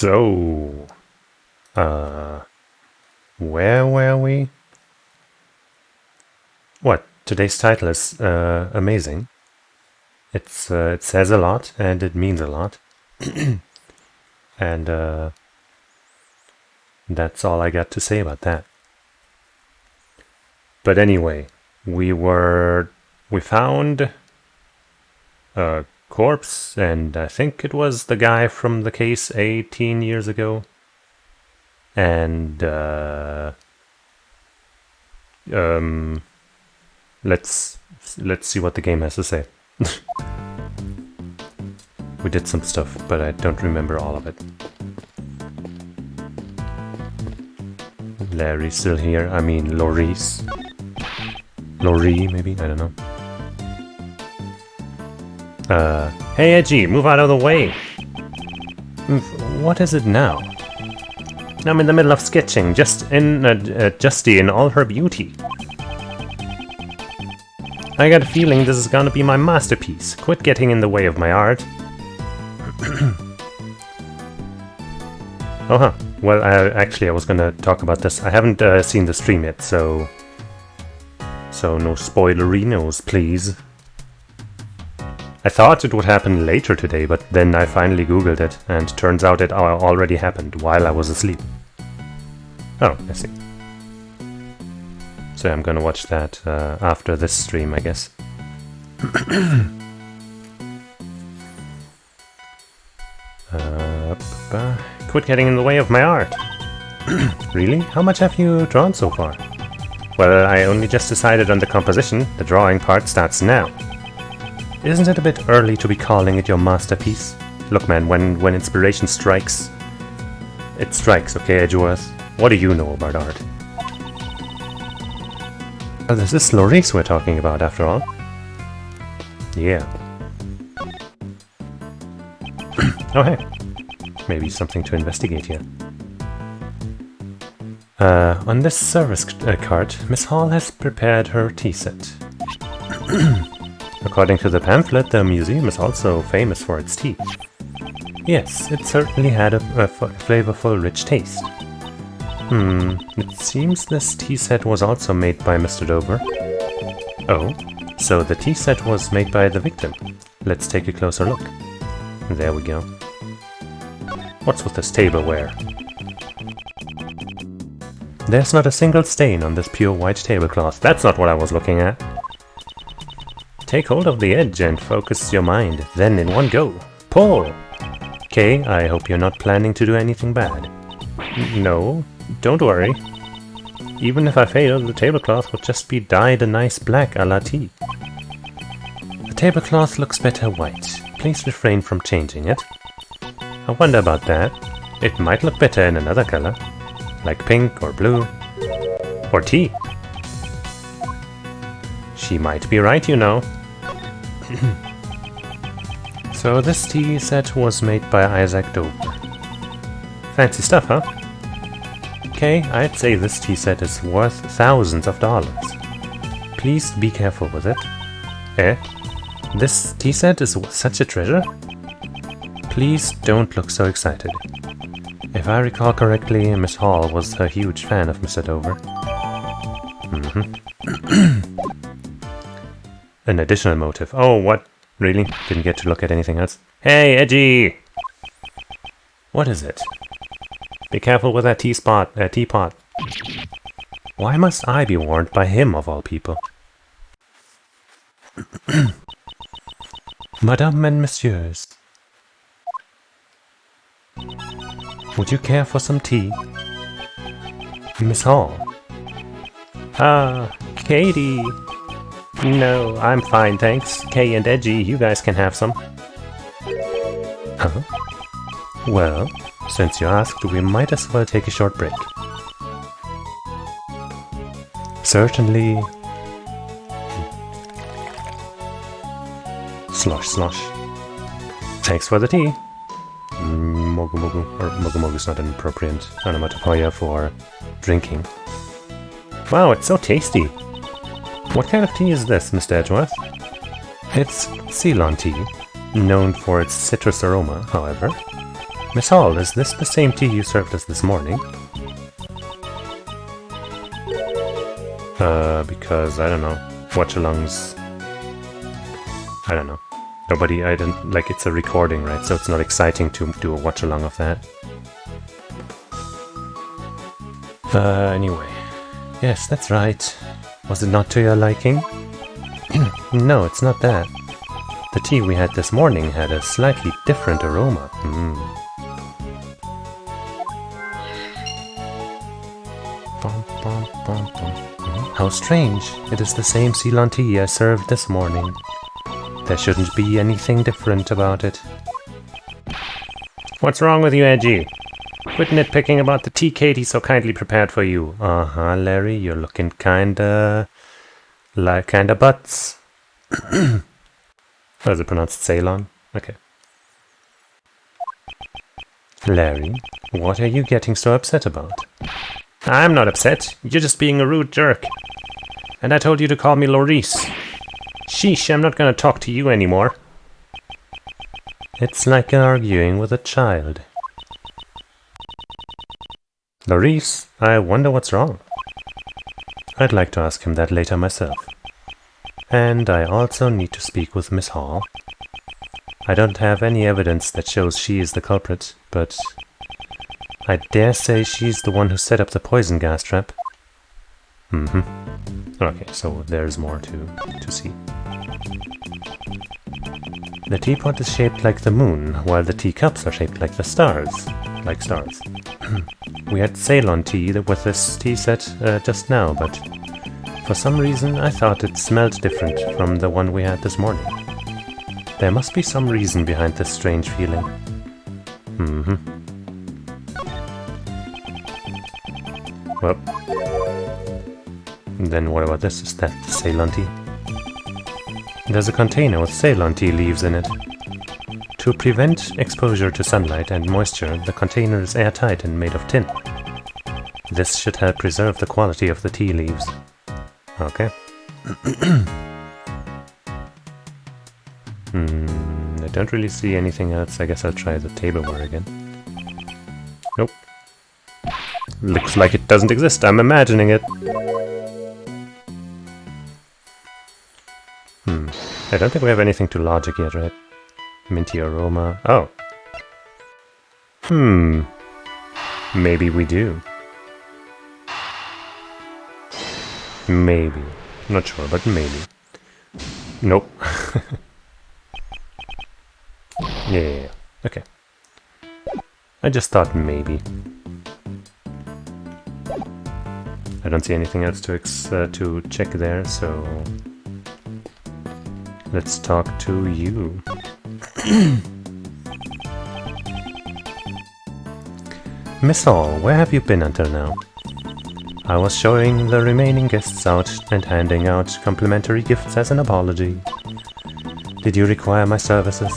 So, where were we? What? Today's title is amazing. It says a lot and it means a lot. And that's all I got to say about that. But anyway, we found a corpse, and I think it was the guy from the case 18 years ago. And let's see what the game has to say. We did some stuff, but I don't remember all of it. Larry's still here. I mean, Laurie, maybe? I don't know. Hey, Edgy, move out of the way! What is it now? I'm in the middle of sketching, Justy in all her beauty. I got a feeling this is gonna be my masterpiece. Quit getting in the way of my art. Oh, huh. Well, actually, I was gonna talk about this. I haven't seen the stream yet, so no spoilerinos, please. I thought it would happen later today, but then I finally googled it, and turns out it already happened while I was asleep. Oh, I see. So I'm gonna watch that after this stream, I guess. Quit getting in the way of my art. Really? How much have you drawn so far? Well, I only just decided on the composition. The drawing part starts now. Isn't it a bit early to be calling it your masterpiece? Look, man, when inspiration strikes, it strikes, okay, Edgeworth? What do you know about art? Oh, this is Laurice we're talking about, after all. Yeah. Oh, hey. Maybe something to investigate here. On this service card, Miss Hall has prepared her tea set. According to the pamphlet, the museum is also famous for its tea. Yes, it certainly had a flavorful, rich taste. It seems this tea set was also made by Mr. Dover. Oh, so the tea set was made by the victim. Let's take a closer look. There we go. What's with this tableware? There's not a single stain on this pure white tablecloth. That's not what I was looking at. Take hold of the edge and focus your mind, then in one go. Pull! Okay, I hope you're not planning to do anything bad. No, don't worry. Even if I fail, the tablecloth will just be dyed a nice black a la tea. The tablecloth looks better white. Please refrain from changing it. I wonder about that. It might look better in another color, like pink or blue, or tea. She might be right, you know. So this tea set was made by Isaac Dover. Fancy stuff, huh? Okay, I'd say this tea set is worth thousands of dollars. Please be careful with it. Eh? This tea set is such a treasure? Please don't look so excited. If I recall correctly, Miss Hall was a huge fan of Mr. Dover. An additional motive. Oh, what? Really? Didn't get to look at anything else? Hey, Edgy! What is it? Be careful with that teapot. Why must I be warned by him, of all people? Madame and Messieurs, would you care for some tea? Miss Hall. Ah, Katie. No, I'm fine, thanks. Kay and Edgy, you guys can have some. Huh? Well, since you asked, we might as well take a short break. Certainly. Slosh, slosh. Thanks for the tea. Mogu mogu, or mogu mogu is not an appropriate onomatopoeia for drinking. Wow, it's so tasty! What kind of tea is this, Mr. Edgeworth? It's Ceylon tea, known for its citrus aroma, however. Miss Hall, is this the same tea you served us this morning? Because, I don't know, watch-alongs... I don't know. Nobody, I don't, like, it's a recording, right? So it's not exciting to do a watch-along of that. Anyway. Yes, that's right. Was it not to your liking? No, it's not that. The tea we had this morning had a slightly different aroma. How strange. It is the same Ceylon tea I served this morning. There shouldn't be anything different about it. What's wrong with you, Edgy? Quit nitpicking about the tea Katie so kindly prepared for you. Uh-huh, Larry, you're looking kinda butts. What is it pronounced? Ceylon? Okay. Larry, what are you getting so upset about? I'm not upset. You're just being a rude jerk. And I told you to call me Laurice. Sheesh, I'm not gonna talk to you anymore. It's like arguing with a child. Laurice, I wonder what's wrong. I'd like to ask him that later myself. And I also need to speak with Miss Hall. I don't have any evidence that shows she is the culprit, but I dare say she's the one who set up the poison gas trap. Okay, so there's more to see. The teapot is shaped like the moon, while the teacups are shaped like the stars. Like stars. We had Ceylon tea with this tea set just now, but for some reason I thought it smelled different from the one we had this morning. There must be some reason behind this strange feeling. Well, then what about this? Is that the Ceylon tea? There's a container with Ceylon tea leaves in it. To prevent exposure to sunlight and moisture, the container is airtight and made of tin. This should help preserve the quality of the tea leaves. Okay. I don't really see anything else. I guess I'll try the tableware again. Nope. Looks like it doesn't exist. I'm imagining it. I don't think we have anything to logic yet, right? Minty aroma. Oh. Maybe we do. Maybe. Not sure, but maybe. Nope. Yeah. Okay. I just thought maybe. I don't see anything else to check there, so let's talk to you. Miss Hall, where have you been until now? I was showing the remaining guests out and handing out complimentary gifts as an apology. Did you require my services?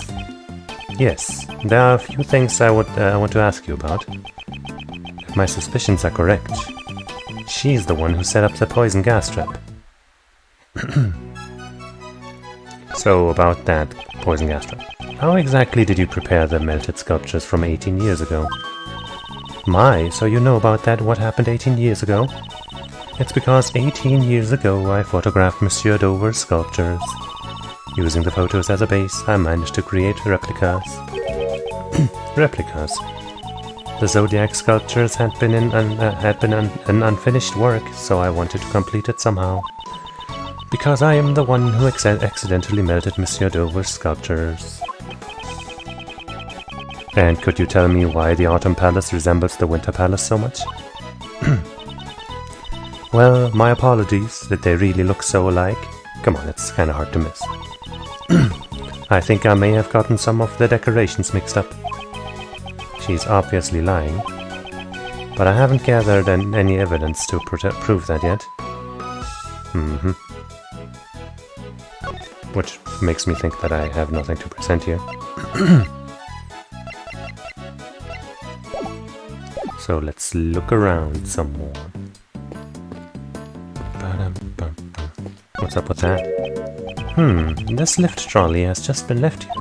Yes, there are a few things I want to ask you about. If my suspicions are correct, she's the one who set up the poison gas trap. So about that poison gas trap. How exactly did you prepare the melted sculptures from 18 years ago? My, so you know about that, what happened 18 years ago? It's because 18 years ago I photographed Monsieur Dover's sculptures. Using the photos as a base, I managed to create replicas. Replicas. The Zodiac sculptures had been an unfinished work, so I wanted to complete it somehow. Because I am the one who accidentally melted Monsieur Dover's sculptures. And could you tell me why the Autumn Palace resembles the Winter Palace so much? Well, my apologies that they really look so alike. Come on, it's kinda hard to miss. I think I may have gotten some of the decorations mixed up. She's obviously lying. But I haven't gathered any evidence to prove that yet. Which makes me think that I have nothing to present here. So let's look around some more. What's up with that? This lift trolley has just been left here.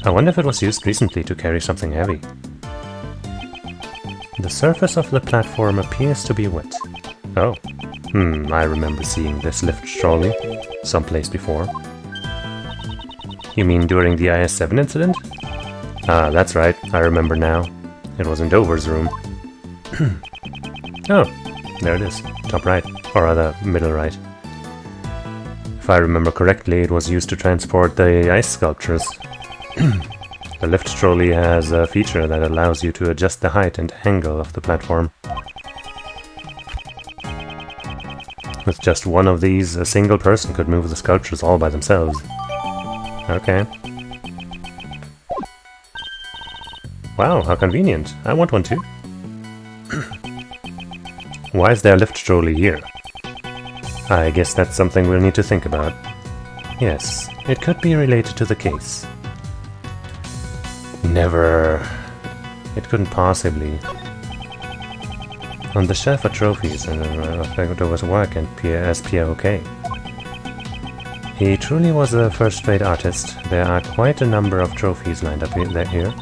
I wonder if it was used recently to carry something heavy. The surface of the platform appears to be wet. Oh. I remember seeing this lift trolley someplace before. You mean during the IS-7 incident? Ah, that's right, I remember now. It was in Dover's room. Oh, there it is. Top right, or rather, middle right. If I remember correctly, it was used to transport the ice sculptures. The lift trolley has a feature that allows you to adjust the height and angle of the platform. With just one of these, a single person could move the sculptures all by themselves. Okay. Wow, how convenient. I want one too. Why is there a lift trolley here? I guess that's something we'll need to think about. Yes, it could be related to the case. Never. It couldn't possibly. On the shelf are trophies and Dover's work and as POK. He truly was a first-rate artist. There are quite a number of trophies lined up here.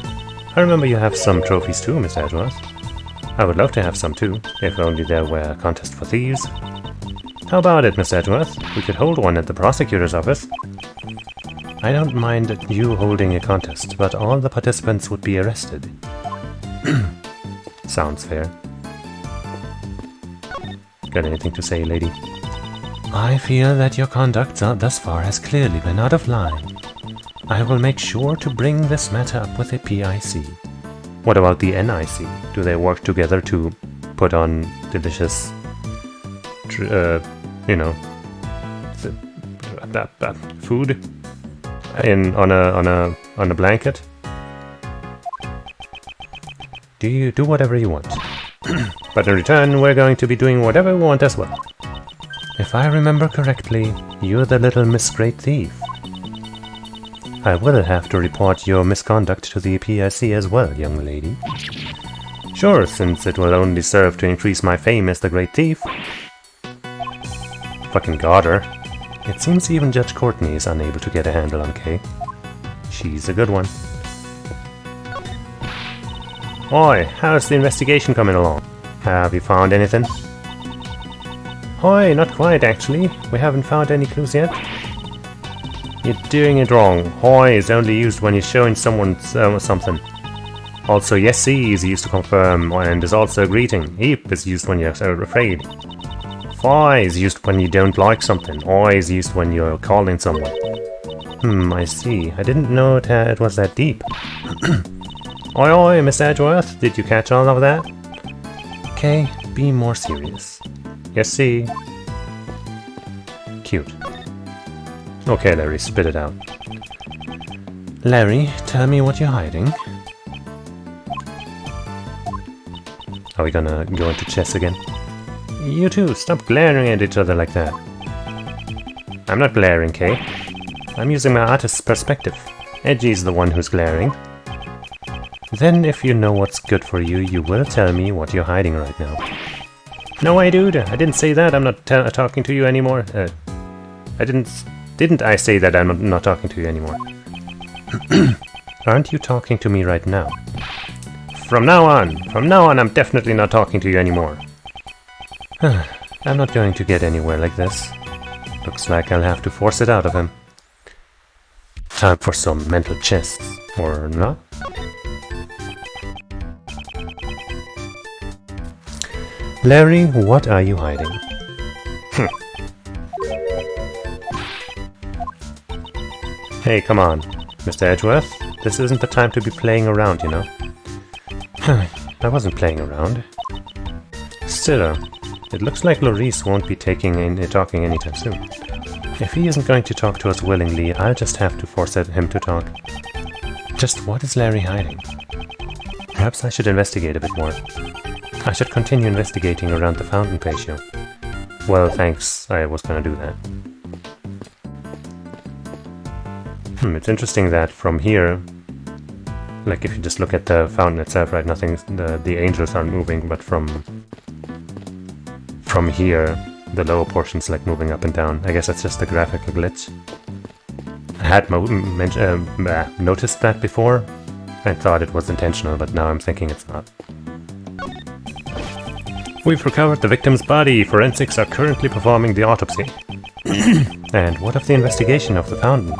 I remember you have some trophies too, Mr. Edgeworth. I would love to have some too, if only there were a contest for thieves. How about it, Mr. Edgeworth? We could hold one at the prosecutor's office. I don't mind you holding a contest, but all the participants would be arrested. Sounds fair. Got anything to say, lady? I feel that your conduct thus far has clearly been out of line. I will make sure to bring this matter up with the PIC. What about the NIC? Do they work together to put on delicious, food on a blanket? You do whatever you want. But in return, we're going to be doing whatever we want as well. If I remember correctly, you're the little Miss Great Thief. I will have to report your misconduct to the PIC as well, young lady. Sure, since it will only serve to increase my fame as the Great Thief. Fucking got her. It seems even Judge Courtney is unable to get a handle on Kay. She's a good one. Oi, how's the investigation coming along? Have you found anything? Oi, not quite actually. We haven't found any clues yet. You're doing it wrong. Hoi is only used when you're showing someone something. Also, yes, see is used to confirm and is also a greeting. Heap is used when you're afraid. Fi is used when you don't like something. Oi is used when you're calling someone. I see. I didn't know it was that deep. Oi oi, Miss Edgeworth, did you catch all of that? Okay, be more serious. Yes, see. Cute. Okay, Larry, spit it out. Larry, tell me what you're hiding. Are we gonna go into chess again? You two, stop glaring at each other like that. I'm not glaring, Kay. I'm using my artist's perspective. Edgy's the one who's glaring. Then if you know what's good for you, you will tell me what you're hiding right now. No, I dude. I didn't say that. I'm not talking to you anymore. Didn't I say that I'm not talking to you anymore? Aren't you talking to me right now? From now on, I'm definitely not talking to you anymore. I'm not going to get anywhere like this. Looks like I'll have to force it out of him. Time for some mental chess, or not? Larry, what are you hiding? Hey, come on, Mr. Edgeworth. This isn't the time to be playing around, you know. I wasn't playing around. Still, it looks like Laurice won't be talking anytime soon. If he isn't going to talk to us willingly, I'll just have to force him to talk. Just what is Larry hiding? Perhaps I should investigate a bit more. I should continue investigating around the fountain patio. Well, thanks, I was gonna do that. It's interesting that from here, like if you just look at the fountain itself, right, the angels aren't moving, but from here, the lower portion's like moving up and down. I guess that's just a graphical glitch. I had noticed that before. I thought it was intentional, but now I'm thinking it's not. We've recovered the victim's body. Forensics are currently performing the autopsy. And what of the investigation of the fountain?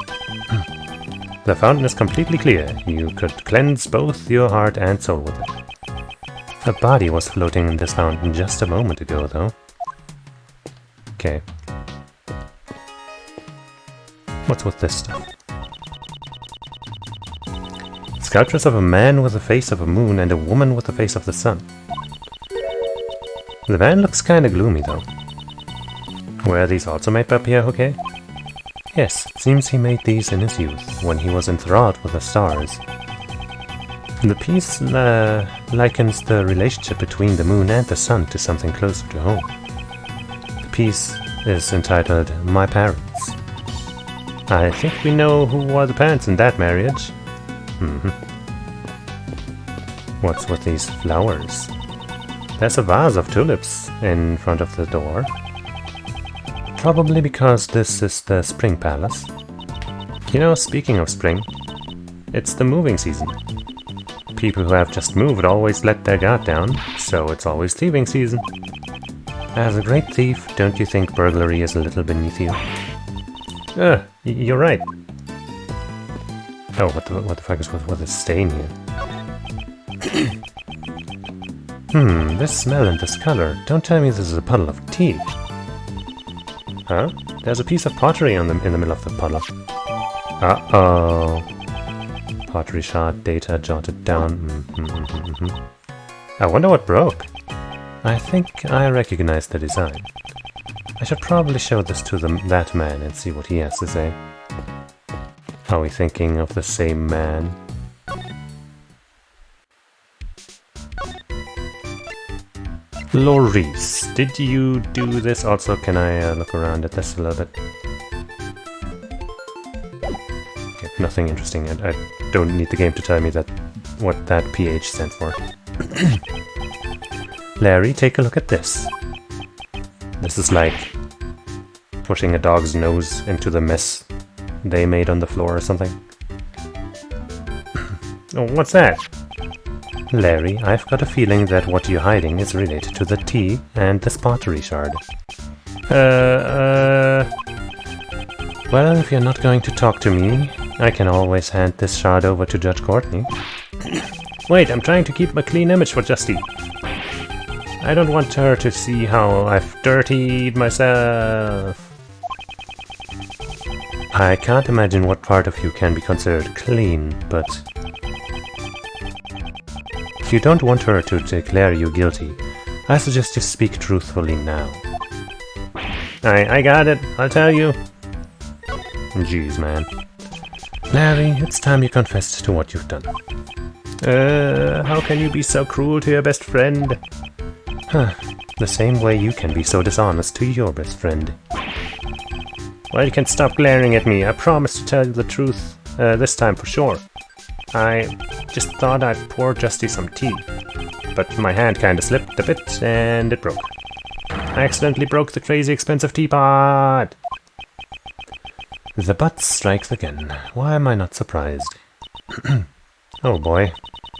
The fountain is completely clear. You could cleanse both your heart and soul with it. A body was floating in this fountain just a moment ago, though. Okay. What's with this stuff? Sculptures of a man with the face of a moon and a woman with the face of the sun. The man looks kinda gloomy, though. Were these also made by Pierre Hoquet? Yes, it seems he made these in his youth, when he was enthralled with the stars. The piece likens the relationship between the moon and the sun to something closer to home. The piece is entitled My Parents. I think we know who are the parents in that marriage. What's with these flowers? There's a vase of tulips in front of the door. Probably because this is the Spring Palace. You know, speaking of spring, it's the moving season. People who have just moved always let their guard down, so it's always thieving season. As a great thief, don't you think burglary is a little beneath you? You're right. Oh, what the fuck is with this stain here? This smell and this color. Don't tell me this is a puddle of tea. Huh? There's a piece of pottery in the middle of the puddle. Uh-oh. Pottery shard, data jotted down. I wonder what broke. I think I recognize the design. I should probably show this to that man and see what he has to say. Are we thinking of the same man? Loris, did you do this? Also, can I look around at this a little bit? Okay, nothing interesting. I don't need the game to tell me that what that PH stands for. Larry, take a look at this. This is like pushing a dog's nose into the mess they made on the floor or something. Oh, what's that? Larry, I've got a feeling that what you're hiding is related to the tea and this pottery shard. Well, if you're not going to talk to me, I can always hand this shard over to Judge Courtney. Wait, I'm trying to keep a clean image for Justy. I don't want her to see how I've dirtied myself. I can't imagine what part of you can be considered clean, but... if you don't want her to declare you guilty, I suggest you speak truthfully now. I got it, I'll tell you. Jeez, man. Larry, it's time you confessed to what you've done. How can you be so cruel to your best friend? Huh, the same way you can be so dishonest to your best friend. Well, you can stop glaring at me. I promise to tell you the truth, this time for sure. I just thought I'd pour Justy some tea, but my hand kinda slipped a bit and it broke. I accidentally broke the crazy expensive teapot! The butt strikes again. Why am I not surprised? Oh boy,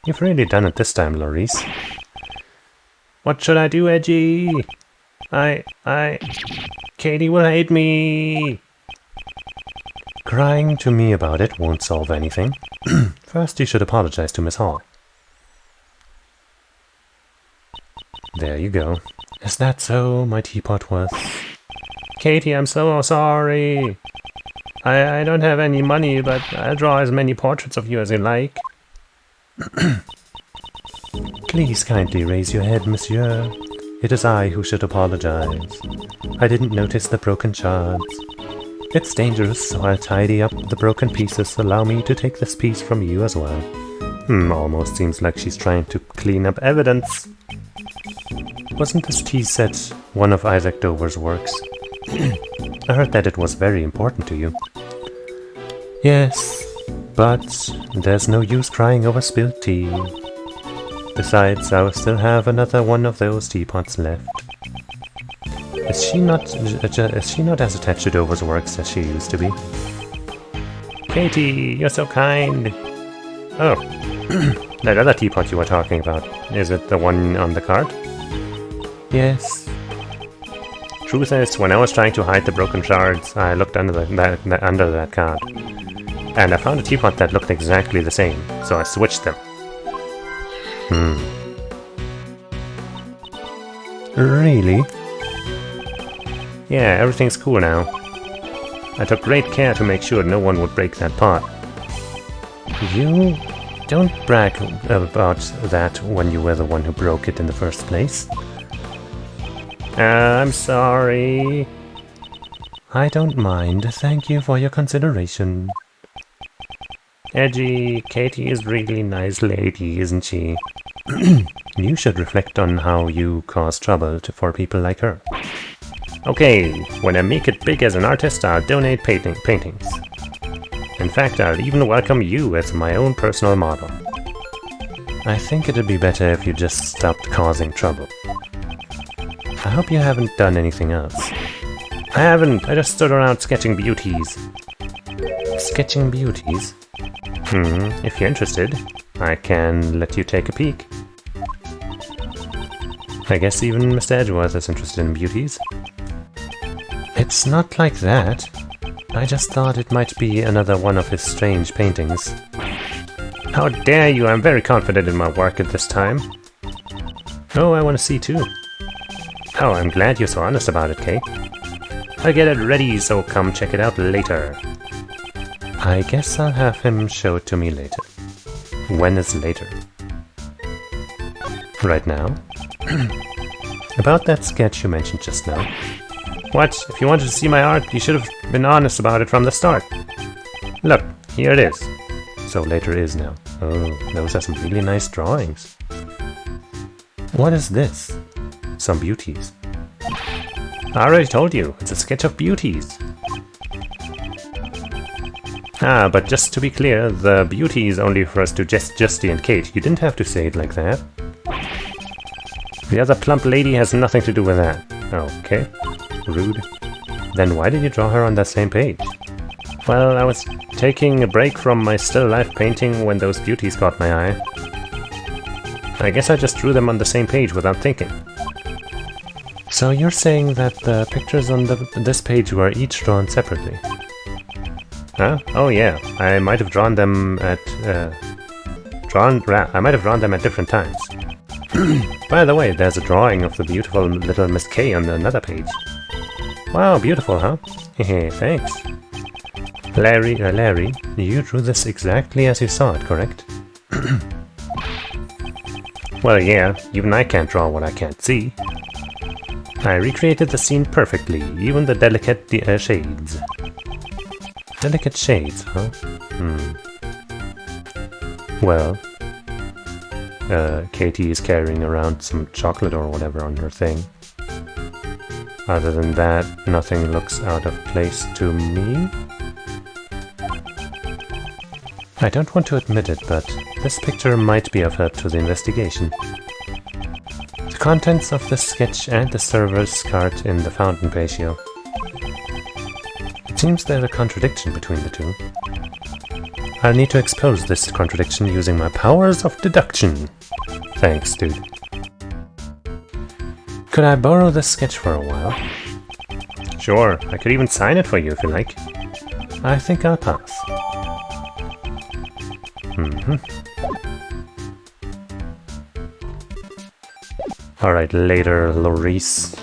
you've really done it this time, Loris. What should I do, Edgy? Katie will hate me! Crying to me about it won't solve anything. First you should apologize to Miss Hall. There you go. Is that so, my teapot worth? Katie, I'm so sorry. I don't have any money, but I'll draw as many portraits of you as you like. Please kindly raise your head, monsieur. It is I who should apologize. I didn't notice the broken shards. It's dangerous, so I'll tidy up the broken pieces. Allow me to take this piece from you as well. Almost seems like she's trying to clean up evidence. Wasn't this tea set one of Isaac Dover's works? I heard that it was very important to you. Yes, but there's no use crying over spilled tea. Besides, I'll still have another one of those teapots left. Is she not as attached to Dover's works as she used to be? Katie, you're so kind. Oh, that other teapot you were talking about. Is it the one on the cart? Yes. Truth is, when I was trying to hide the broken shards, I looked under under that cart. And I found a teapot that looked exactly the same, so I switched them. Really? Yeah, everything's cool now. I took great care to make sure no one would break that pot. You don't brag about that when you were the one who broke it in the first place. I'm sorry. I don't mind. Thank you for your consideration. Edgy, Katie is really nice lady, isn't she? You should reflect on how you cause trouble for people like her. Okay, when I make it big as an artist, I'll donate paintings. In fact, I'll even welcome you as my own personal model. I think it'd be better if you just stopped causing trouble. I hope you haven't done anything else. I haven't, I just stood around sketching beauties. Sketching beauties? If you're interested, I can let you take a peek. I guess even Mr. Edgeworth is interested in beauties. It's not like that. I just thought it might be another one of his strange paintings. How dare you! I'm very confident in my work at this time. Oh, I want to see too. Oh, I'm glad you're so honest about it, Kay. I'll get it ready, so come check it out later. I guess I'll have him show it to me later. When is later? Right now? About that sketch you mentioned just now. What? If you wanted to see my art, you should have been honest about it from the start. Look, here it is. So later is now. Oh, those are some really nice drawings. What is this? Some beauties. I already told you, it's a sketch of beauties. Ah, but just to be clear, the beauties only refers to Justy and Kate. You didn't have to say it like that. The other plump lady has nothing to do with that. Okay. Rude. Then why did you draw her on that same page? Well, I was taking a break from my still life painting when those beauties caught my eye. I guess I just drew them on the same page without thinking. So you're saying that the pictures on this page were each drawn separately? Huh? Oh yeah, I might have drawn them at different times. By the way, there's a drawing of the beautiful little Miss K on another page. Wow, beautiful, huh? Hehe, thanks. Larry, you drew this exactly as you saw it, correct? Well, yeah, even I can't draw what I can't see. I recreated the scene perfectly, even the delicate shades. Delicate shades, huh? Well, Katie is carrying around some chocolate or whatever on her thing. Other than that, nothing looks out of place to me. I don't want to admit it, but this picture might be of help to the investigation. The contents of the sketch and the server's cart in the fountain patio. It seems there's a contradiction between the two. I'll need to expose this contradiction using my powers of deduction. Thanks, dude. Could I borrow this sketch for a while? Sure, I could even sign it for you if you like. I think I'll pass. Alright, later, Lorice.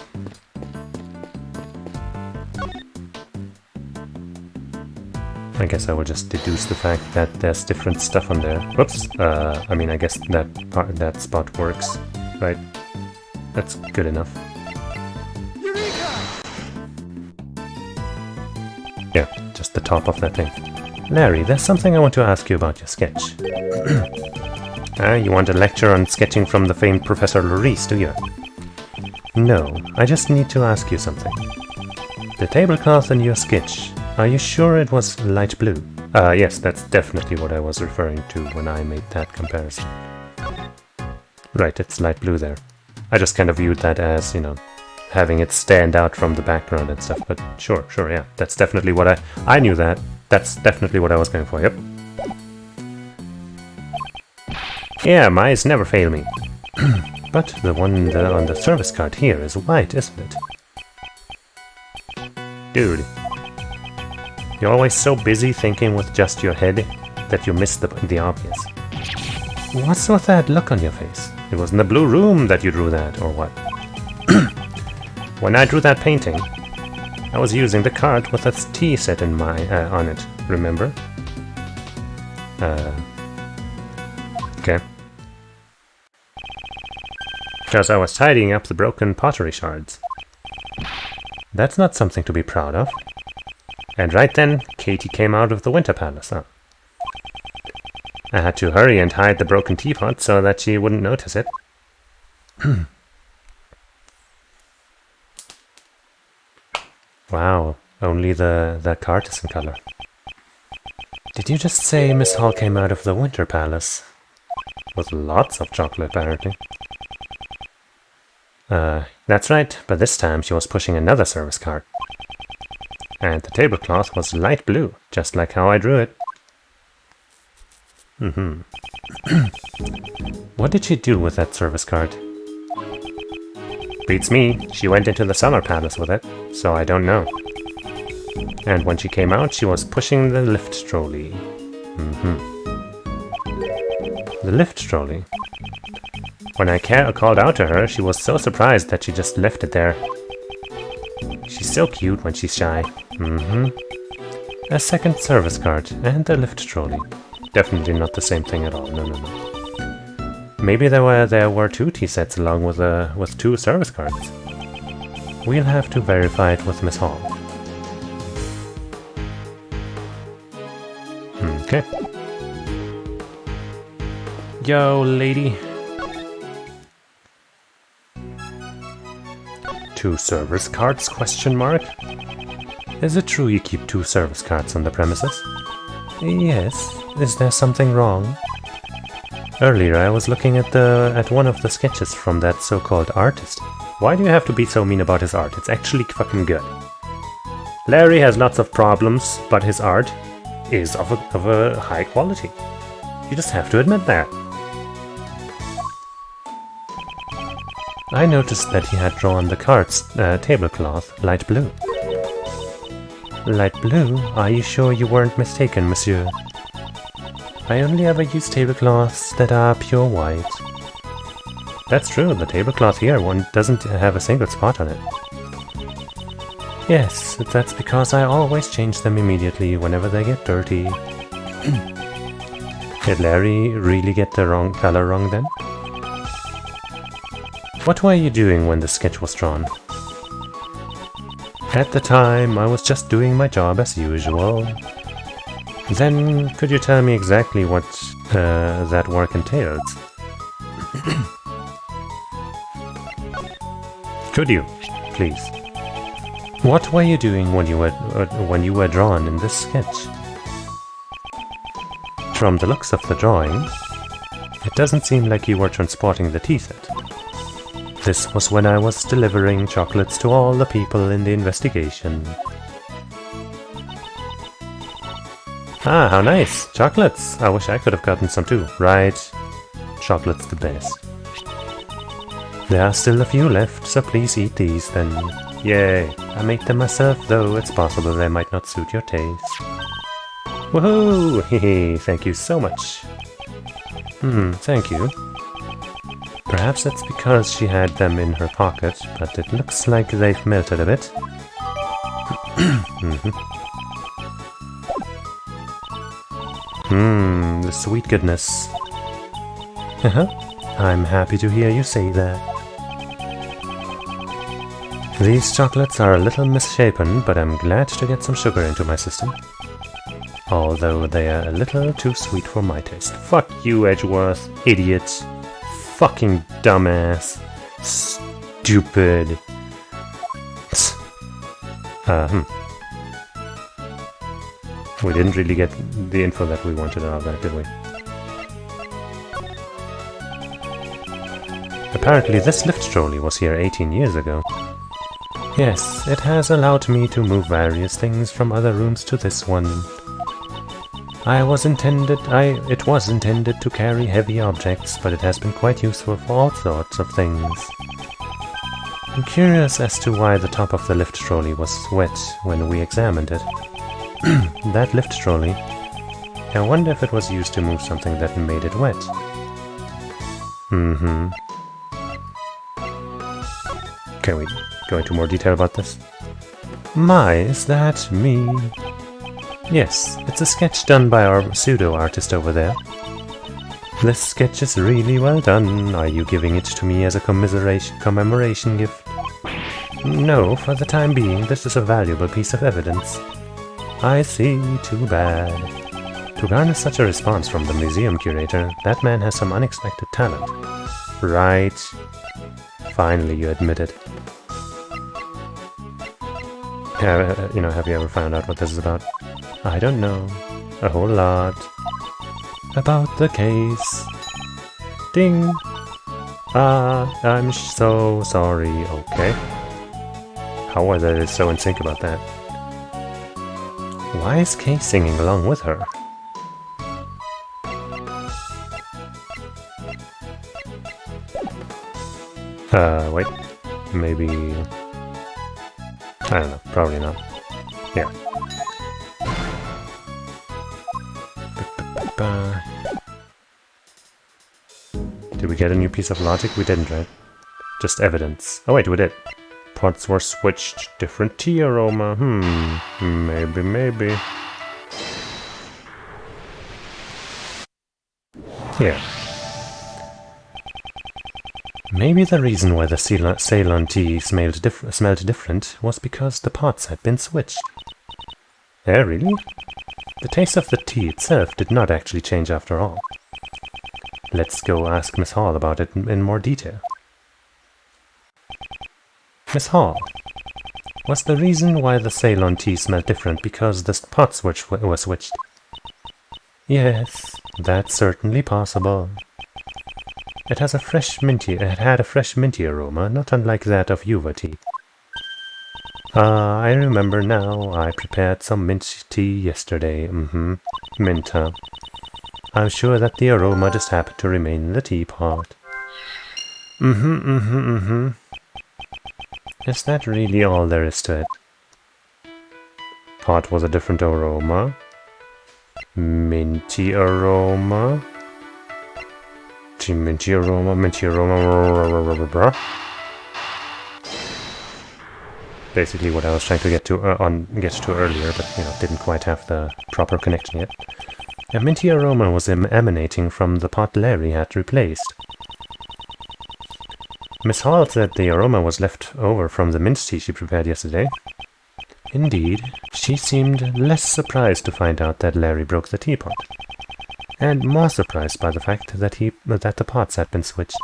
I guess I will just deduce the fact that there's different stuff on there. Whoops! I mean, I guess that spot works, right? That's good enough. Yeah, just the top of that thing. Larry, there's something I want to ask you about your sketch. You want a lecture on sketching from the famed Professor Lorice, do you? No, I just need to ask you something. The tablecloth in your sketch, are you sure it was light blue? Yes, that's definitely what I was referring to when I made that comparison. Right, it's light blue there. I just kind of viewed that as, you know, having it stand out from the background and stuff, but sure, yeah, that's definitely what I knew that. That's definitely what I was going for, yep. Yeah, my eyes never fail me. But the one on the service card here is white, isn't it? Dude. You're always so busy thinking with just your head that you miss the obvious. What's with that look on your face? It was in the blue room that you drew that, or what? When I drew that painting, I was using the card with a tea set in on it, remember? Okay. Because I was tidying up the broken pottery shards. That's not something to be proud of. And right then, Katie came out of the Winter Palace, huh? I had to hurry and hide the broken teapot so that she wouldn't notice it. Wow, only the card is in color. Did you just say Miss Hall came out of the Winter Palace? With lots of chocolate, apparently. That's right, but this time she was pushing another service cart. And the tablecloth was light blue, just like how I drew it. What did she do with that service cart? Beats me, she went into the Summer Palace with it, so I don't know. And when she came out, she was pushing the lift trolley. The lift trolley. When I called out to her, she was so surprised that she just left it there. She's so cute when she's shy. A second service cart and a lift trolley. Definitely not the same thing at all. No. Maybe there were two tea sets along with two service carts. We'll have to verify it with Miss Hall. Okay. Yo, lady. Two service carts? Question mark. Is it true you keep two service carts on the premises? Yes. Is there something wrong? Earlier I was looking at one of the sketches from that so-called artist. Why do you have to be so mean about his art? It's actually fucking good. Larry has lots of problems, but his art is of a high quality. You just have to admit that. I noticed that he had drawn the cart's tablecloth light blue. Light blue? Are you sure you weren't mistaken, monsieur? I only ever use tablecloths that are pure white. That's true, the tablecloth here doesn't have a single spot on it. Yes, that's because I always change them immediately whenever they get dirty. Did Larry really get the wrong color wrong then? What were you doing when the sketch was drawn? At the time, I was just doing my job as usual. Then, could you tell me exactly what that work entails? Could you, please? What were you doing when you were drawn in this sketch? From the looks of the drawing, it doesn't seem like you were transporting the tea set. This was when I was delivering chocolates to all the people in the investigation. Ah, how nice! Chocolates! I wish I could have gotten some too. Right. Chocolate's the best. There are still a few left, so please eat these then. Yay! I made them myself, though it's possible they might not suit your taste. Woohoo! Hehe, thank you so much. Thank you. Perhaps it's because she had them in her pocket, but it looks like they've melted a bit. The sweet goodness. I'm happy to hear you say that. These chocolates are a little misshapen, but I'm glad to get some sugar into my system. Although they are a little too sweet for my taste. Fuck you, Edgeworth. Idiot. Fucking dumbass. Stupid. We didn't really get the info that we wanted out of that, did we? Apparently this lift trolley was here 18 years ago. Yes, it has allowed me to move various things from other rooms to this one. It was intended to carry heavy objects, but it has been quite useful for all sorts of things. I'm curious as to why the top of the lift trolley was wet when we examined it. That lift trolley, I wonder if it was used to move something that made it wet. Can we go into more detail about this? My, is that me? Yes, it's a sketch done by our pseudo-artist over there. This sketch is really well done. Are you giving it to me as a commemoration gift? No, for the time being, this is a valuable piece of evidence. I see, too bad. To garner such a response from the museum curator, that man has some unexpected talent. Right. Finally, you admit it. Have you ever found out what this is about? I don't know. A whole lot. About the case. Ding! I'm so sorry, okay. How are they so in sync about that? Why is Kay singing along with her? Wait. Maybe... I don't know, probably not. Yeah. Did we get a new piece of logic? We didn't, right? Just evidence. Oh wait, we did. Pots were switched. Different tea aroma. Maybe. Yeah. Maybe the reason why the Ceylon tea smelled different was because the pots had been switched. Yeah, really? The taste of the tea itself did not actually change after all. Let's go ask Miss Hall about it in more detail. Miss Hall, was the reason why the Ceylon tea smelled different because the pots were switched? Yes, that's certainly possible. It had a fresh minty aroma, not unlike that of Yuva tea. I remember now. I prepared some mint tea yesterday. Mint, huh? I'm sure that the aroma just happened to remain in the teapot. Is that really all there is to it? Pot was a different aroma. Minty aroma. Minty aroma. Basically what I was trying to get to earlier, but didn't quite have the proper connection yet. A minty aroma was emanating from the pot Larry had replaced. Miss Hall said the aroma was left over from the mint tea she prepared yesterday. Indeed, she seemed less surprised to find out that Larry broke the teapot, and more surprised by the fact that the pots had been switched.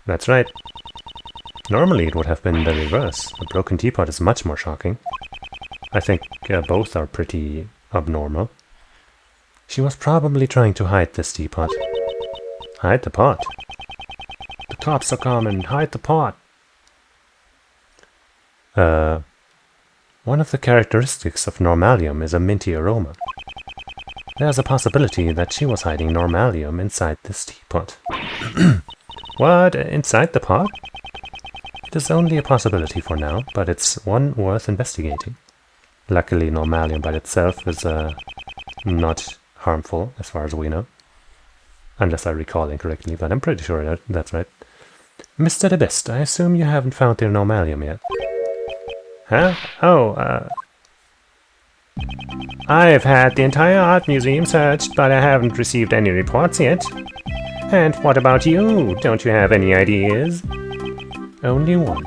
That's right. Normally it would have been the reverse. A broken teapot is much more shocking. I think both are pretty abnormal. She was probably trying to hide this teapot. Hide the pot? The cops are coming! Hide the pot! One of the characteristics of normalium is a minty aroma. There's a possibility that she was hiding normalium inside this teapot. What? Inside the pot? It is only a possibility for now, but it's one worth investigating. Luckily, normalium by itself is not harmful, as far as we know. Unless I recall incorrectly, but I'm pretty sure that's right. Mr. De Best, I assume you haven't found the normalium yet. Huh? Oh, I've had the entire art museum searched, but I haven't received any reports yet. And what about you? Don't you have any ideas? Only one.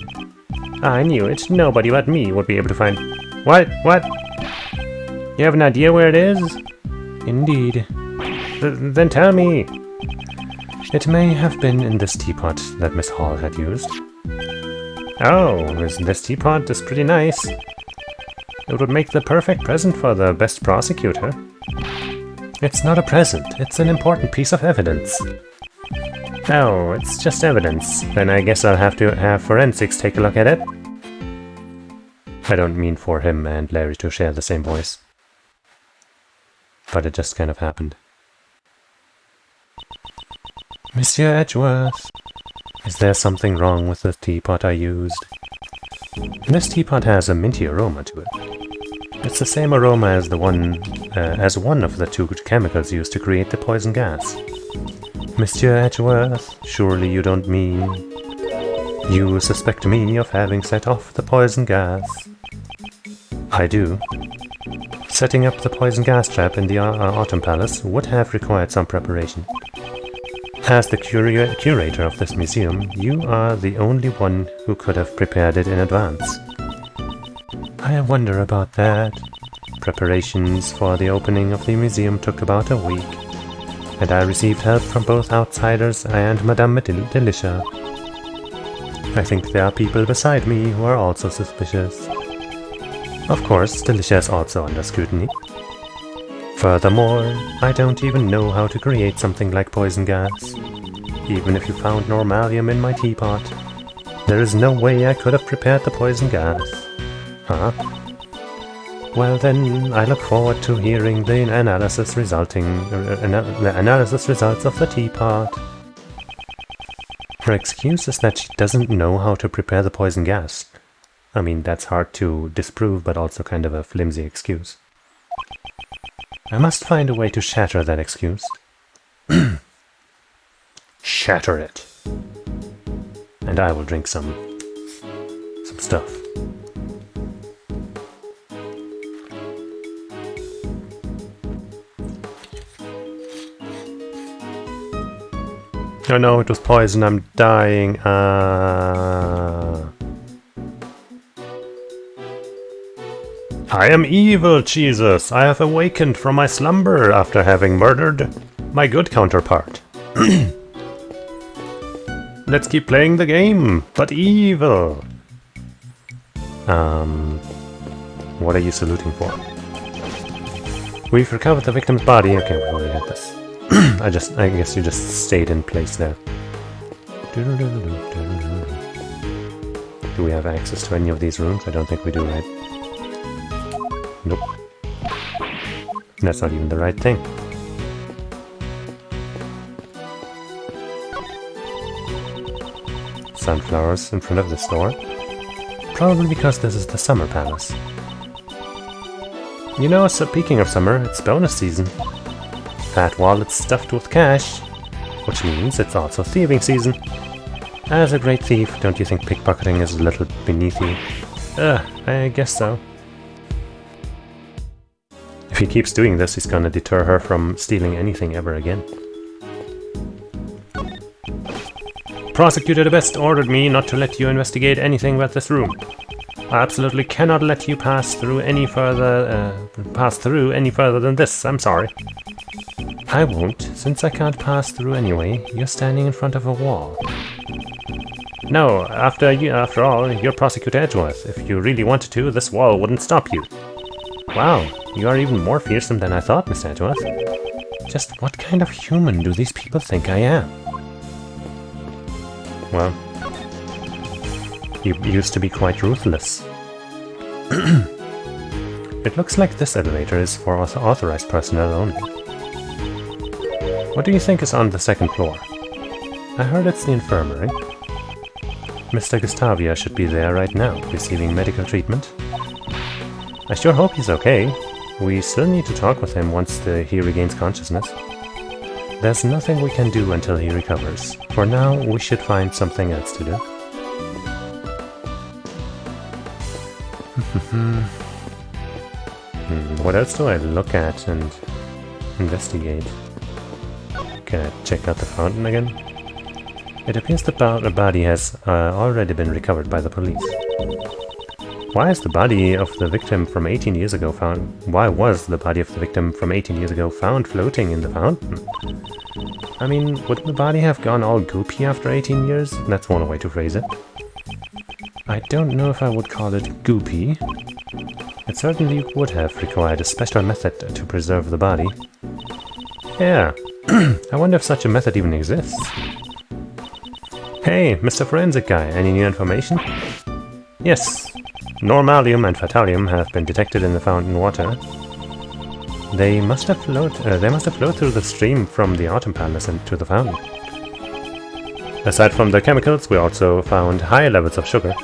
I knew it. Nobody but me would be able to find... What? What? You have an idea where it is? Indeed. Then tell me. It may have been in this teapot that Miss Hall had used. Oh, this teapot is pretty nice. It would make the perfect present for the best prosecutor. It's not a present, it's an important piece of evidence. Oh, it's just evidence. Then I guess I'll have to have forensics take a look at it. I don't mean for him and Larry to share the same voice. but it just kind of happened. Monsieur Edgeworth, is there something wrong with the teapot I used? This teapot has a minty aroma to it. It's the same aroma as one of the two chemicals used to create the poison gas. Monsieur Edgeworth, surely you don't mean... You suspect me of having set off the poison gas? I do. Setting up the poison gas trap in the Autumn Palace would have required some preparation. As the curator of this museum, you are the only one who could have prepared it in advance. I wonder about that. Preparations for the opening of the museum took about a week, and I received help from both outsiders and Madame Delicia. I think there are people beside me who are also suspicious. Of course, Delicia is also under scrutiny. Furthermore, I don't even know how to create something like poison gas. Even if you found normalium in my teapot, there is no way I could have prepared the poison gas. Huh? Well then, I look forward to hearing the analysis results of the teapot. Her excuse is that she doesn't know how to prepare the poison gas. I mean, that's hard to disprove, but also kind of a flimsy excuse. I must find a way to shatter that excuse. Shatter it. And I will drink some stuff. Oh no, it was poison, I'm dying. I am evil, Cheesus. I have awakened from my slumber after having murdered my good counterpart. Let's keep playing the game, but evil. What are you saluting for? We've recovered the victim's body. Okay, we've already had this. I guess you just stayed in place there. Do we have access to any of these rooms? I don't think we do, right? Nope. That's not even the right thing. Sunflowers in front of this door. Probably because this is the summer palace. You know, speaking of summer, it's bonus season. That wallet's stuffed with cash, which means it's also thieving season. As a great thief, don't you think pickpocketing is a little beneath you? I guess so. If he keeps doing this, he's gonna deter her from stealing anything ever again. Prosecutor de Best ordered me not to let you investigate anything about this room. I absolutely cannot let you pass through any further than this. I'm sorry. I won't, since I can't pass through anyway. You're standing in front of a wall. No, after all, you're Prosecutor Edgeworth. If you really wanted to, this wall wouldn't stop you. Wow, you are even more fearsome than I thought, Mr. Edgeworth. Just what kind of human do these people think I am? Well, you used to be quite ruthless. It looks like this elevator is for authorized personnel only. What do you think is on the second floor? I heard it's the infirmary. Mr. Gustavia should be there right now, receiving medical treatment. I sure hope he's okay. We still need to talk with him once he regains consciousness. There's nothing we can do until he recovers. For now, we should find something else to do. What else do I look at and investigate? Can I check out the fountain again? It appears the body has already been recovered by the police. Why is the body of the victim from 18 years ago found? Why was the body of the victim from 18 years ago found floating in the fountain? I mean, wouldn't the body have gone all goopy after 18 years? That's one way to phrase it. I don't know if I would call it goopy. It certainly would have required a special method to preserve the body. Yeah, I wonder if such a method even exists. Hey, Mr. Forensic Guy, any new information? Yes, normalium and fatalium have been detected in the fountain water. They must have flowed through the stream from the Autumn Palace and to the fountain. Aside from the chemicals, we also found high levels of sugar.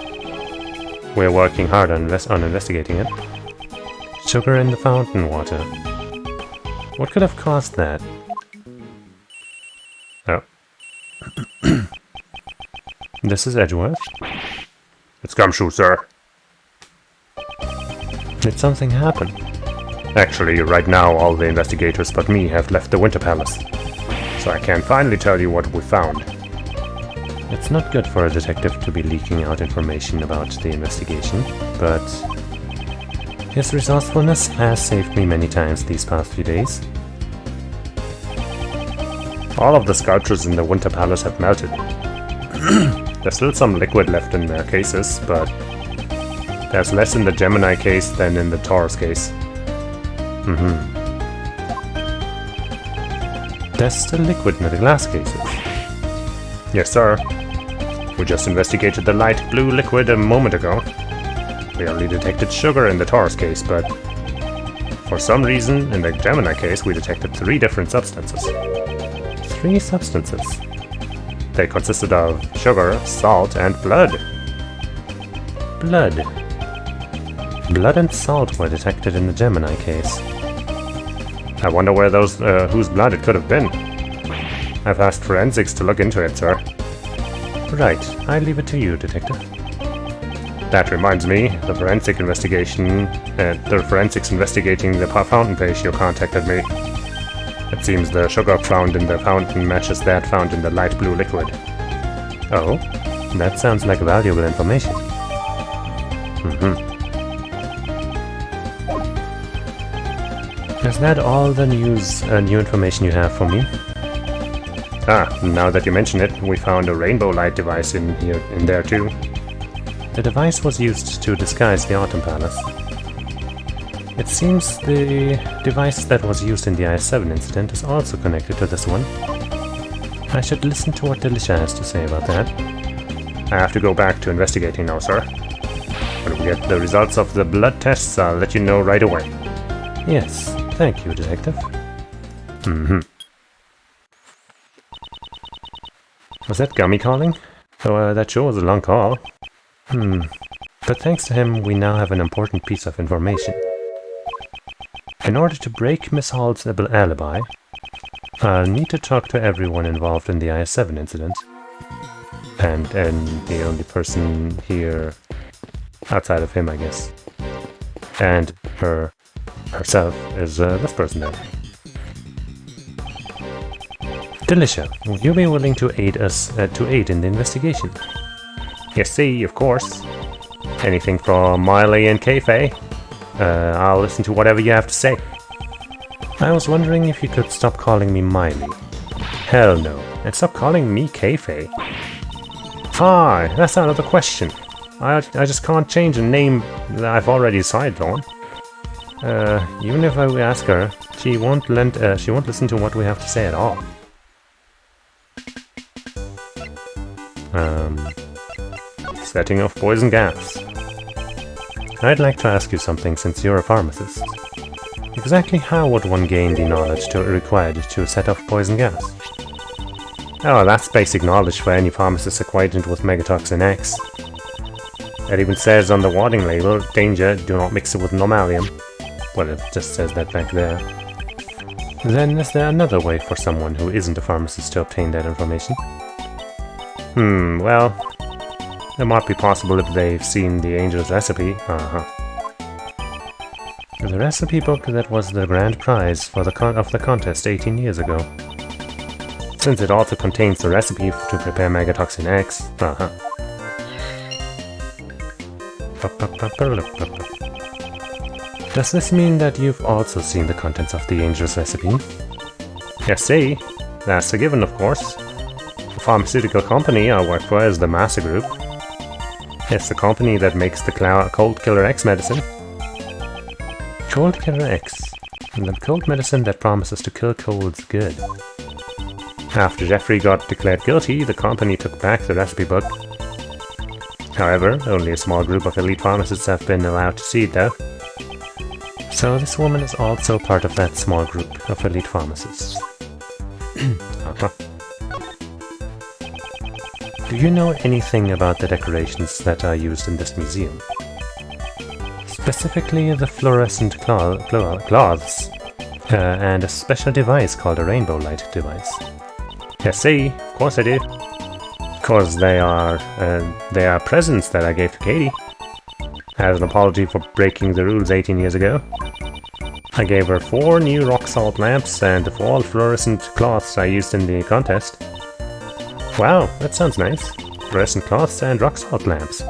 We're working hard on investigating it. Sugar in the fountain water. What could have caused that? Oh. This is Edgeworth. It's Gumshoe, sir. Did something happen? Actually, right now all the investigators but me have left the Winter Palace. So I can finally tell you what we found. It's not good for a detective to be leaking out information about the investigation, but his resourcefulness has saved me many times these past few days. All of the sculptures in the Winter Palace have melted. There's still some liquid left in their cases, but there's less in the Gemini case than in the Taurus case. There's still liquid in the glass cases. Yes, sir. We just investigated the light blue liquid a moment ago. We only detected sugar in the Taurus case, but for some reason, in the Gemini case, we detected 3 different substances. 3 substances? They consisted of sugar, salt, and blood. Blood. Blood and salt were detected in the Gemini case. I wonder where those, whose blood it could have been. I've asked forensics to look into it, sir. Right, I leave it to you, detective. That reminds me, the forensics investigating the fountain patio contacted me. It seems the sugar found in the fountain matches that found in the light blue liquid. Oh, that sounds like valuable information. Is that all the new information you have for me? Now that you mention it, we found a rainbow light device in there too. The device was used to disguise the Autumn Palace. It seems the device that was used in the IS-7 incident is also connected to this one. I should listen to what Delicia has to say about that. I have to go back to investigating now, sir. When we get the results of the blood tests, I'll let you know right away. Yes, thank you, detective. Was that Gummy calling? Oh, that sure was a long call. But thanks to him, we now have an important piece of information. In order to break Miss Hall's alibi, I'll need to talk to everyone involved in the IS-7 incident. And the only person here outside of him, I guess. And herself is this person there. Delicia, would you be willing to aid us in the investigation? Yes, see, of course. Anything from Miley and Kayfae. I'll listen to whatever you have to say. I was wondering if you could stop calling me Miley. Hell no. And stop calling me Kayfae. Hi, that's not the question. I just can't change a name that I've already decided on. Even if I ask her, she won't listen to what we have to say at all. Setting off poison gas. I'd like to ask you something since you're a pharmacist. Exactly how would one gain the knowledge required to set off poison gas? Oh, that's basic knowledge for any pharmacist acquainted with Megatoxin X. It even says on the warning label, danger, do not mix it with normalium. Well, it just says that back there. Then is there another way for someone who isn't a pharmacist to obtain that information? Well, it might be possible if they've seen the Angel's recipe. The recipe book that was the grand prize for the contest 18 years ago. Since it also contains the recipe to prepare Megatoxin X. Does this mean that you've also seen the contents of the Angel's recipe? Yes, see. That's a given, of course. The pharmaceutical company I work for is the Massa Group. It's the company that makes the Cold Killer X medicine. Cold Killer X? The cold medicine that promises to kill colds good. After Jeffrey got declared guilty, the company took back the recipe book. However, only a small group of elite pharmacists have been allowed to see it though. So this woman is also part of that small group of elite pharmacists. Uh-huh. Do you know anything about the decorations that are used in this museum? Specifically the fluorescent cloths, and a special device called a rainbow light device. Yes, see, of course I do. Because they are presents that I gave to Katie. As an apology for breaking the rules 18 years ago. I gave her 4 new rock salt lamps and the 4 fluorescent cloths I used in the contest. Wow, that sounds nice. Fluorescent cloths and rock salt lamps.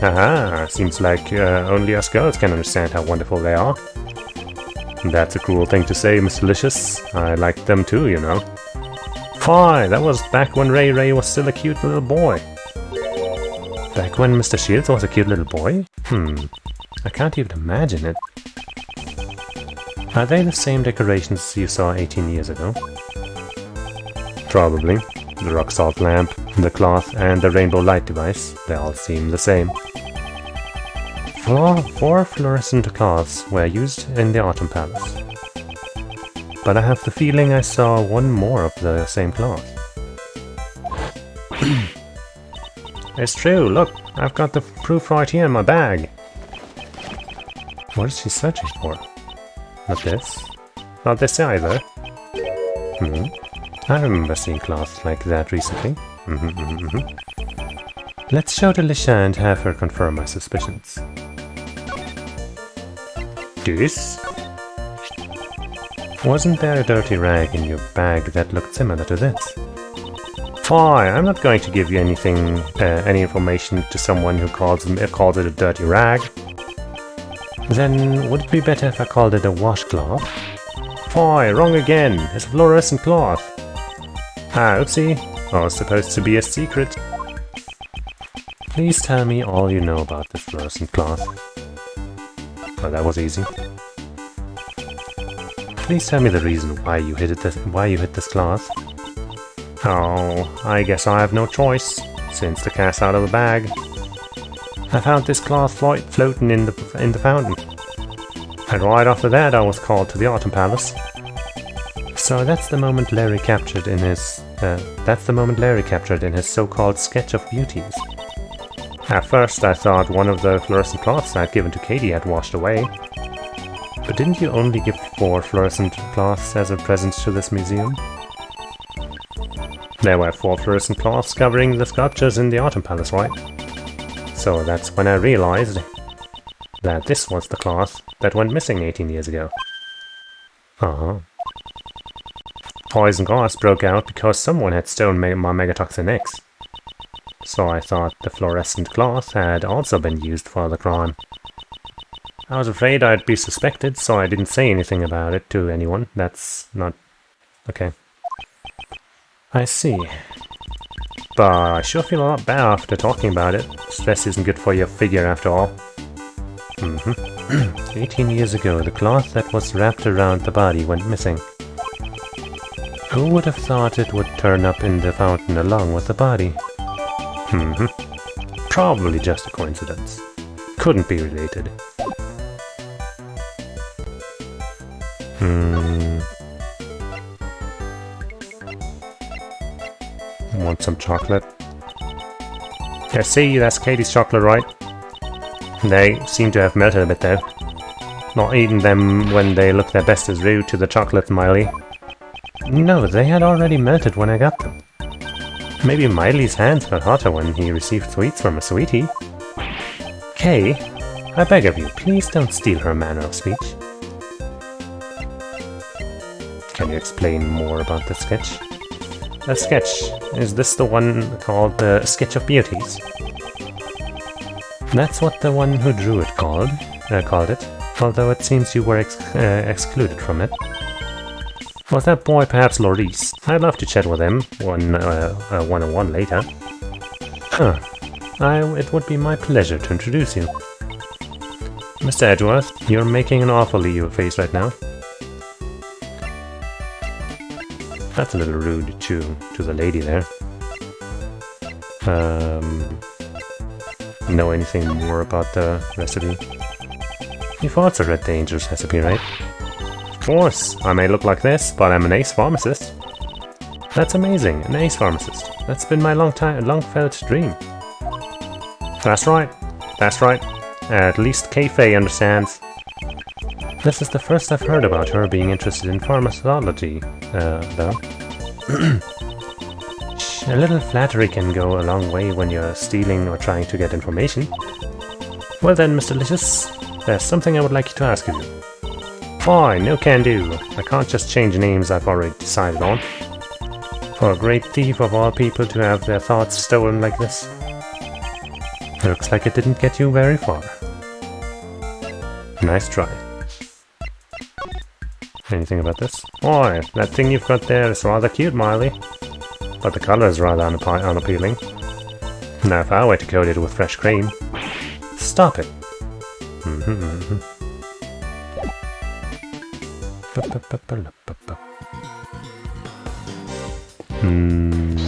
Aha, seems like only us girls can understand how wonderful they are. That's a cruel thing to say, Mr. Licious. I liked them too, you know. Fie, that was back when Ray was still a cute little boy. Back when Mr. Shields was a cute little boy? I can't even imagine it. Are they the same decorations you saw 18 years ago? Probably. The rock salt lamp, the cloth, and the rainbow light device. They all seem the same. 4 fluorescent cloths were used in the Autumn Palace. But I have the feeling I saw 1 more of the same cloth. It's true, look, I've got the proof right here in my bag. What is she searching for? Not this. Not this either. I remember seeing cloths like that recently. Let's show Delisha and have her confirm my suspicions. This? Wasn't there a dirty rag in your bag that looked similar to this? Fine, I'm not going to give you any information to someone who calls it a dirty rag. Then would it be better if I called it a washcloth? Fine, wrong again. It's a fluorescent cloth. Ah, oopsie. Oh, it's supposed to be a secret. Please tell me all you know about this fluorescent cloth. Oh, that was easy. Please tell me the reason why you hid this cloth. Oh, I guess I have no choice, since the cat's out of the bag. I found this cloth floating in the fountain. And right after that I was called to the Autumn Palace. So that's the moment Larry captured in his so-called sketch of beauties. At first I thought one of the fluorescent cloths I'd given to Katie had washed away. But didn't you only give 4 fluorescent cloths as a present to this museum? There were 4 fluorescent cloths covering the sculptures in the Autumn Palace, right? So that's when I realized that this was the cloth that went missing 18 years ago. Poison gas broke out because someone had stolen my Megatoxin X. So I thought the fluorescent cloth had also been used for the crime. I was afraid I'd be suspected, so I didn't say anything about it to anyone. That's not... okay. I see. But I sure feel a lot better after talking about it. Stress isn't good for your figure after all. 18 years ago, the cloth that was wrapped around the body went missing. Who would have thought it would turn up in the fountain along with the body? Probably just a coincidence. Couldn't be related. Want some chocolate? Yeah, see, that's Katie's chocolate, right? They seem to have melted a bit though. Not eating them when they look their best is rude to the chocolate, Miley. No, they had already melted when I got them. Maybe Miley's hands got hotter when he received sweets from a sweetie. Kay, I beg of you, please don't steal her manner of speech. Can you explain more about the sketch? A sketch? Is this the one called the Sketch of Beauties? That's what the one who drew it called it, although it seems you were excluded from it. Was that boy perhaps Laurice? I'd love to chat with him one-on-one later. It would be my pleasure to introduce you. Mr. Edgeworth, you're making an awfully face right now. That's a little rude to the lady there. Know anything more about the recipe? You've also read the Angel's Recipe, right? Of course! I may look like this, but I'm an ace pharmacist. That's amazing, an ace pharmacist. That's been my long-felt dream. That's right. That's right. At least Kei-Fei understands. This is the first I've heard about her being interested in pharmacology, though. A little flattery can go a long way when you're stealing or trying to get information. Well then, Mr. Licious, there's something I would like to ask you. Why, no can do. I can't just change names I've already decided on. For a great thief of all people to have their thoughts stolen like this. Looks like it didn't get you very far. Nice try. Anything about this? Oi, that thing you've got there is rather cute, Miley. But the colour is rather unappealing. Now if I were to coat it with fresh cream... Stop it!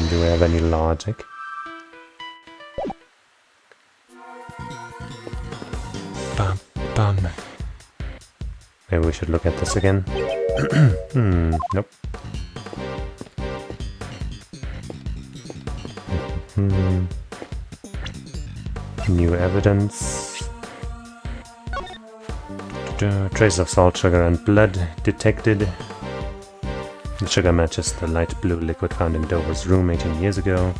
Do we have any logic? Maybe we should look at this again. Nope. New evidence. Trace of salt, sugar, and blood detected. The sugar matches the light blue liquid found in Dover's room 18 years ago.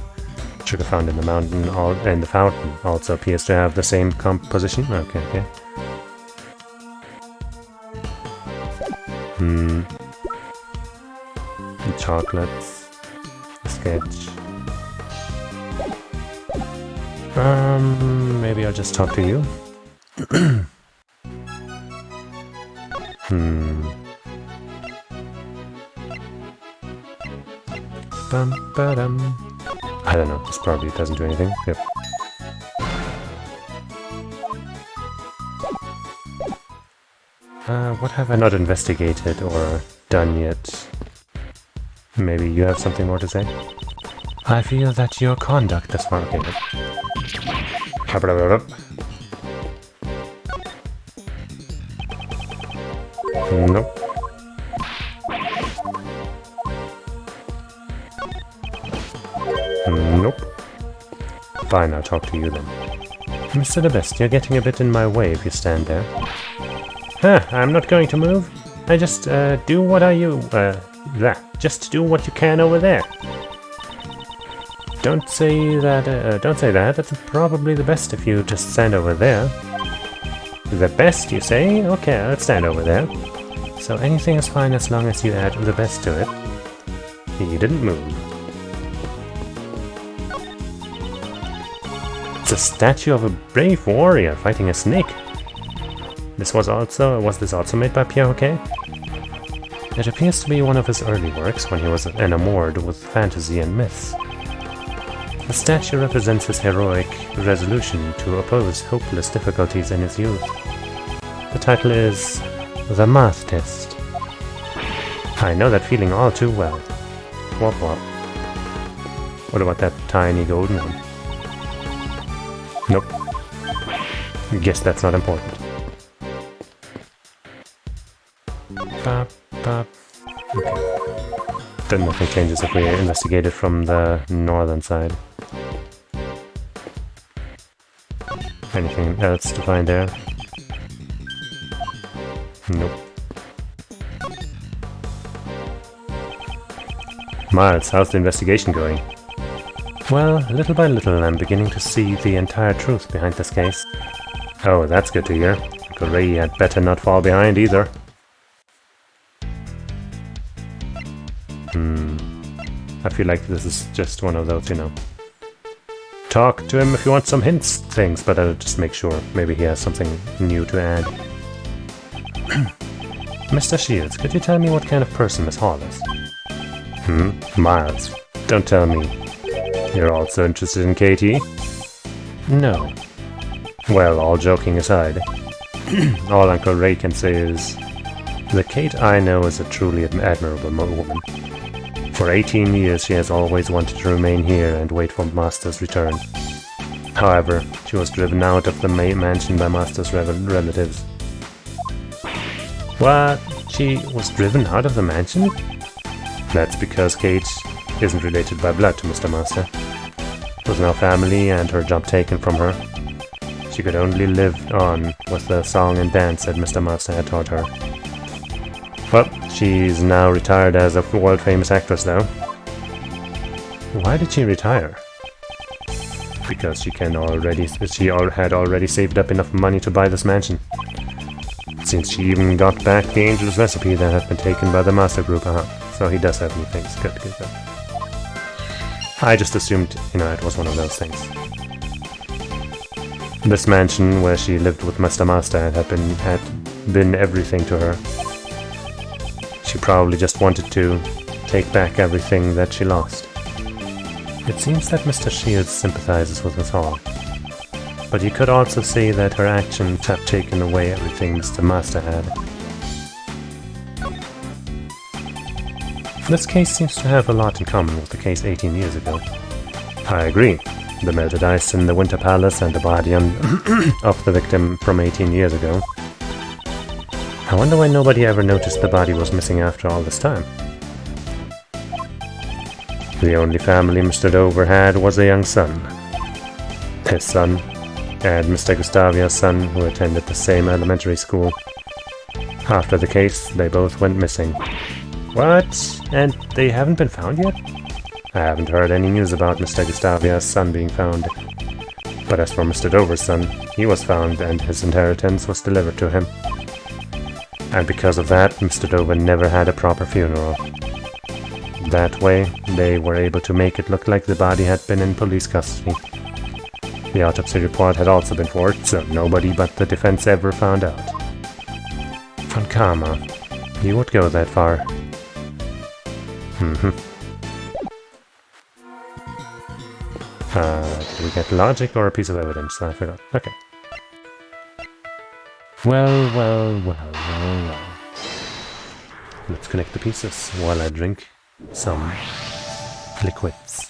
Sugar found in the mountain and the fountain also appears to have the same composition. Okay. Chocolates. Sketch. Maybe I'll just talk to you. I don't know, this probably doesn't do anything. Yep. What have I not investigated or done yet? Maybe you have something more to say? I feel that your conduct thus far... Okay. Nope. Nope. Fine, I'll talk to you then. Mr. the Best, you're getting a bit in my way if you stand there. Huh, I'm not going to move. I just, do what just do what you can over there. Don't say that, That's probably the best if you just stand over there. The best, you say? Okay, I'll stand over there. So anything is fine as long as you add the best to it. You didn't move. It's a statue of a brave warrior fighting a snake. Was this also made by Pierre Hoquet? It appears to be one of his early works when he was enamored with fantasy and myths. The statue represents his heroic resolution to oppose hopeless difficulties in his youth. The title is The Math Test. I know that feeling all too well. Wop wop. What about that tiny golden one? Nope. Guess that's not important. Bop, bop. Okay. Then nothing changes if we investigate it from the northern side. Anything else to find there? Nope. Miles, how's the investigation going? Well, little by little I'm beginning to see the entire truth behind this case. Oh, that's good to hear. Uncle Ray had better not fall behind either. I feel like this is just one of those, you know. Talk to him if you want some hints things, but I'll just make sure. Maybe he has something new to add. Mr. Shields, could you tell me what kind of person Miss Hall is? Miles, don't tell me. You're also interested in Katie? No. Well, all joking aside, all Uncle Ray can say is, the Kate I know is a truly admirable woman. For 18 years she has always wanted to remain here and wait for Master's return. However, she was driven out of the mansion by Master's relatives. What? She was driven out of the mansion? That's because Kate isn't related by blood to Mr. Master. Was no family and her job taken from her. She could only live on with the song and dance that Mr. Master had taught her. Well, she's now retired as a world-famous actress, though. Why did she retire? Because she had already saved up enough money to buy this mansion. Since she even got back the angel's recipe that had been taken by the Master Group, so he does have new things. Good. I just assumed, it was one of those things. This mansion where she lived with Mr. Master had been everything to her. She probably just wanted to take back everything that she lost. It seems that Mr. Shields sympathizes with us all. But you could also say that her actions have taken away everything Mr. Master had. This case seems to have a lot in common with the case 18 years ago. I agree. The melted ice in the Winter Palace and the body of the victim from 18 years ago. I wonder why nobody ever noticed the body was missing after all this time. The only family Mr. Dover had was a young son. His son, and Mr. Gustavia's son, who attended the same elementary school. After the case, they both went missing. What? And they haven't been found yet? I haven't heard any news about Mr. Gustavia's son being found. But as for Mr. Dover's son, he was found and his inheritance was delivered to him. And because of that, Mr. Dover never had a proper funeral. That way, they were able to make it look like the body had been in police custody. The autopsy report had also been forged, so nobody but the defense ever found out. Von Karma, you would go that far. Did we get logic or a piece of evidence? I forgot. Okay. Well. Let's connect the pieces while I drink some liquids.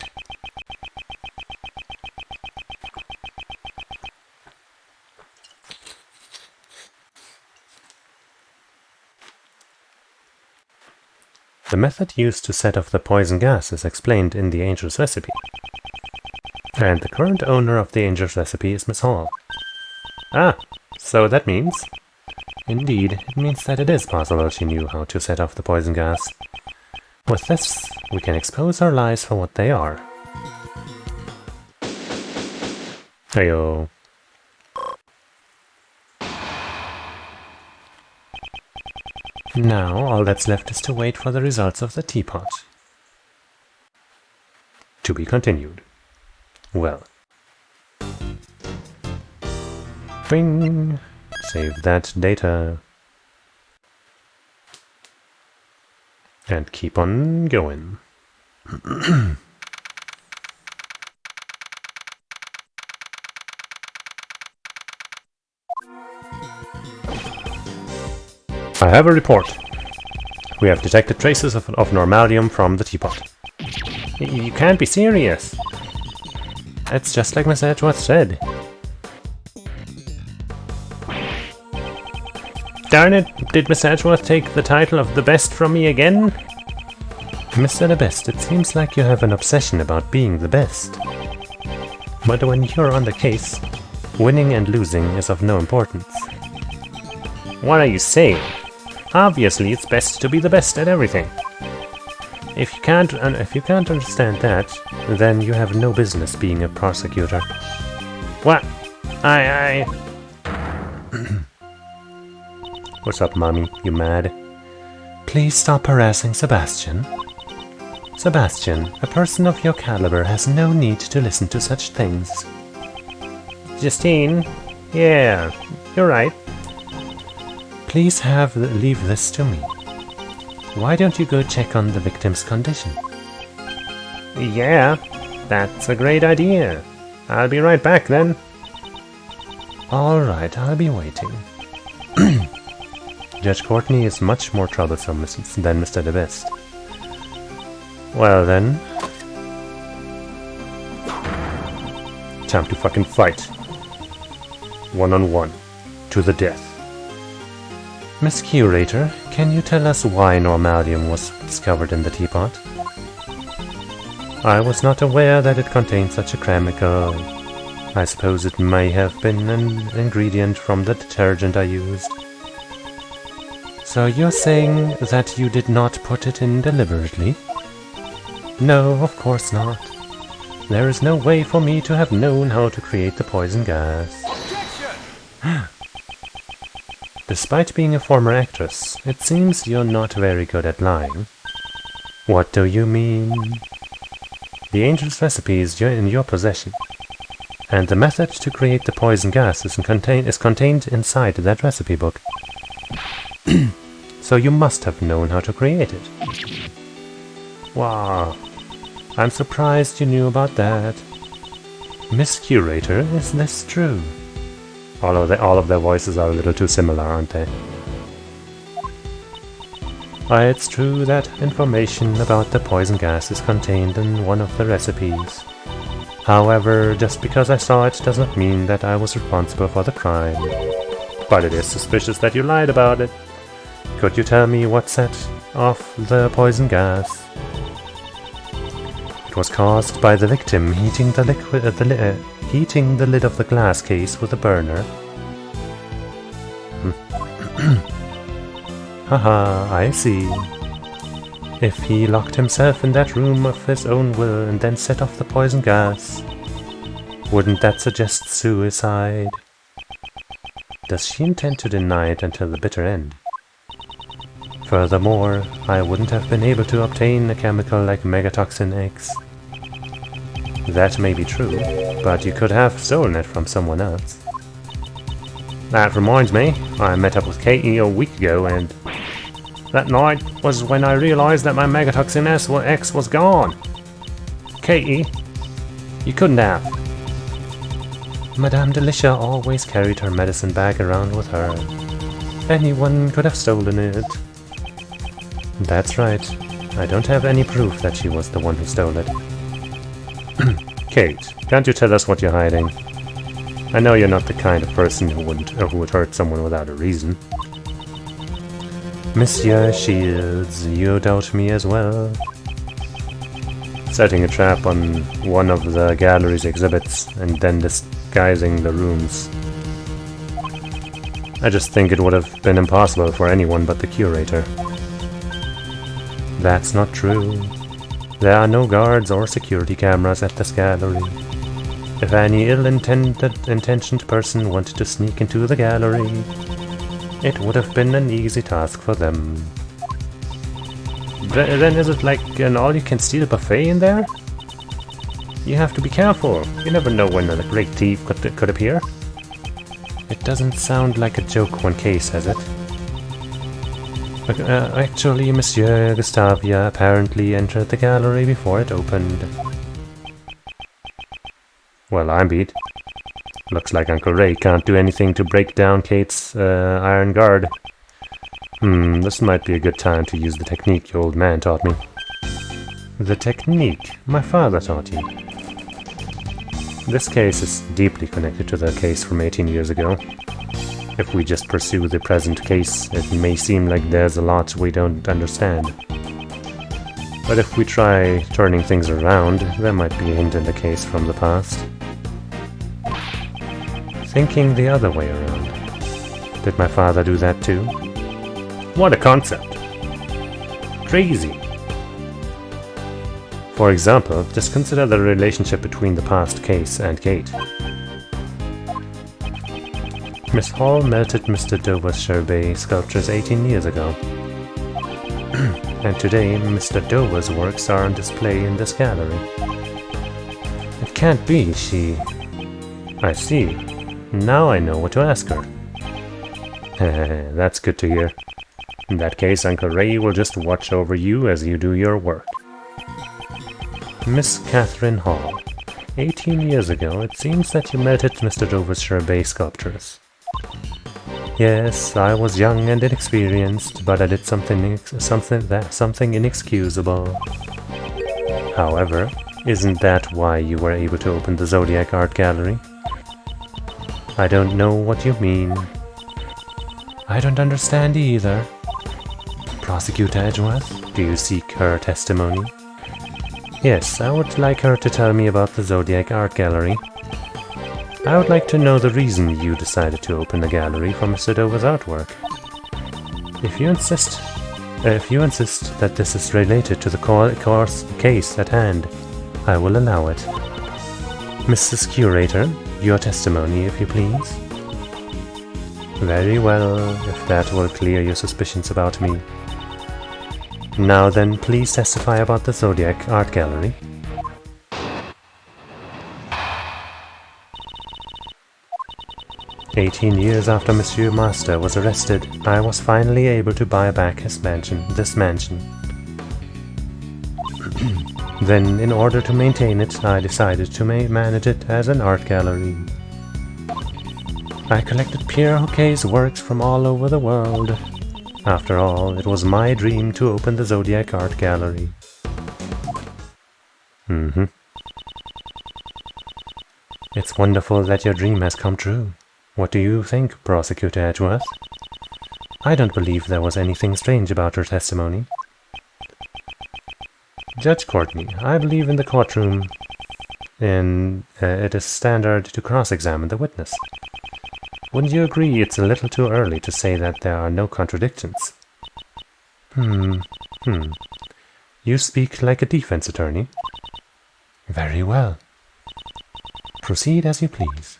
The method used to set off the poison gas is explained in the Angel's recipe. And the current owner of the Angel's recipe is Miss Hall. Ah, so that means... Indeed, it means that it is possible she knew how to set off the poison gas. With this, we can expose our lies for what they are. Heyo. Now, all that's left is to wait for the results of the teapot. To be continued. Well. Bing! Save that data. And keep on going. I have a report. We have detected traces of normalium from the teapot. You can't be serious. It's just like Miss Edgeworth said. Darn it, did Miss Edgeworth take the title of the best from me again? Mr. The Best, it seems like you have an obsession about being the best. But when you're on the case, winning and losing is of no importance. What are you saying? Obviously, it's best to be the best at everything. If you can't understand that, then you have no business being a prosecutor. What? What's up, mommy? You mad? Please stop harassing Sebastian. Sebastian, a person of your caliber has no need to listen to such things. Justine? Yeah, you're right. Please leave this to me. Why don't you go check on the victim's condition? Yeah, that's a great idea. I'll be right back then. Alright, I'll be waiting. Judge Courtney is much more troublesome than Mr. The Best. Well then. Time to fucking fight. 1-on-1. To the death. Miss Curator, can you tell us why normalium was discovered in the teapot? I was not aware that it contained such a chemical. I suppose it may have been an ingredient from the detergent I used. So you're saying that you did not put it in deliberately? No, of course not. There is no way for me to have known how to create the poison gas. Despite being a former actress, it seems you're not very good at lying. What do you mean? The angel's recipe is in your possession, and the method to create the poison gas is contained inside that recipe book. So you must have known how to create it. Wow, I'm surprised you knew about that. Miss Curator, is this true? All of their voices are a little too similar, aren't they? It's true that information about the poison gas is contained in one of the recipes. However, just because I saw it does not mean that I was responsible for the crime. But it is suspicious that you lied about it. Could you tell me what set off the poison gas? It was caused by the victim heating the lid of the glass case with a burner. Haha, I see. If he locked himself in that room of his own will and then set off the poison gas, wouldn't that suggest suicide? Does she intend to deny it until the bitter end? Furthermore, I wouldn't have been able to obtain a chemical like Megatoxin X. That may be true, but you could have stolen it from someone else. That reminds me, I met up with Katie a week ago, and that night was when I realized that my Megatoxin X was gone. Katie, you couldn't have. Madame Delicia always carried her medicine bag around with her. Anyone could have stolen it. That's right. I don't have any proof that she was the one who stole it. Kate, can't you tell us what you're hiding? I know you're not the kind of person who would hurt someone without a reason. Monsieur Shields, you doubt me as well? Setting a trap on one of the gallery's exhibits and then disguising the rooms. I just think it would have been impossible for anyone but the curator. That's not true. There are no guards or security cameras at this gallery. If any ill-intentioned person wanted to sneak into the gallery, it would have been an easy task for them. Then is it like an all-you-can-steal buffet in there? You have to be careful. You never know when a great thief could appear. It doesn't sound like a joke when Kay says it. Actually, Monsieur Gustavia apparently entered the gallery before it opened. Well, I'm beat. Looks like Uncle Ray can't do anything to break down Kate's iron guard. This might be a good time to use the technique your old man taught me. The technique my father taught you? This case is deeply connected to the case from 18 years ago. If we just pursue the present case, it may seem like there's a lot we don't understand. But if we try turning things around, there might be a hint in the case from the past. Thinking the other way around. Did my father do that too? What a concept! Crazy! For example, just consider the relationship between the past case and Kate. Miss Hall melted Mr. Dover's Sherbet sculptures 18 years ago. And today, Mr. Dover's works are on display in this gallery. It can't be, she... I see. Now I know what to ask her. That's good to hear. In that case, Uncle Ray will just watch over you as you do your work. Miss Catherine Hall. 18 years ago, it seems that you melted Mr. Dover's Sherbet sculptures. Yes, I was young and inexperienced, but I did something inexcusable. However, isn't that why you were able to open the Zodiac Art Gallery? I don't know what you mean. I don't understand either. Prosecutor Edgeworth, do you seek her testimony? Yes, I would like her to tell me about the Zodiac Art Gallery. I would like to know the reason you decided to open the gallery for Mr. Dover's artwork. If you insist that this is related to the case at hand, I will allow it. Mrs. Curator, your testimony, if you please. Very well, if that will clear your suspicions about me. Now then, please testify about the Zodiac Art Gallery. "18 years after Monsieur Master was arrested, I was finally able to buy back this mansion. Then, in order to maintain it, I decided to manage it as an art gallery. I collected Pierre Hoquet's works from all over the world. After all, it was my dream to open the Zodiac Art Gallery." It's wonderful that your dream has come true. What do you think, Prosecutor Edgeworth? I don't believe there was anything strange about her testimony. Judge Courtney, I believe in the courtroom it is standard to cross-examine the witness. Wouldn't you agree it's a little too early to say that there are no contradictions? You speak like a defense attorney. Very well. Proceed as you please.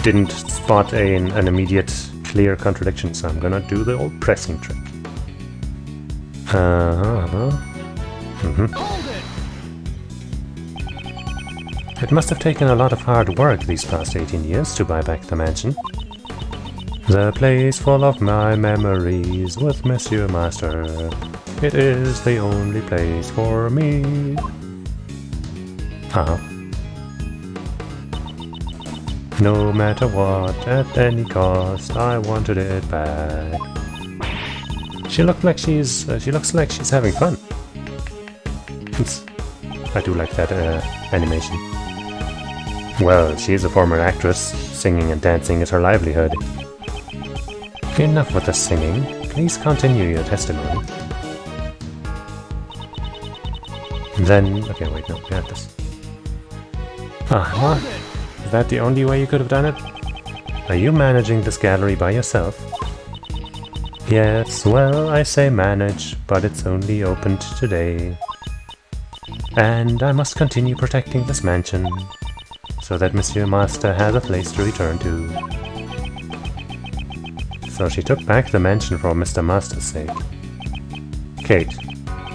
Didn't spot an immediate clear contradiction, so I'm gonna do the old pressing trick. It must have taken a lot of hard work these past 18 years to buy back the mansion. The place full of my memories with Monsieur Master. It is the only place for me. No matter what, at any cost, I wanted it back. She looks like she's having fun. I do like that animation. Well, she's a former actress. Singing and dancing is her livelihood. Enough with the singing. Please continue your testimony. Then... okay, wait, no, we got this. What? Is that the only way you could have done it? Are you managing this gallery by yourself? Yes, well, I say manage, but it's only opened today. And I must continue protecting this mansion, so that Monsieur Master has a place to return to. So she took back the mansion for Mr. Master's sake. Kate,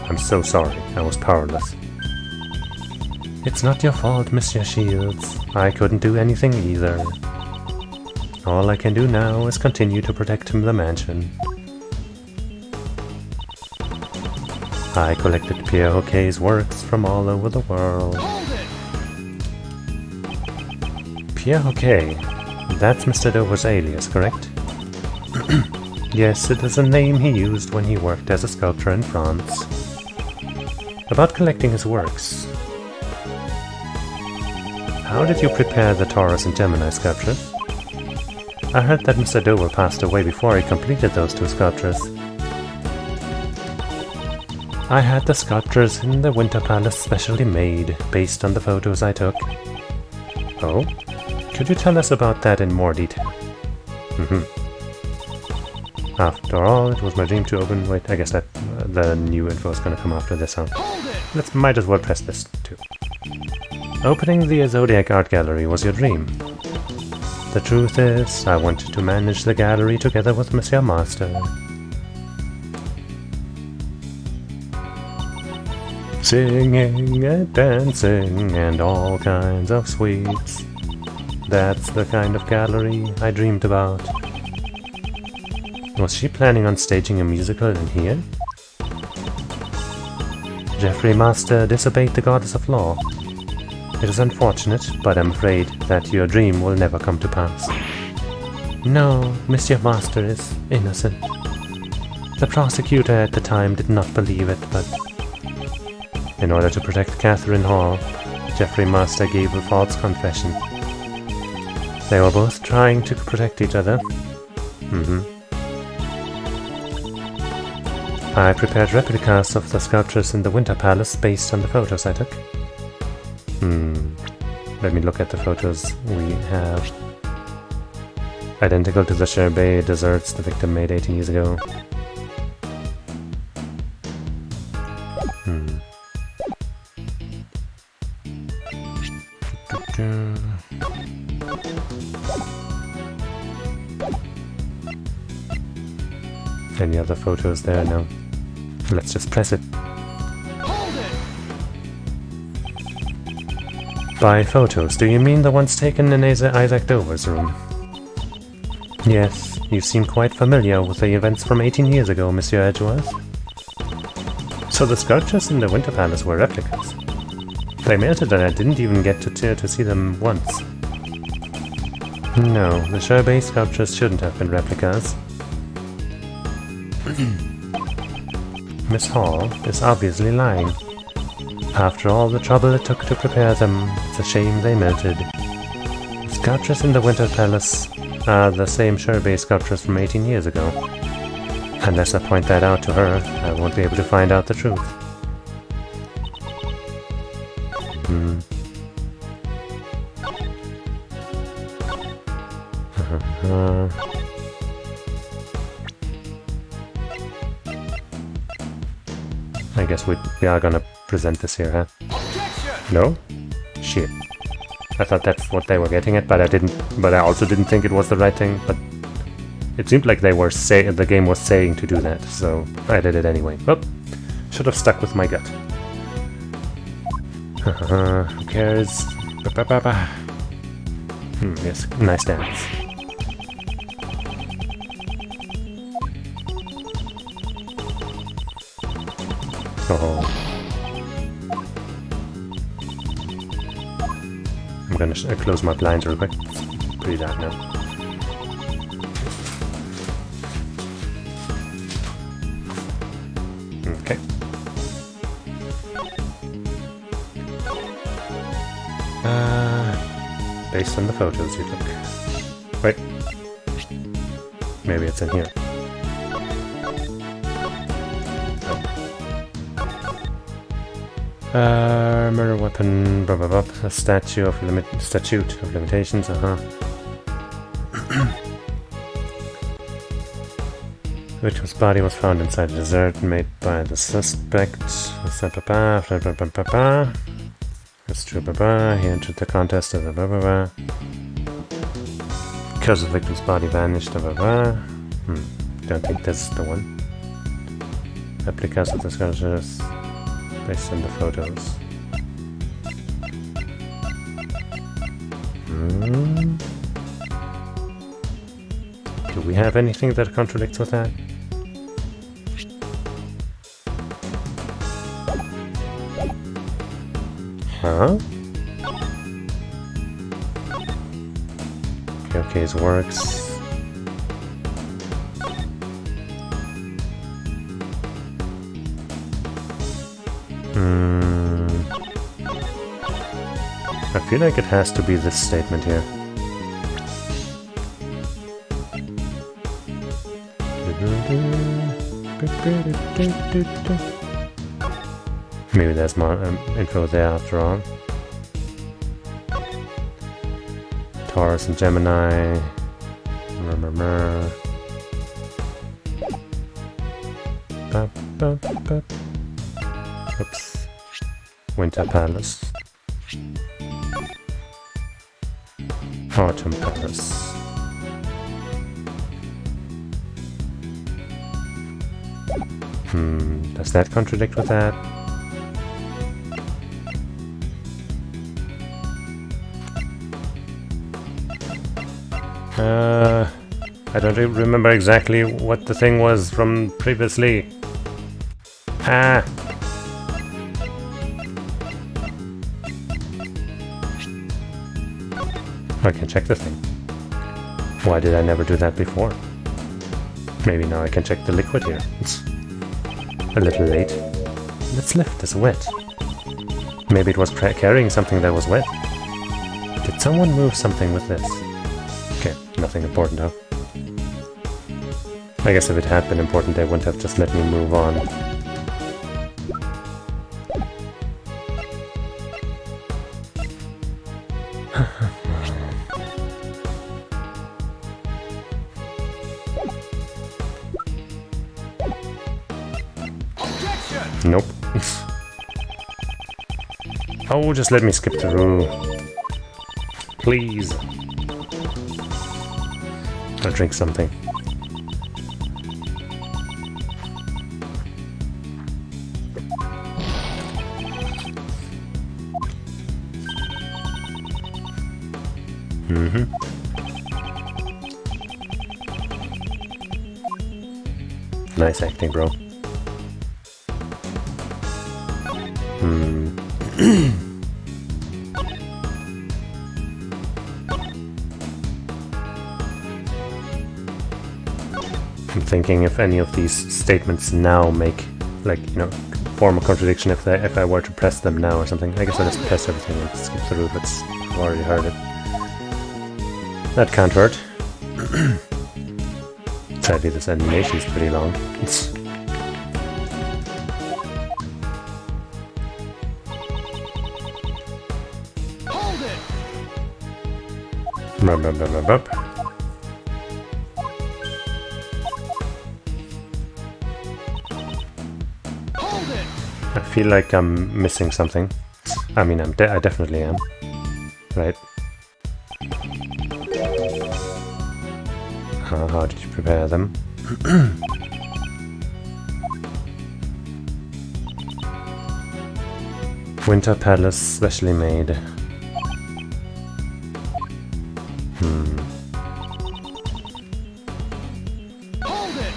I'm so sorry, I was powerless. It's not your fault, Monsieur Shields. I couldn't do anything either. All I can do now is continue to protect the mansion. I collected Pierre Hoquet's works from all over the world. Pierre Hoquet, that's Mr. Dover's alias, correct? Yes, it is a name he used when he worked as a sculptor in France. About collecting his works. How did you prepare the Taurus and Gemini sculptures? I heard that Mr. Dover passed away before he completed those two sculptures. I had the sculptures in the Winter Palace specially made, based on the photos I took. Oh? Could you tell us about that in more detail? After all, it was my dream to open... wait, I guess that the new info is gonna come after this, huh? Might as well press this, too. Opening the Zodiac Art Gallery was your dream. The truth is, I wanted to manage the gallery together with Monsieur Master. Singing and dancing and all kinds of sweets. That's the kind of gallery I dreamed about. Was she planning on staging a musical in here? Geoffrey Master disobeyed the goddess of law. It is unfortunate, but I'm afraid that your dream will never come to pass. No, Monsieur Master is innocent. The prosecutor at the time did not believe it, but in order to protect Catherine Hall, Jeffrey Master gave a false confession. They were both trying to protect each other. I prepared replicas of the sculptures in the Winter Palace based on the photos I took. Let me look at the photos we have. Identical to the sherbet desserts the victim made 18 years ago. Any other photos there? No. Let's just press it. By photos, do you mean the ones taken in Isaac Dover's room? Yes, you seem quite familiar with the events from 18 years ago, Monsieur Edgeworth. So the sculptures in the Winter Palace were replicas. They melted and I didn't even get to see them once. No, the sherbet sculptures shouldn't have been replicas. Miss Hall is obviously lying. After all the trouble it took to prepare them, it's a shame they melted. The sculptures in the Winter Palace are the same sherbet sculptures from 18 years ago. Unless I point that out to her, I won't be able to find out the truth. I guess we are gonna present this here, huh? No? Shit. I thought that's what they were getting at, but I also didn't think it was the right thing, but it seemed like the game was saying to do that, so I did it anyway. Oh, should have stuck with my gut. Who cares? Yes, nice dance. Oh. I'm gonna close my blinds real quick. It's pretty dark now. Okay. Based on the photos you took. Wait. Maybe it's in here. Murder weapon, blah blah blah. A statute of limitations, Victim's body was found inside a dessert made by the suspect. That's true, he entered the contest as a because the victim's body vanished, Don't think this is the one. Replicas of the sculptures based on the photos. Do we have anything that contradicts with that? Huh? Okay, his works. I feel like it has to be this statement here. Maybe there's more info there after all. Taurus and Gemini. Oops. Winter Palace. Autumn Palace. Does that contradict with that? I don't remember exactly what the thing was from previously. I can check the thing. Why did I never do that before? Maybe now I can check the liquid here. It's a little late. Let's lift this wet. Maybe it was carrying something that was wet. Did someone move something with this? Okay, nothing important though. I guess if it had been important, they wouldn't have just let me move on. Nope. Oh, just let me skip through. Please. I'll drink something. Nice acting, bro. I'm thinking if any of these statements now make, like, you know, form a contradiction if I were to press them now or something. I guess I'll just press everything and skip through if I've already heard it. That can't hurt. Sadly, this animation is pretty long. Hold it! Hold it! I feel like I'm missing something. I mean, I definitely am. Right? How did you prepare them? Winter Palace, specially made.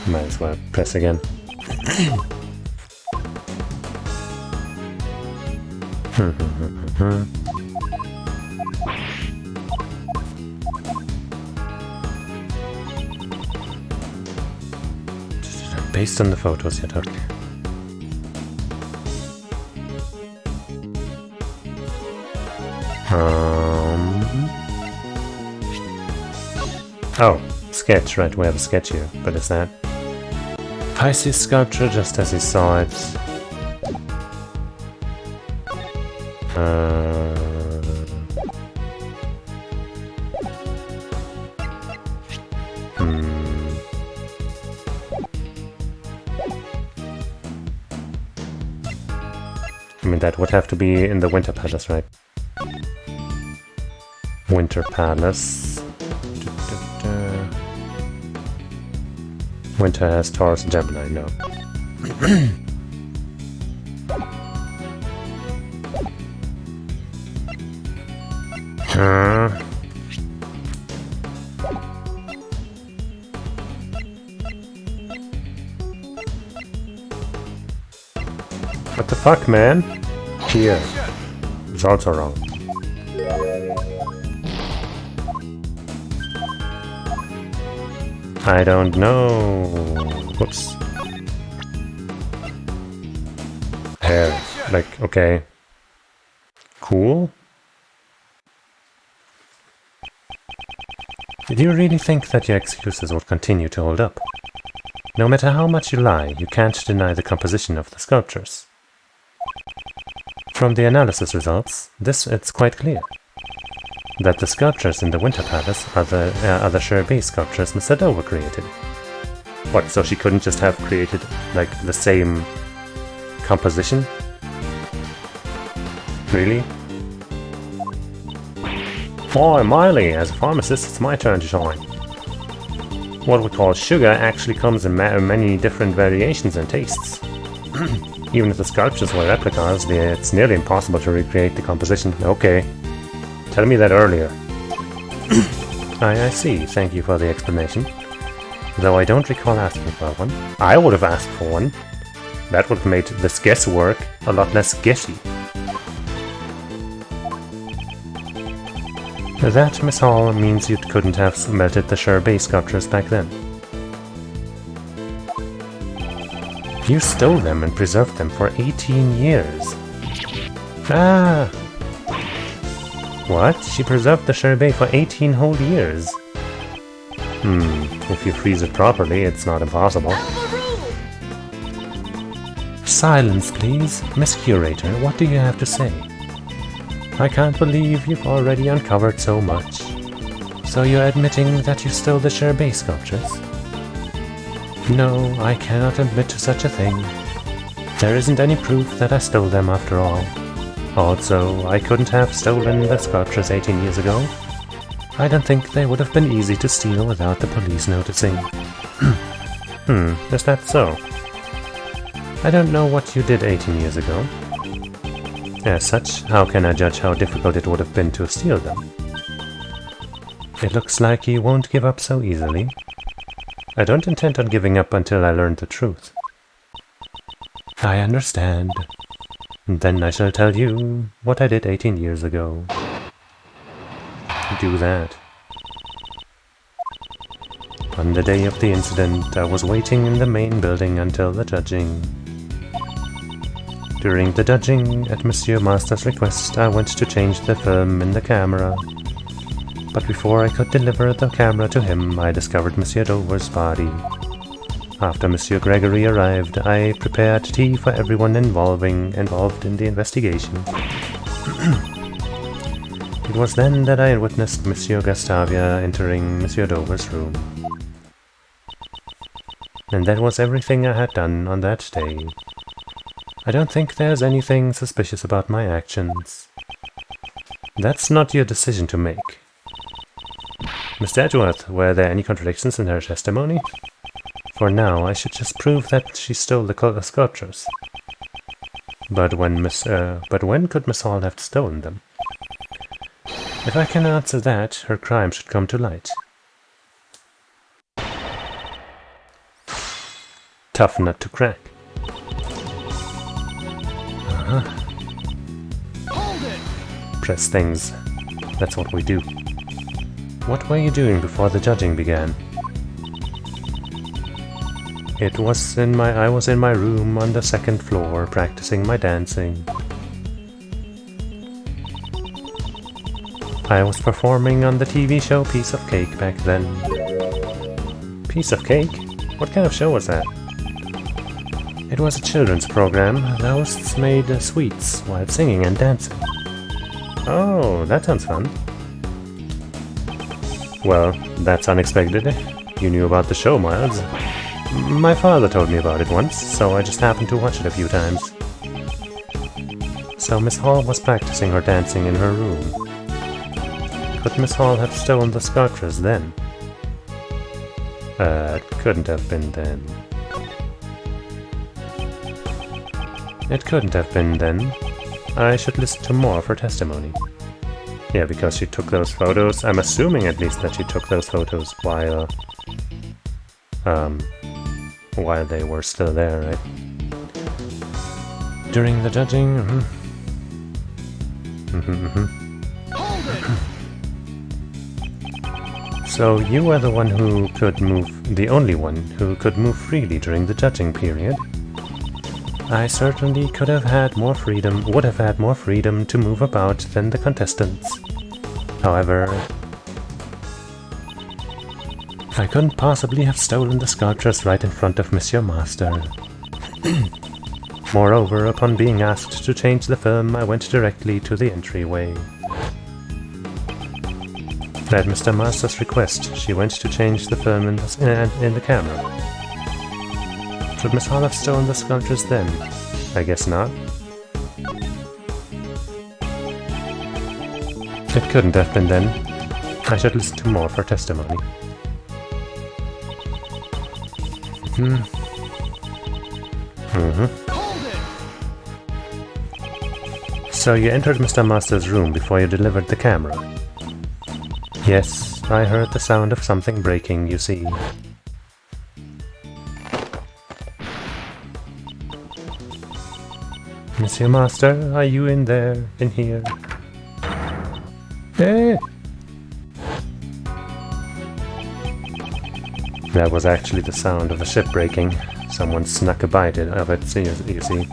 Might as well press again. Based on the photos, yeah, totally. Oh, sketch, right, we have a sketch here, but is that Pisces sculpture just as he saw it? I mean, that would have to be in the Winter Palace, right? Winter Palace. Winter has Taurus and Gemini, no. What the fuck, man? Here. It's also wrong. I don't know. Whoops. Hair. Like, okay. Cool. Did you really think that your excuses would continue to hold up? No matter how much you lie, you can't deny the composition of the sculptures. From the analysis results, it's quite clear that the sculptures in the Winter Palace are the Sherbet sculptures Miss Sadova created. What, so she couldn't just have created, like, the same composition? Really? Boy, Miley, as a pharmacist, it's my turn to shine. What we call sugar actually comes in many different variations and tastes. Even if the sculptures were replicas, it's nearly impossible to recreate the composition. Okay. Tell me that earlier. I see. Thank you for the explanation. Though I don't recall asking for one. I would have asked for one. That would have made this guesswork a lot less guessy. That, Miss Hall, means you couldn't have melted the Sherbet sculptures back then. You stole them and preserved them for 18 years. Ah! What? She preserved the sherbet for 18 whole years. If you freeze it properly, it's not impossible. Silence, please. Miss Curator, what do you have to say? I can't believe you've already uncovered so much. So you're admitting that you stole the sherbet sculptures? No, I cannot admit to such a thing. There isn't any proof that I stole them after all. Also, I couldn't have stolen the sculptures 18 years ago. I don't think they would have been easy to steal without the police noticing. Is that so? I don't know what you did 18 years ago. As such, how can I judge how difficult it would have been to steal them? It looks like you won't give up so easily. I don't intend on giving up until I learn the truth. I understand. Then I shall tell you what I did 18 years ago. Do that. On the day of the incident, I was waiting in the main building until the judging. During the judging, at Monsieur Master's request, I went to change the film in the camera. But before I could deliver the camera to him, I discovered Monsieur Dover's body. After Monsieur Gregory arrived, I prepared tea for everyone involved in the investigation. It was then that I witnessed Monsieur Gustavia entering Monsieur Dover's room. And that was everything I had done on that day. I don't think there's anything suspicious about my actions. That's not your decision to make. Miss Edgeworth, were there any contradictions in her testimony? For now, I should just prove that she stole the sculptures. But when could Miss Hall have stolen them? If I can answer that, her crime should come to light. Tough nut to crack. Hold it! Press things. That's what we do. What were you doing before the judging began? I was in my room on the second floor practicing my dancing. I was performing on the TV show Piece of Cake back then. Piece of Cake? What kind of show was that? It was a children's program. The hosts made sweets while singing and dancing. Oh, that sounds fun. Well, that's unexpected. You knew about the show, Miles. My father told me about it once, so I just happened to watch it a few times. So Miss Hall was practicing her dancing in her room. Could Miss Hall have stolen the sculptures then? It couldn't have been then. It couldn't have been then. I should listen to more of her testimony. Yeah, because she took those photos. I'm assuming at least that she took those photos while they were still there, right? During the judging. Hold it! So you were the one who could move, the only one who could move freely during the judging period. I certainly would have had more freedom to move about than the contestants. However, I couldn't possibly have stolen the sculptures right in front of Monsieur Master. Moreover, upon being asked to change the film, I went directly to the entryway. At Mr. Master's request, she went to change the film in the camera. Should Miss Hall have stolen the sculptures then? I guess not. It couldn't have been then. I should listen to more of her testimony. Hold it! So you entered Mr. Master's room before you delivered the camera? Yes, I heard the sound of something breaking, you see. Monsieur Master, are you in here? Eh? That was actually the sound of a ship breaking. Someone snuck a bite of it, you see.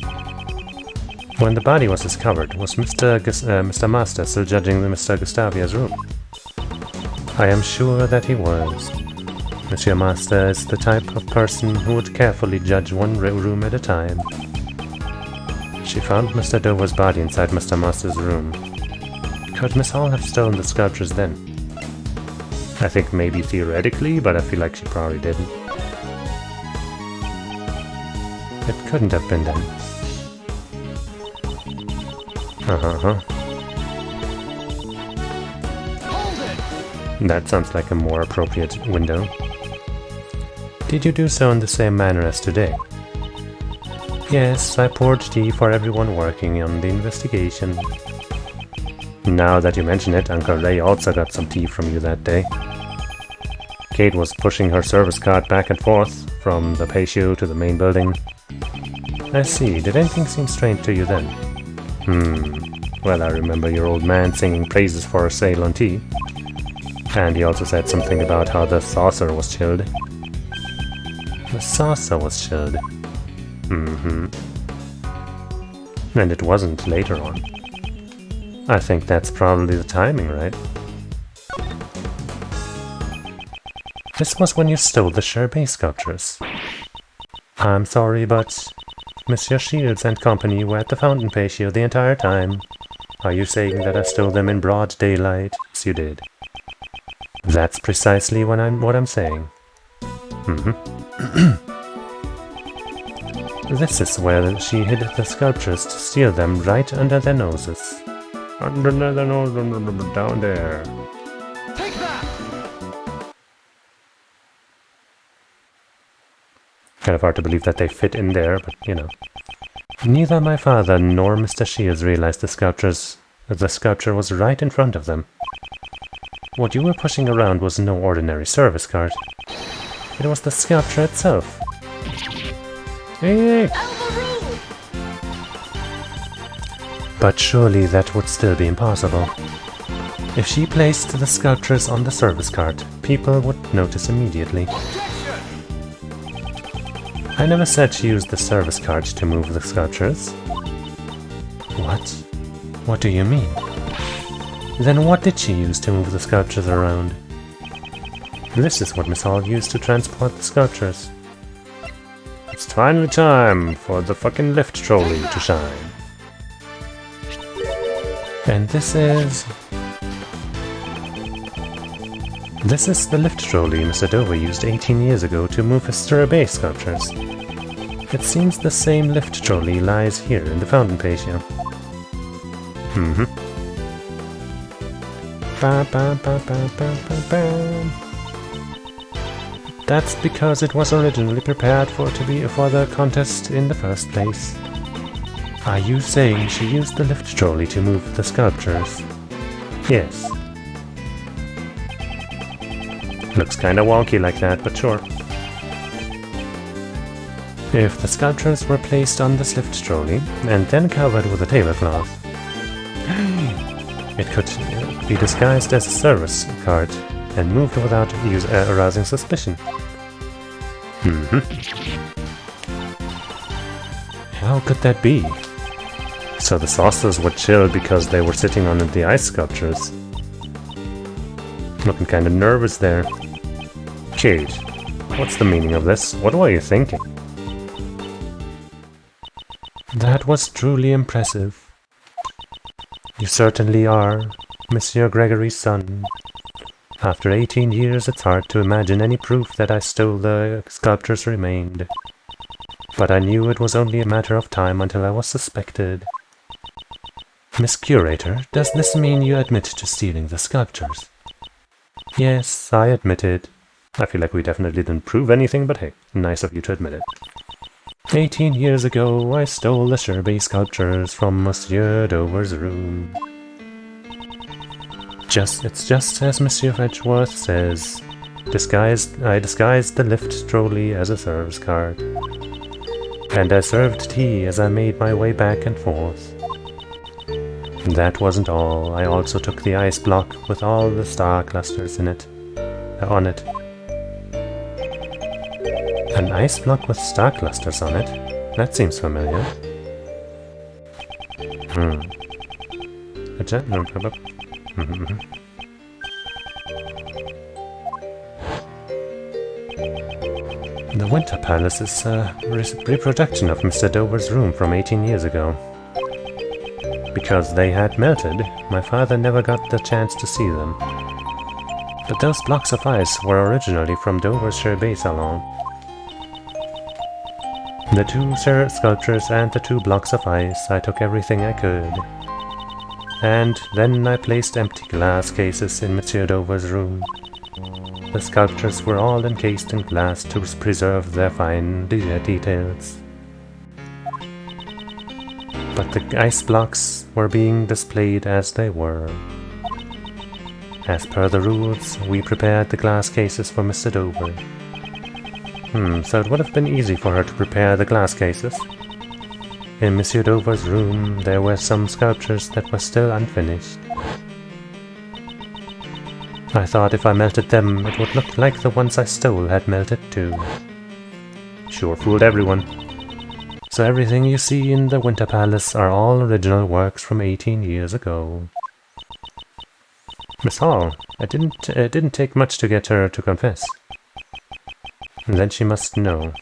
When the body was discovered, was Mr. Master still judging Mr. Gustavia's room? I am sure that he was. Monsieur Master is the type of person who would carefully judge one room at a time. She found Mr. Dover's body inside Mr. Master's room. Could Miss Hall have stolen the sculptures then? I think maybe theoretically, but I feel like she probably didn't. It couldn't have been then. That sounds like a more appropriate window. Did you do so in the same manner as today? Yes, I poured tea for everyone working on the investigation. Now that you mention it, Uncle Ray also got some tea from you that day. Kate was pushing her service cart back and forth from the patio to the main building. I see. Did anything seem strange to you then? Well, I remember your old man singing praises for a sale on tea. And he also said something about how the saucer was chilled. The saucer was chilled. And it wasn't later on. I think that's probably the timing, right? This was when you stole the Sherbet sculptures. I'm sorry, but Monsieur Shields and company were at the fountain patio the entire time. Are you saying that I stole them in broad daylight? Yes, you did. That's precisely what I'm saying. This is where she hid the sculptures to steal them right under their noses. Under their nose, down there. Take that! Kind of hard to believe that they fit in there, but you know. Neither my father nor Mr. Shields realized the sculpture was right in front of them. What you were pushing around was no ordinary service cart. It was the sculpture itself. Hey! But surely that would still be impossible. If she placed the sculptures on the service cart, people would notice immediately. I never said she used the service cart to move the sculptures. What? What do you mean? Then what did she use to move the sculptures around? This is what Miss Hall used to transport the sculptures. It's finally time for the fucking lift trolley to shine. And this is the lift trolley Mr. Dover used 18 years ago to move his Sherbet sculptures. It seems the same lift trolley lies here in the fountain patio. That's because it was originally prepared for the contest in the first place. Are you saying she used the lift trolley to move the sculptures? Yes. Looks kinda wonky like that, but sure. If the sculptures were placed on this lift trolley and then covered with a tablecloth, it could be disguised as a service cart and moved without arousing suspicion. How could that be? So the saucers were chilled because they were sitting on the ice sculptures. Looking kinda nervous there. Kate, what's the meaning of this? What were you thinking? That was truly impressive. You certainly are, Monsieur Gregory's son. After 18 years, it's hard to imagine any proof that I stole the sculptures remained. But I knew it was only a matter of time until I was suspected. Miss Curator, does this mean you admit to stealing the sculptures? Yes, I admit it. I feel like we definitely didn't prove anything, but hey, nice of you to admit it. 18 years ago, I stole the Sherbet sculptures from Monsieur Dover's room. It's just as Monsieur Edgeworth says. I disguised the lift trolley as a service cart. And I served tea as I made my way back and forth. That wasn't all. I also took the ice block with all the star clusters on it. An ice block with star clusters on it? That seems familiar. The Winter Palace is a reproduction of Mr. Dover's room from 18 years ago. Because they had melted, my father never got the chance to see them. But those blocks of ice were originally from Dover's Sherbet Salon. The two sculptures and the 2 blocks of ice, I took everything I could. And then I placed empty glass cases in Monsieur Dover's room. The sculptures were all encased in glass to preserve their fine details. But the ice blocks were being displayed as they were. As per the rules, we prepared the glass cases for Mr. Dover. So it would have been easy for her to prepare the glass cases. In Monsieur Dover's room, there were some sculptures that were still unfinished. I thought if I melted them, it would look like the ones I stole had melted too. Sure fooled everyone. So everything you see in the Winter Palace are all original works from 18 years ago. Miss Hall, it didn't take much to get her to confess. And then she must know.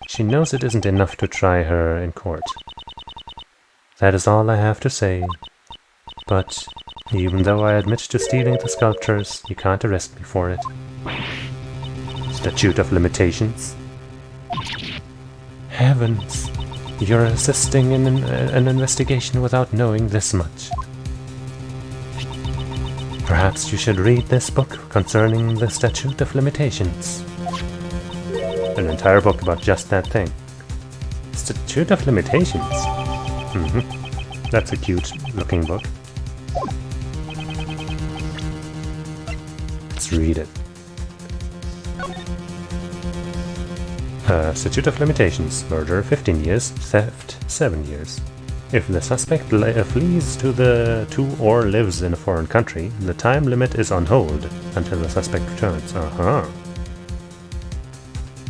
She knows it isn't enough to try her in court. That is all I have to say. But even though I admit to stealing the sculptures, you can't arrest me for it. Statute of limitations. Heavens! You're assisting in an investigation without knowing this much. Perhaps you should read this book concerning the statute of limitations. An entire book about just that thing. Statute of limitations? That's a cute looking book. Let's read it. Statute of limitations. Murder 15 years, theft 7 years. If the suspect flees to or lives in a foreign country, the time limit is on hold until the suspect returns.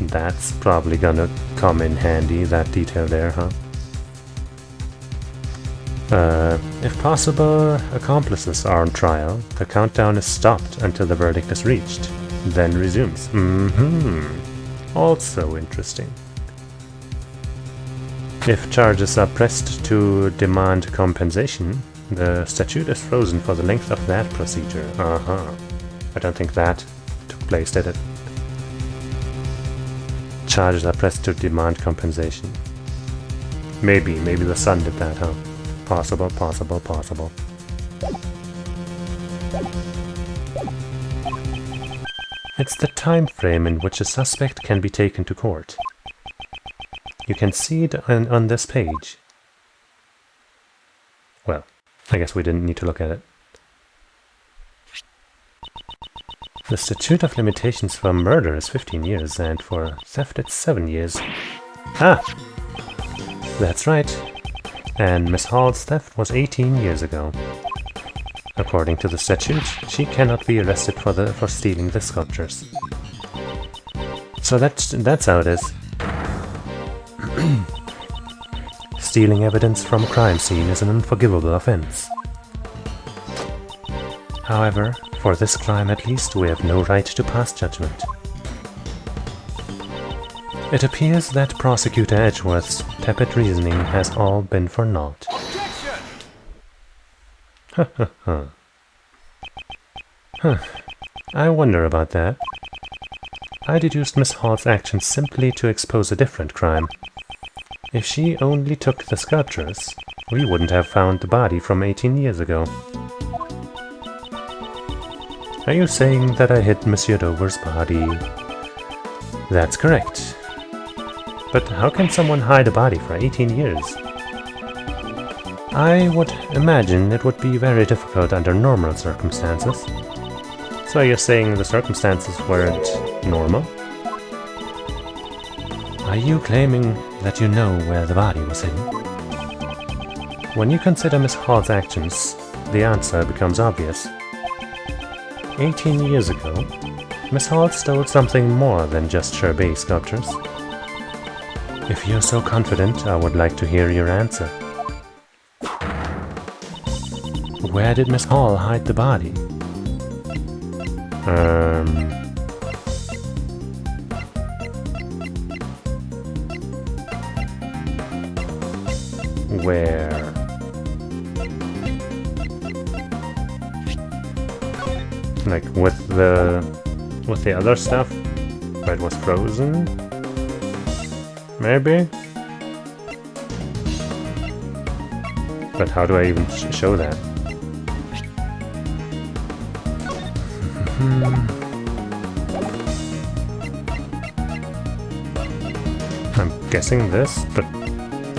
That's probably gonna come in handy, that detail there, huh? If possible accomplices are on trial, the countdown is stopped until the verdict is reached, then resumes. Also interesting. If charges are pressed to demand compensation, the statute is frozen for the length of that procedure. I don't think that took place, did it? Charges are pressed to demand compensation. Maybe the sun did that, huh? Possible. It's the time frame in which a suspect can be taken to court. You can see it on this page. Well, I guess we didn't need to look at it. The statute of limitations for murder is 15 years, and for theft it's 7 years. That's right. And Miss Hall's theft was 18 years ago. According to the statute, she cannot be arrested for stealing the sculptures. So that's how it is. Stealing evidence from a crime scene is an unforgivable offense. However, for this crime at least, we have no right to pass judgment. It appears that Prosecutor Edgeworth's tepid reasoning has all been for naught. I wonder about that. I deduced Miss Hall's actions simply to expose a different crime. If she only took the sculptures, we wouldn't have found the body from 18 years ago. Are you saying that I hid Monsieur Dover's body? That's correct. But how can someone hide a body for 18 years? I would imagine it would be very difficult under normal circumstances. So you're saying the circumstances weren't normal? Are you claiming that you know where the body was hidden? When you consider Miss Hall's actions, the answer becomes obvious. 18 years ago, Miss Hall stole something more than just Sherbet sculptures. If you're so confident, I would like to hear your answer. Where did Miss Hall hide the body? Where? Like with the other stuff? Where it was frozen? Maybe? But how do I even show that? I'm guessing this, but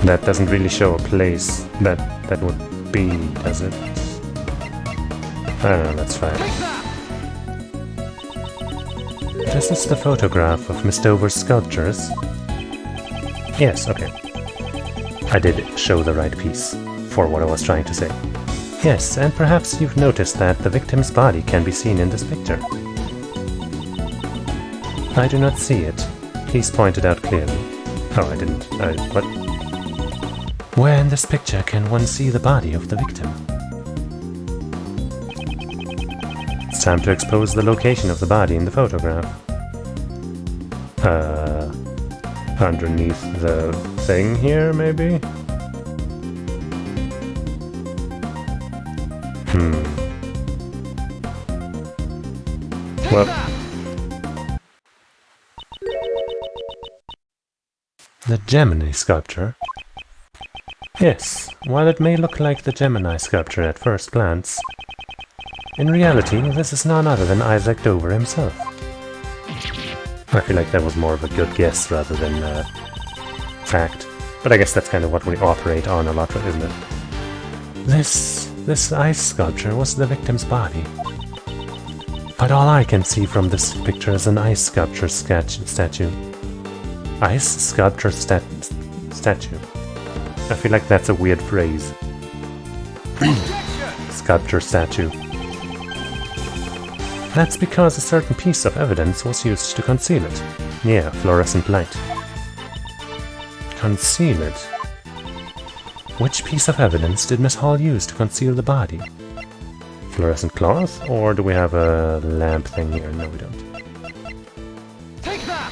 that doesn't really show a place that would be, does it? I don't know, let's try it. This is the photograph of Miss Dover's sculptures. Yes, okay. I did show the right piece for what I was trying to say. Yes, and perhaps you've noticed that the victim's body can be seen in this picture. I do not see it. Please point it out clearly. Oh, I didn't. What? Where in this picture can one see the body of the victim? It's time to expose the location of the body in the photograph. Underneath the thing here, maybe? Well, the Gemini sculpture? yes, while it may look like the Gemini sculpture at first glance, in reality, this is none other than Isaac Dover himself. I feel like that was more of a good guess rather than fact, but I guess that's kind of what we operate on a lot, isn't it? This ice sculpture was the victim's body. But all I can see from this picture is an ice sculpture statue. Ice sculpture statue. I feel like that's a weird phrase. Sculpture statue. That's because a certain piece of evidence was used to conceal it. Yeah, fluorescent light. Conceal it? Which piece of evidence did Miss Hall use to conceal the body? Fluorescent cloth? Or do we have a lamp thing here? No, we don't. Take that!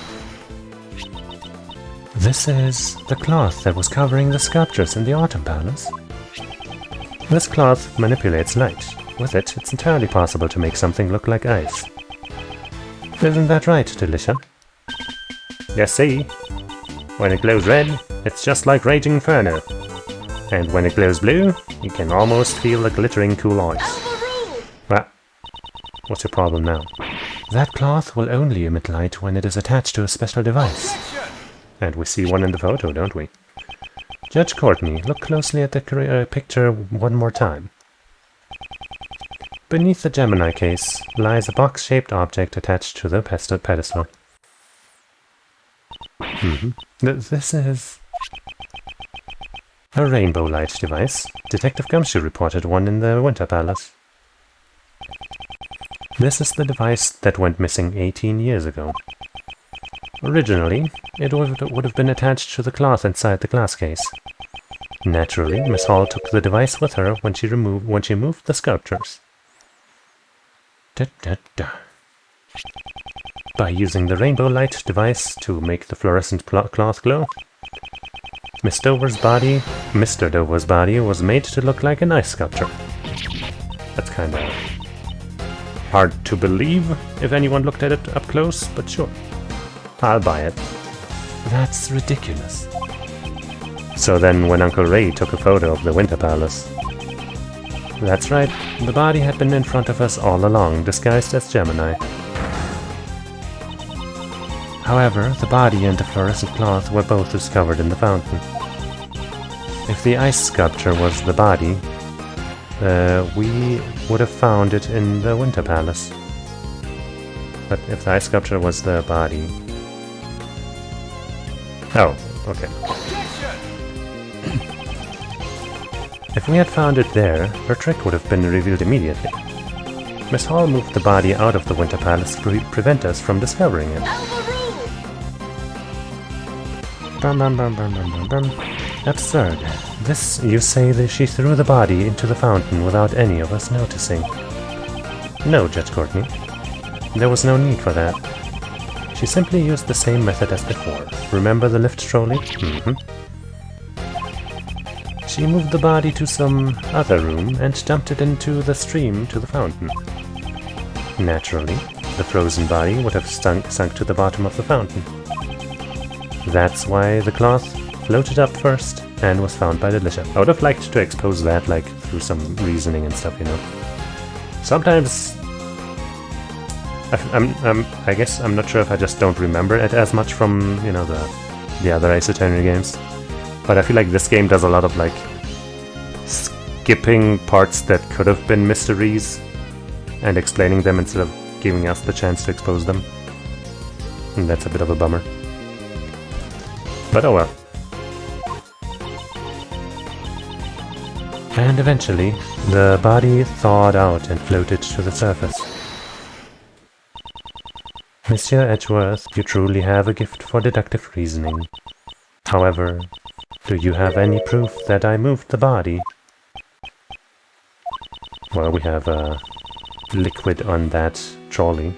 This is the cloth that was covering the sculptures in the Autumn Palace. This cloth manipulates light. With it, it's entirely possible to make something look like ice. Isn't that right, Delicia? Yes, see? When it glows red, it's just like raging inferno. And when it glows blue, you can almost feel the glittering cool ice. What? What's your problem now? That cloth will only emit light when it is attached to a special device. And we see one in the photo, don't we? Judge Courtney, look closely at the picture one more time. Beneath the Gemini case lies a box-shaped object attached to the pedestal. This is a rainbow light device. Detective Gumshoe reported one in the Winter Palace. This is the device that went missing 18 years ago. Originally, it would have been attached to the cloth inside the glass case. Naturally, Miss Hall took the device with her when she moved the sculptures. By using the rainbow light device to make the fluorescent cloth glow, Mr. Dover's body was made to look like an ice sculpture. That's kind of hard to believe if anyone looked at it up close, but sure. I'll buy it. That's ridiculous. So then when Uncle Ray took a photo of the Winter Palace... That's right, the body had been in front of us all along, disguised as Gemini. However, the body and the fluorescent cloth were both discovered in the fountain. If the ice sculpture was the body, we would have found it in the Winter Palace. But if the ice sculpture was the body... Oh, okay. If we had found it there, her trick would have been revealed immediately. Miss Hall moved the body out of the Winter Palace to prevent us from discovering it. Absurd. This, you say that she threw the body into the fountain without any of us noticing. No, Judge Courtney. There was no need for that. She simply used the same method as before. Remember the lift trolley? She moved the body to some other room and dumped it into the stream to the fountain. Naturally, the frozen body would have sunk to the bottom of the fountain. That's why the cloth floated up first and was found by the Lisha. I would have liked to expose that, like, through some reasoning and stuff, you know. Sometimes I guess I'm not sure if I just don't remember it as much from, you know, the other Ace Attorney games. But I feel like this game does a lot of, like, skipping parts that could have been mysteries and explaining them instead of giving us the chance to expose them. And that's a bit of a bummer. But oh well. And eventually, the body thawed out and floated to the surface. Monsieur Edgeworth, you truly have a gift for deductive reasoning. However, do you have any proof that I moved the body? Well, we have liquid on that trolley.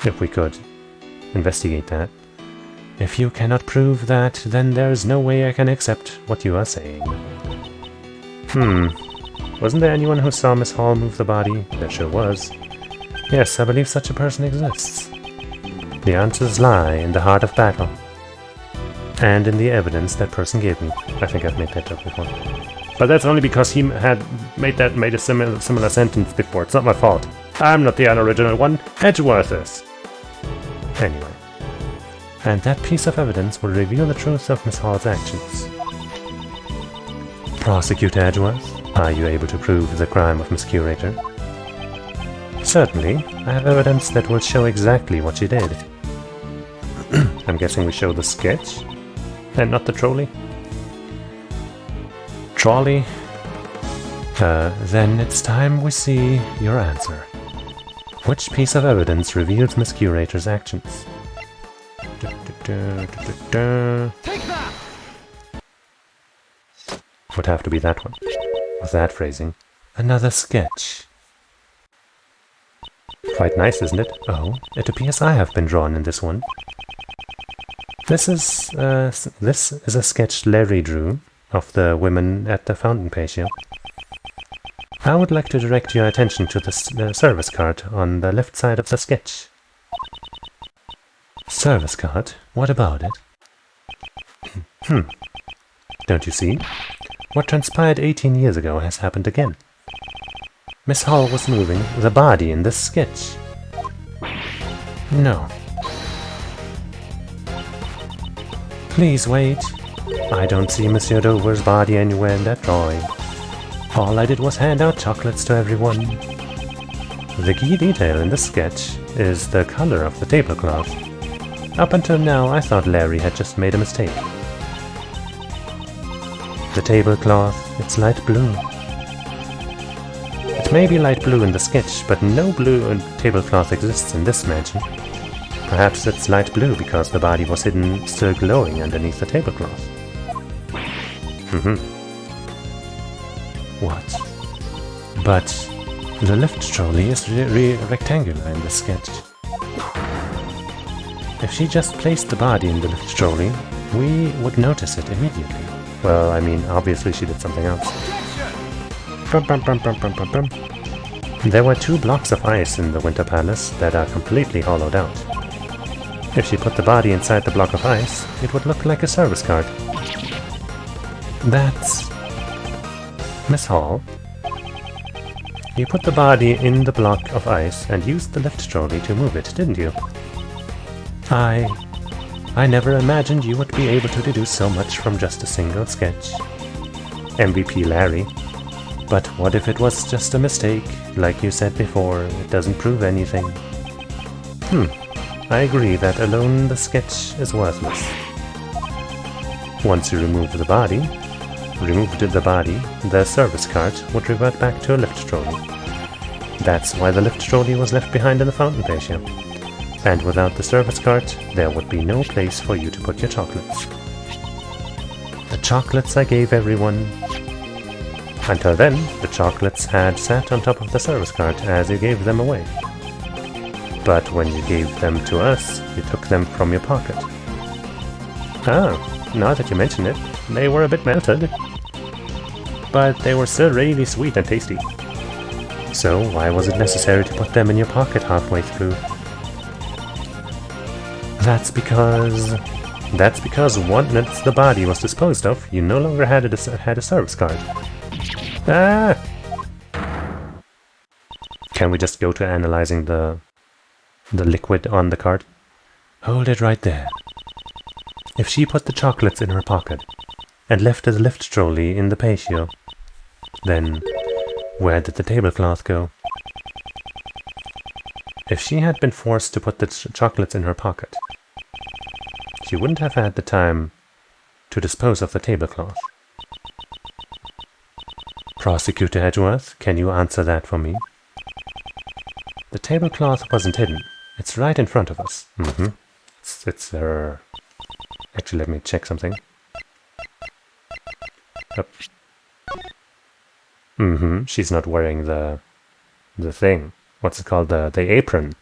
If we could investigate that. If you cannot prove that, then there's no way I can accept what you are saying. Wasn't there anyone who saw Miss Hall move the body? There sure was. Yes, I believe such a person exists. The answers lie in the heart of battle. And in the evidence that person gave me. I think I've made that joke before. But that's only because he had made a similar sentence before. It's not my fault. I'm not the unoriginal one. Edgeworth is. Anyway. And that piece of evidence will reveal the truth of Miss Hall's actions. Prosecutor Edgeworth, are you able to prove the crime of Miss Curator? Certainly. I have evidence that will show exactly what she did. I'm guessing we show the sketch? And not the trolley? Trolley? Then it's time we see your answer. Which piece of evidence reveals Miss Curator's actions? Take that! Would have to be that one. With that phrasing. Another sketch. Quite nice, isn't it? Oh, it appears I have been drawn in this one. This is a sketch Larry drew of the women at the fountain patio. I would like to direct your attention to the service cart on the left side of the sketch. Service cart? What about it? Don't you see? What transpired 18 years ago has happened again. Miss Hall was moving the body in this sketch. No. Please wait. I don't see Monsieur Dover's body anywhere in that drawing. All I did was hand out chocolates to everyone. The key detail in this sketch is the color of the tablecloth. Up until now, I thought Larry had just made a mistake. The tablecloth, it's light blue. It may be light blue in the sketch, but no blue tablecloth exists in this mansion. Perhaps it's light blue because the body was hidden, still glowing underneath the tablecloth. What? But the lift trolley is rectangular in the sketch. If she just placed the body in the lift trolley, we would notice it immediately. Well, I mean, obviously she did something else. There were 2 blocks of ice in the Winter Palace that are completely hollowed out. If she put the body inside the block of ice, it would look like a service cart. That's... Miss Hall, you put the body in the block of ice and used the lift trolley to move it, didn't you? I never imagined you would be able to deduce so much from just a single sketch. MVP Larry. But what if it was just a mistake? Like you said before, it doesn't prove anything. I agree that alone the sketch is worthless. Once you removed the body, the service cart would revert back to a lift trolley. That's why the lift trolley was left behind in the fountain patio. And without the service cart, there would be no place for you to put your chocolates. The chocolates I gave everyone. Until then, the chocolates had sat on top of the service cart as you gave them away. But when you gave them to us, you took them from your pocket. Ah, now that you mention it, they were a bit melted. But they were still really sweet and tasty. So why was it necessary to put them in your pocket halfway through? That's because once the body was disposed of, you no longer had a service card. Ah! Can we just go to analyzing the liquid on the card? Hold it right there. If she put the chocolates in her pocket and left the lift trolley in the patio, then where did the tablecloth go? If she had been forced to put the chocolates in her pocket, she wouldn't have had the time to dispose of the tablecloth. Prosecutor Edgeworth, can you answer that for me? The tablecloth wasn't hidden. It's right in front of us. It's actually, let me check something. Yep. She's not wearing the thing. What's it called? The apron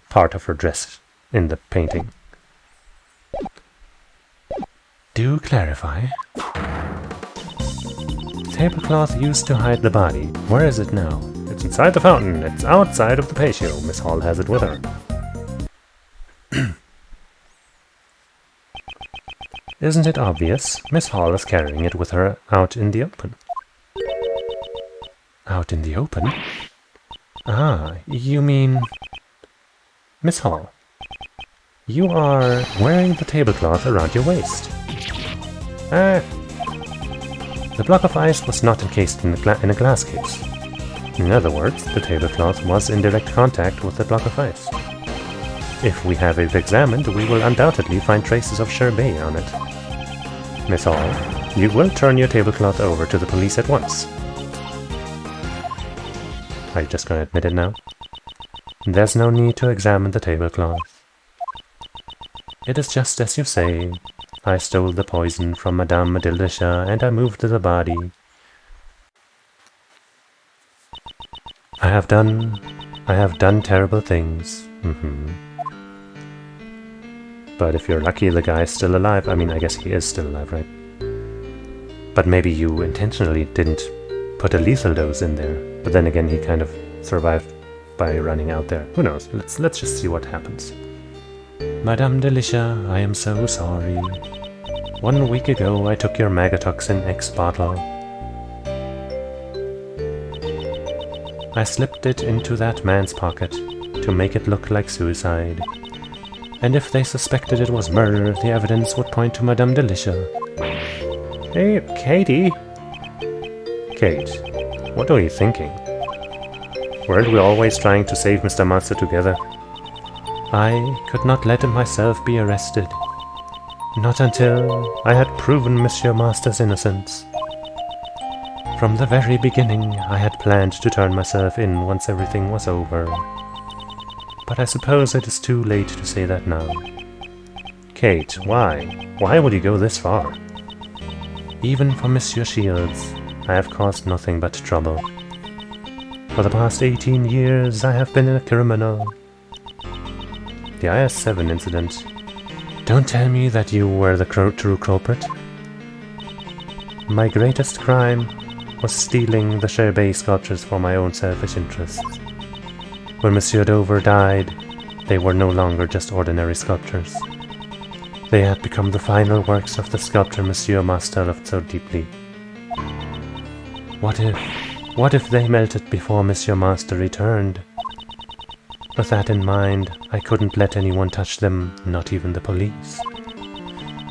part of her dress in the painting. Do clarify. The tablecloth used to hide the body. Where is it now? It's inside the fountain. It's outside of the patio. Miss Hall has it with her. Isn't it obvious? Miss Hall is carrying it with her out in the open. Out in the open? Ah, you mean... Miss Hall, you are wearing the tablecloth around your waist. Ah. The block of ice was not encased in a glass case. In other words, the tablecloth was in direct contact with the block of ice. If we have it examined, we will undoubtedly find traces of sherbet on it. Miss Hall, you will turn your tablecloth over to the police at once. Are you just going to admit it now? There's no need to examine the tablecloth. It is just as you say. I stole the poison from Madame Madilda and I moved the body. I have done terrible things. But if you're lucky, the guy's still alive. I mean, I guess he is still alive, right? But maybe you intentionally didn't put a lethal dose in there. But then again, he kind of survived by running out there. Who knows? Let's just see what happens. Madame Delicia, I am so sorry. 1 week ago, I took your Magatoxin X bottle. I slipped it into that man's pocket to make it look like suicide. And if they suspected it was murder, the evidence would point to Madame Delicia. Hey, Katie! Kate, what are you thinking? Weren't we always trying to save Mr. Master together? I could not let myself be arrested. Not until I had proven Monsieur Master's innocence. From the very beginning, I had planned to turn myself in once everything was over. But I suppose it is too late to say that now. Kate, why? Why would you go this far? Even for Monsieur Shields, I have caused nothing but trouble. For the past 18 years, I have been a criminal. The IS-7 incident. Don't tell me that you were the true culprit. My greatest crime was stealing the Sherbet sculptures for my own selfish interests. When Monsieur Dover died, they were no longer just ordinary sculptures. They had become the final works of the sculptor Monsieur Master loved so deeply. What if they melted before Monsieur Master returned? With that in mind, I couldn't let anyone touch them, not even the police.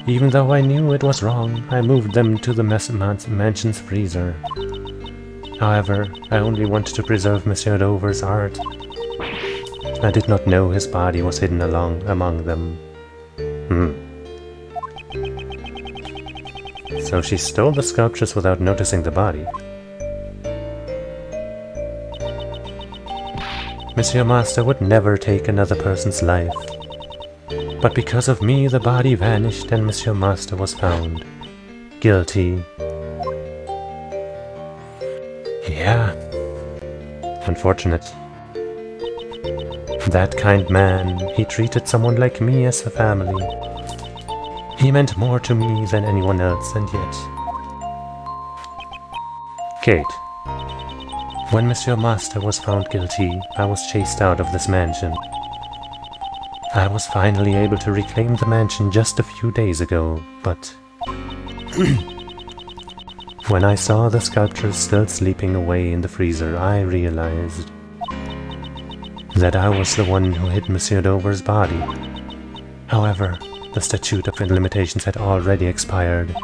Even though I knew it was wrong, I moved them to the mansion's freezer. However, I only wanted to preserve Monsieur Dover's art. I did not know his body was hidden among them. So she stole the sculptures without noticing the body. Monsieur Master would never take another person's life. But because of me, the body vanished and Monsieur Master was found. Guilty. Yeah. Unfortunate. That kind man, he treated someone like me as a family. He meant more to me than anyone else, and yet... Kate. When Monsieur Master was found guilty, I was chased out of this mansion. I was finally able to reclaim the mansion just a few days ago, but... when I saw the sculptures still sleeping away in the freezer, I realized that I was the one who hid Monsieur Dover's body. However, the statute of limitations had already expired.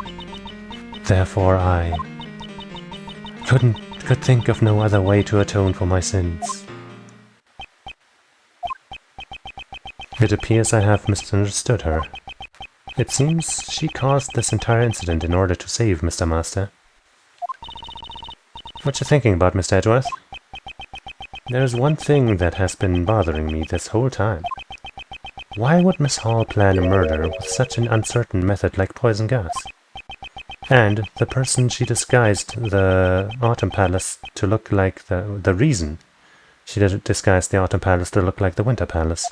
Therefore I could think of no other way to atone for my sins. It appears I have misunderstood her. It seems she caused this entire incident in order to save Mr. Master. What you thinking about, Mr. Edgeworth? There's one thing that has been bothering me this whole time. Why would Miss Hall plan a murder with such an uncertain method like poison gas? And the person she disguised the Autumn Palace to look like the reason she disguised the Autumn Palace to look like the Winter Palace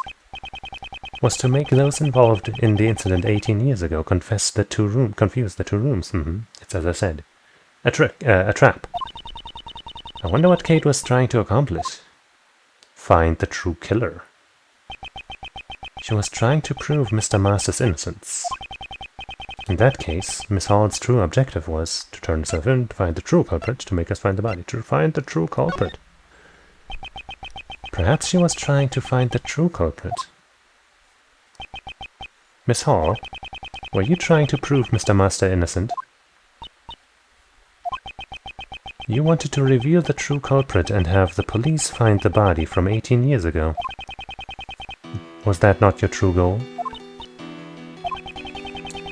was to make those involved in the incident 18 years ago confuse the two rooms. It's as I said. A trap. I wonder what Kate was trying to accomplish. Find the true killer. She was trying to prove Mr. Master's innocence. In that case, Miss Hall's true objective was to turn herself in, to find the true culprit, to make us find the body, to find the true culprit. Perhaps she was trying to find the true culprit. Miss Hall, were you trying to prove Mr. Master innocent? You wanted to reveal the true culprit and have the police find the body from 18 years ago. Was that not your true goal?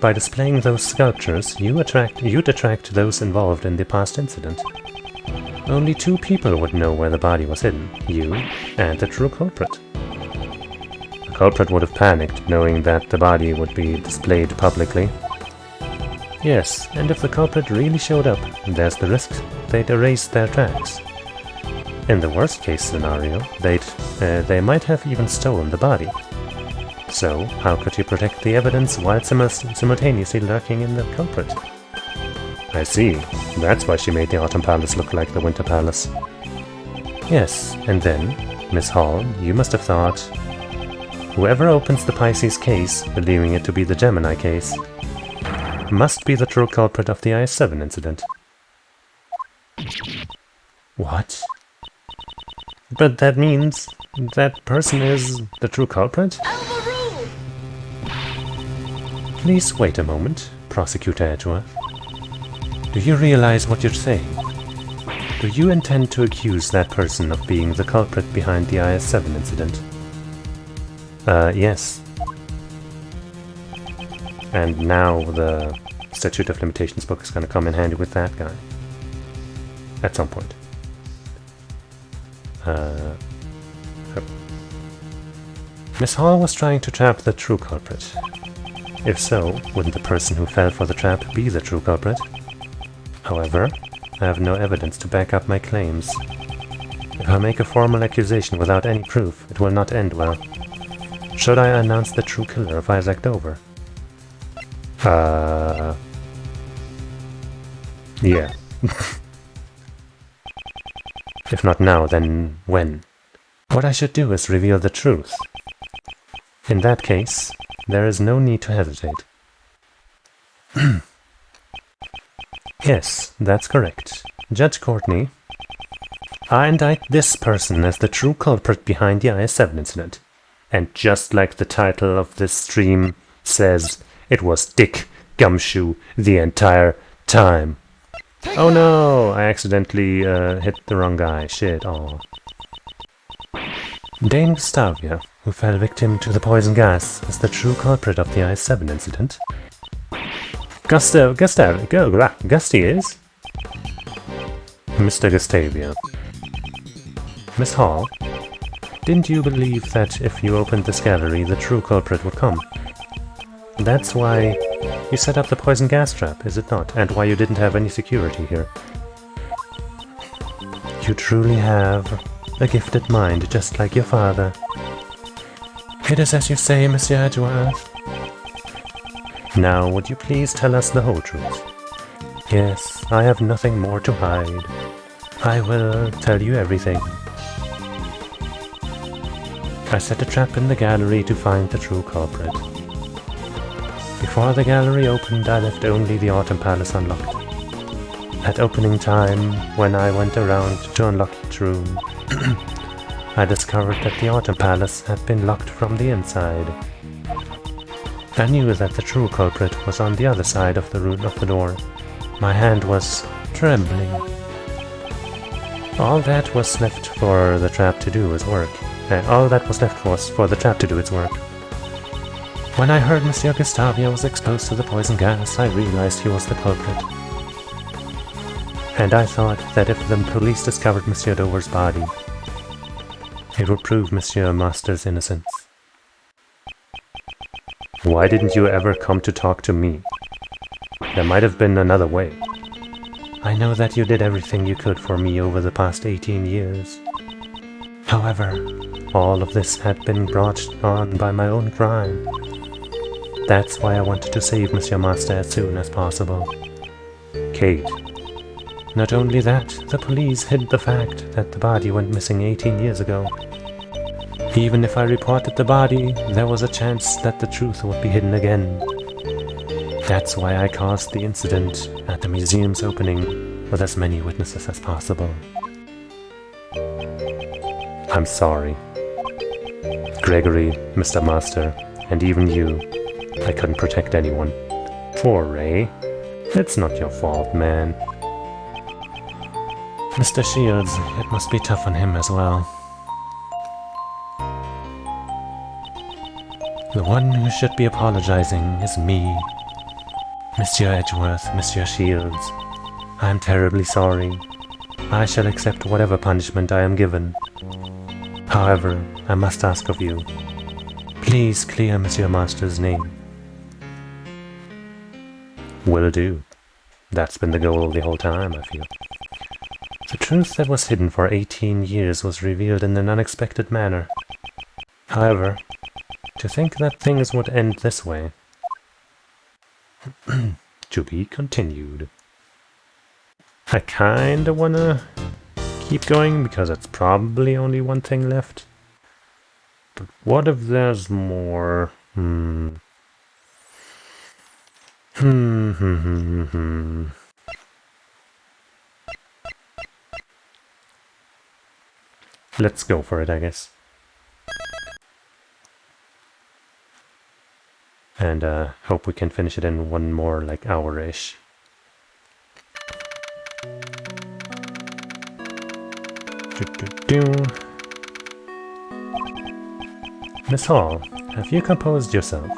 By displaying those sculptures, you'd attract those involved in the past incident. Only two people would know where the body was hidden, you and the true culprit. The culprit would have panicked, knowing that the body would be displayed publicly. Yes, and if the culprit really showed up, there's the risk they'd erase their tracks. In the worst case scenario, they might have even stolen the body. So, how could you protect the evidence while simultaneously lurking in the culprit? I see. That's why she made the Autumn Palace look like the Winter Palace. Yes, and then, Miss Hall, you must have thought, whoever opens the Pisces case, believing it to be the Gemini case, must be the true culprit of the IS-7 incident. What? But that means that person is the true culprit? Please wait a moment, Prosecutor Edgeworth. Do you realize what you're saying? Do you intend to accuse that person of being the culprit behind the IS-7 incident? Yes. And now the Statute of Limitations book is going to come in handy with that guy. At some point. Miss Hall was trying to trap the true culprit. If so, wouldn't the person who fell for the trap be the true culprit? However, I have no evidence to back up my claims. If I make a formal accusation without any proof, it will not end well. Should I announce the true killer of Isaac Dover? Yeah. If not now, then when? What I should do is reveal the truth. In that case, there is no need to hesitate. Yes, that's correct. Judge Courtney, I indict this person as the true culprit behind the IS-7 incident. And just like the title of this stream says, it was Dick Gumshoe the entire time. Oh no, I accidentally hit the wrong guy. Shit, aw. Dane Gustavia, who fell victim to the poison gas, is the true culprit of the IS-7 incident. Gusty is? Mr. Gustavia. Miss Hall, didn't you believe that if you opened this gallery, the true culprit would come? That's why You set up the poison gas trap, is it not? And why you didn't have any security here. You truly have a gifted mind, just like your father. It is as you say, Monsieur Edgeworth. Now, would you please tell us the whole truth? Yes, I have nothing more to hide. I will tell you everything. I set a trap in the gallery to find the true culprit. Before the gallery opened, I left only the Autumn Palace unlocked. At opening time, when I went around to unlock each room, I discovered that the Autumn Palace had been locked from the inside. I knew that the true culprit was on the other side of the root of the door. My hand was trembling. All that was left for the trap to do was work. All that was left was for the trap to do its work. When I heard Monsieur Gustavia was exposed to the poison gas, I realized he was the culprit. And I thought that if the police discovered Monsieur Dover's body, it would prove Monsieur Master's innocence. Why didn't you ever come to talk to me? There might have been another way. I know that you did everything you could for me over the past 18 years. However, all of this had been brought on by my own crime. That's why I wanted to save Monsieur Master as soon as possible. Kate. Not only that, the police hid the fact that the body went missing 18 years ago. Even if I reported the body, there was a chance that the truth would be hidden again. That's why I caused the incident at the museum's opening with as many witnesses as possible. I'm sorry. Gregory, Mr. Master, and even you. I couldn't protect anyone. Poor Ray. It's not your fault, man. Mr. Shields, it must be tough on him as well. The one who should be apologizing is me. Monsieur Edgeworth, Monsieur Shields. I am terribly sorry. I shall accept whatever punishment I am given. However, I must ask of you. Please clear Monsieur Master's name. Will do. That's been the goal the whole time, I feel. The truth that was hidden for 18 years was revealed in an unexpected manner. However, to think that things would end this way. To be continued. I kinda wanna keep going because it's probably only one thing left. But what if there's more? Let's go for it, I guess. And hope we can finish it in one more, like, hour-ish. Miss Hall, have you composed yourself?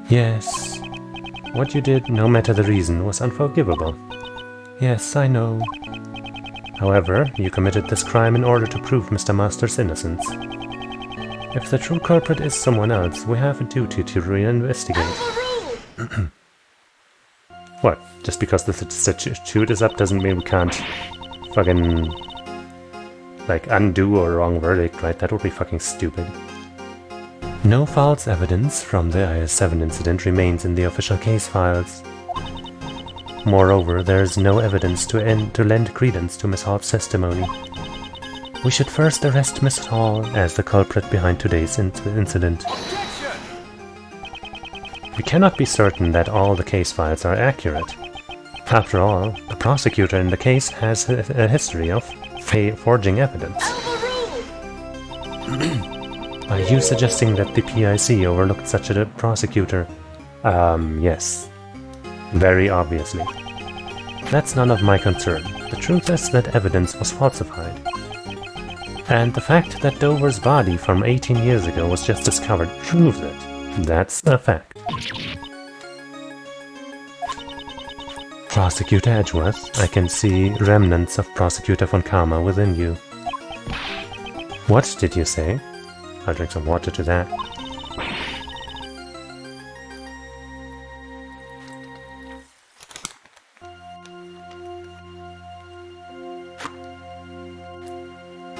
Yes. What you did, no matter the reason, was unforgivable. Yes, I know. However, you committed this crime in order to prove Mr. Master's innocence. If the true culprit is someone else, we have a duty to reinvestigate. What? Just because the statute is up doesn't mean we can't fucking, like, undo a wrong verdict, right? That would be fucking stupid. No false evidence from the IS-7 incident remains in the official case files. Moreover, there is no evidence to lend credence to Miss Hall's testimony. We should first arrest Miss Hall as the culprit behind today's incident. We cannot be certain that all the case files are accurate. After all, the prosecutor in the case has a history of forging evidence. Are you suggesting that the PIC overlooked such a prosecutor? Yes. Very obviously. That's none of my concern. The truth is that evidence was falsified. And the fact that Dover's body from 18 years ago was just discovered proves it. That's a fact. Prosecutor Edgeworth, I can see remnants of Prosecutor von Karma within you. What did you say? I'll drink some water to that.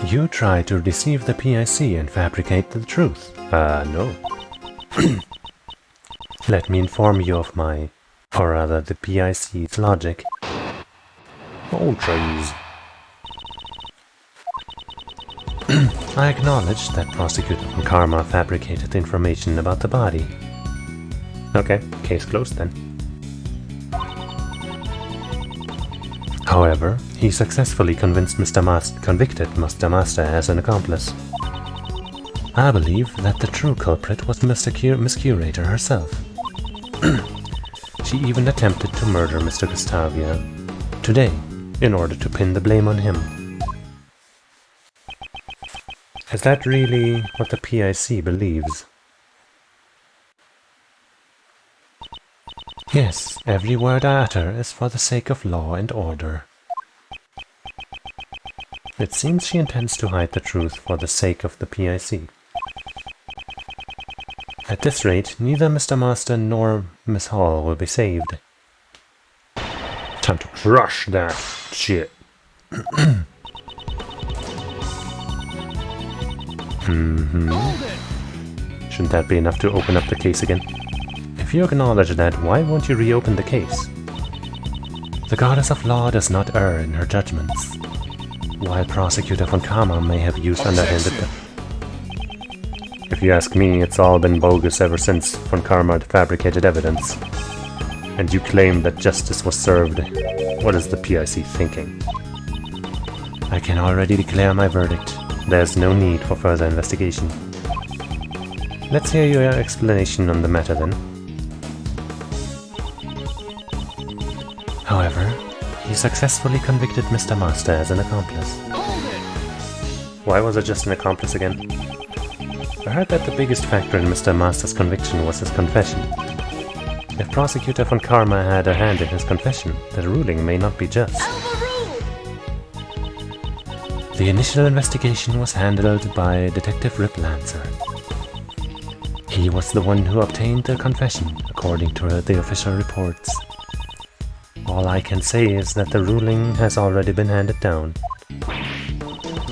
You tried to deceive the PIC and fabricate the truth. No. Let me inform you of my, or rather the PIC's logic. Oh, trees. I acknowledge that Prosecutor von Karma fabricated information about the body. Okay, case closed then. However, he successfully convinced convicted Mr. Master as an accomplice. I believe that the true culprit was Miss Curator herself. She even attempted to murder Mr. Gustavia today in order to pin the blame on him. Is that really what the PIC believes? Yes, every word I utter is for the sake of law and order. It seems she intends to hide the truth for the sake of the PIC. At this rate, neither Mr. Master nor Miss Hall will be saved. Time to crush that shit. Shouldn't that be enough to open up the case again? If you acknowledge that, why won't you reopen the case? The Goddess of Law does not err in her judgments. While Prosecutor von Karma may have used underhanded... If you ask me, it's all been bogus ever since von Karma fabricated evidence. And you claim that justice was served. What is the PIC thinking? I can already declare my verdict. There's no need for further investigation. Let's hear your explanation on the matter then. However, he successfully convicted Mr. Master as an accomplice. Why was it just an accomplice again? I heard that the biggest factor in Mr. Master's conviction was his confession. If Prosecutor von Karma had a hand in his confession, the ruling may not be just. The initial investigation was handled by Detective Rip Lancer. He was the one who obtained the confession, according to the official reports. All I can say is that the ruling has already been handed down.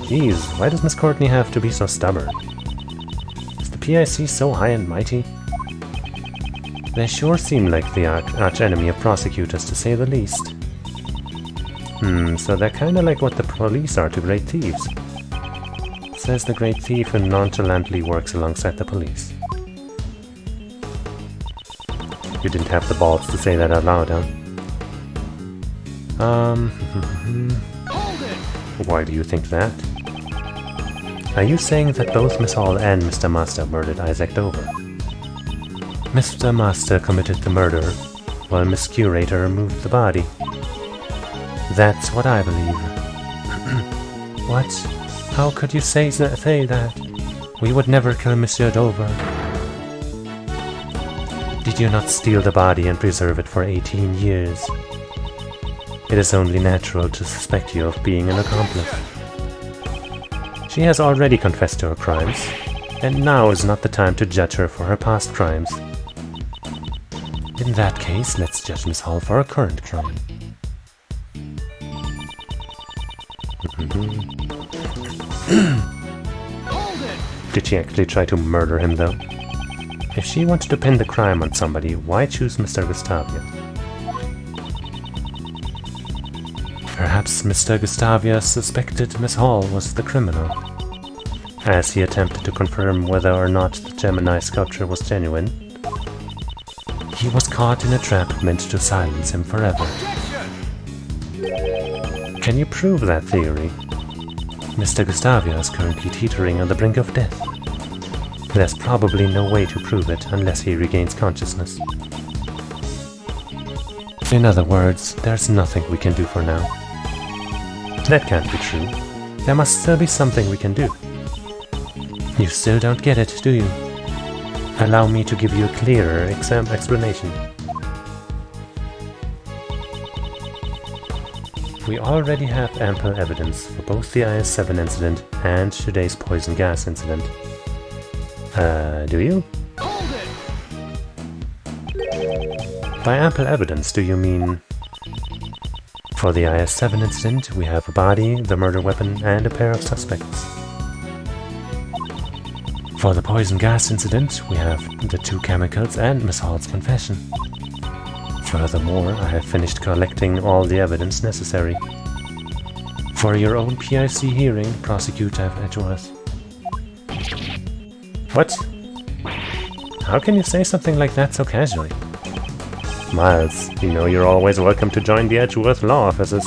Jeez, why does Miss Courtney have to be so stubborn? Is the PIC so high and mighty? They sure seem like the arch-enemy of prosecutors, to say the least. So they're kinda like what the police are to great thieves. Says the great thief who nonchalantly works alongside the police. You didn't have the balls to say that out loud, huh? Why do you think that? Are you saying that both Miss Hall and Mr. Master murdered Isaac Dover? Mr. Master committed the murder, while Miss Curator removed the body. That's what I believe. What? How could you say that? We would never kill Monsieur Dover. Did you not steal the body and preserve it for 18 years? It is only natural to suspect you of being an accomplice. She has already confessed to her crimes, and now is not the time to judge her for her past crimes. In that case, let's judge Miss Hall for her current crime. Did she actually try to murder him, though? If she wanted to pin the crime on somebody, why choose Mr. Gustavia? Perhaps Mr. Gustavia suspected Miss Hall was the criminal. As he attempted to confirm whether or not the Gemini sculpture was genuine, he was caught in a trap meant to silence him forever. Can you prove that theory? Mr. Gustavia is currently teetering on the brink of death. There's probably no way to prove it unless he regains consciousness. In other words, there's nothing we can do for now. That can't be true. There must still be something we can do. You still don't get it, do you? Allow me to give you a clearer explanation. We already have ample evidence for both the IS-7 incident and today's poison gas incident. Do you? By ample evidence, do you mean For the IS-7 incident, we have a body, the murder weapon, and a pair of suspects. For the poison gas incident, we have the 2 chemicals and Miss Hall's confession. Furthermore, I have finished collecting all the evidence necessary. For your own PIC hearing, Prosecutor Edgeworth. What? How can you say something like that so casually? Miles, you know you're always welcome to join the Edgeworth law offices.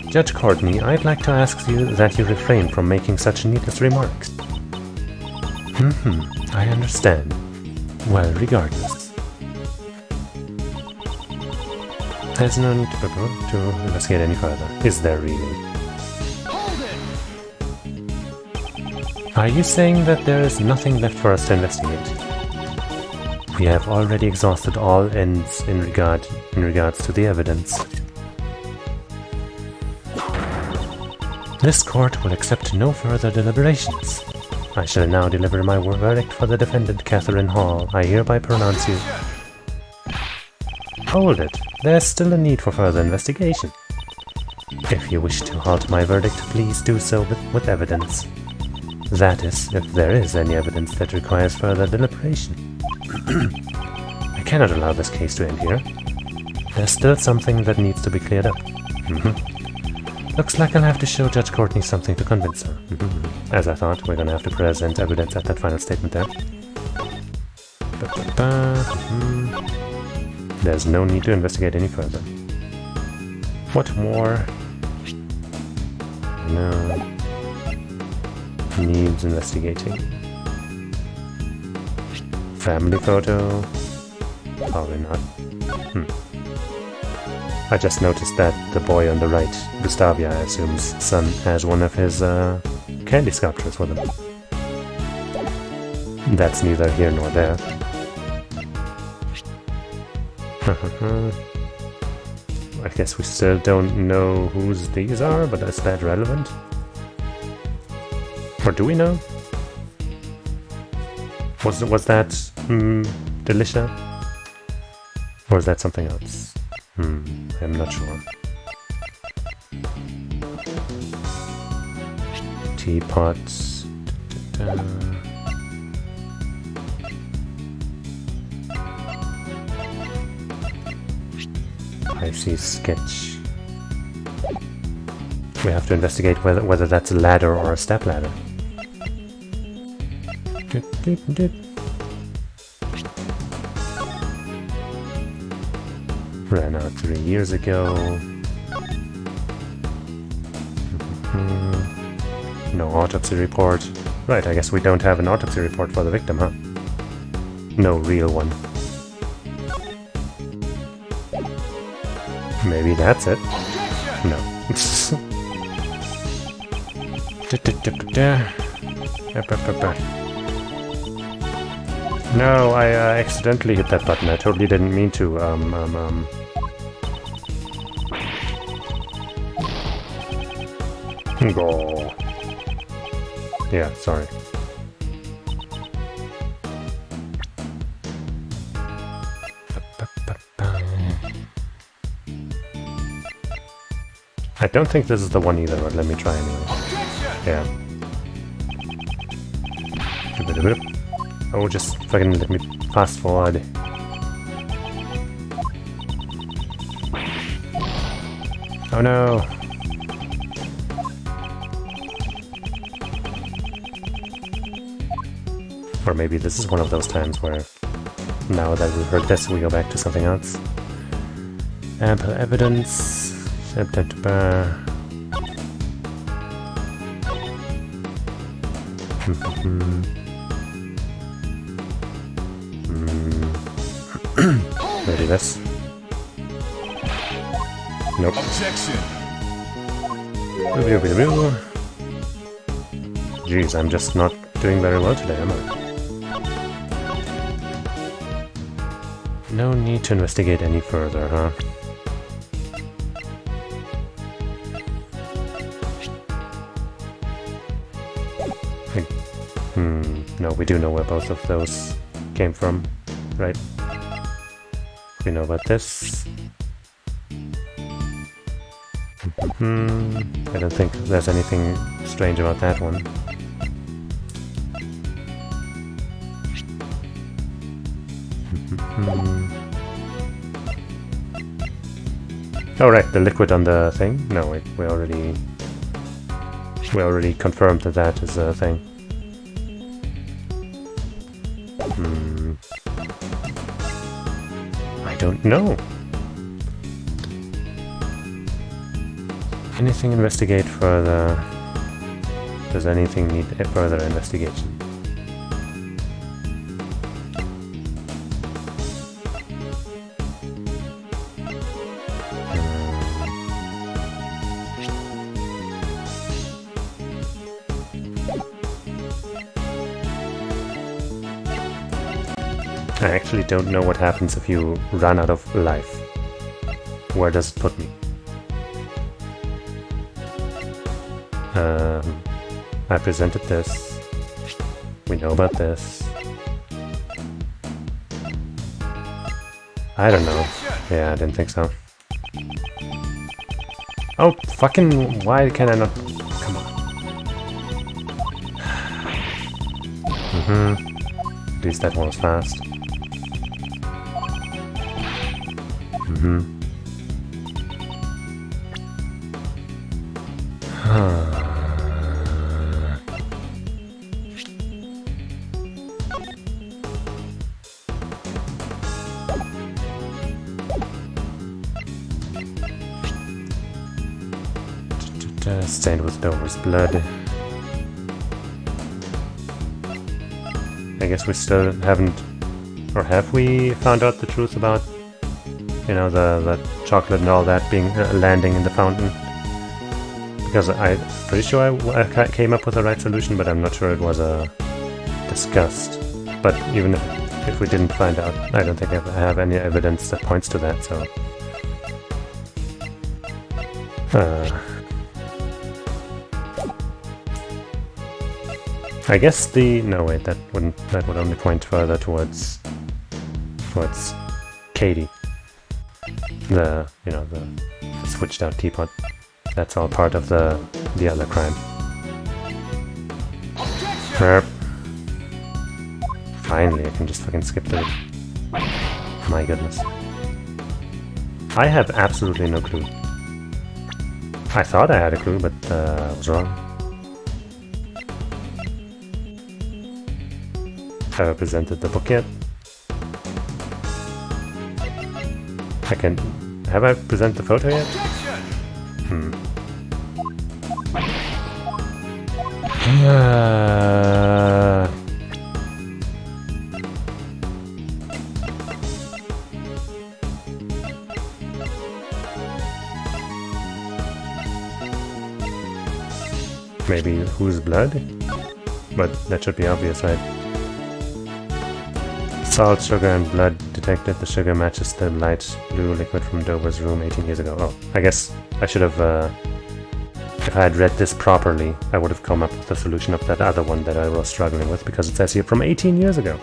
Judge Courtney, I'd like to ask you that you refrain from making such needless remarks. I understand. Well, regardless. There's no need to investigate any further, is there really? Hold it! Are you saying that there is nothing left for us to investigate? We have already exhausted all ends in regards to the evidence. This court will accept no further deliberations. I shall now deliver my verdict for the defendant, Catherine Hall. I hereby pronounce you... Hold it. There's still a need for further investigation. If you wish to halt my verdict, please do so with evidence. That is, if there is any evidence that requires further deliberation. I cannot allow this case to end here. There's still something that needs to be cleared up. Looks like I'll have to show Judge Courtney something to convince her. As I thought, we're gonna have to present evidence at that final statement there. There's no need to investigate any further. What more? No. Needs investigating. Family photo? Probably not. I just noticed that the boy on the right, Gustavia, I assume's son, has one of his candy sculptures with him. That's neither here nor there. I guess we still don't know whose these are, but is that relevant? Or do we know? Was that Delicia? Or is that something else? I'm not sure. Teapots. I see sketch. We have to investigate whether that's a ladder or a step ladder. Ran out 3 years ago. No autopsy report. Right, I guess we don't have an autopsy report for the victim, huh? No real one. Maybe that's it. No. No, I accidentally hit that button. I totally didn't mean to. Go. Yeah, sorry. I don't think this is the one either, but let me try anyway. Yeah. Oh, just fucking let me fast forward. Oh no! Or maybe this is one of those times where, now that we've heard this, we go back to something else. Ample evidence. Maybe this. Nope. Objection. Jeez, I'm just not doing very well today, am I? No need to investigate any further, huh? No, we do know where both of those came from, right? We know about this. I don't think there's anything strange about that one. Oh right, the liquid on the thing? No, wait, we already confirmed that that is a thing. I don't know. Anything investigate further? Does anything need further investigation? I actually don't know what happens if you run out of life. Where does it put me? I presented this. We know about this. I don't know. Yeah, I didn't think so. Oh, fucking... Why can I not... Come on. At least that one was fast. Stained with Dover's blood. I guess we still haven't... Or have we found out the truth about, you know, the chocolate and all that being landing in the fountain? Because I'm pretty sure I came up with the right solution, but I'm not sure it was discussed. But even if we didn't find out, I don't think I have any evidence that points to that, so... I guess the... No, wait, that would only point further towards Katie. The, you know, the switched out teapot. That's all part of the other crime. Herp. Finally, I can just fucking skip through it. My goodness. I have absolutely no clue. I thought I had a clue, but I was wrong. Have I presented the book yet? Have I presented the photo yet? Maybe whose blood? But that should be obvious, right? Salt, sugar, and blood detected. The sugar matches the light blue liquid from Dover's room 18 years ago. Oh, I guess I should have... if I had read this properly, I would have come up with the solution of that other one that I was struggling with, because it says here from 18 years ago.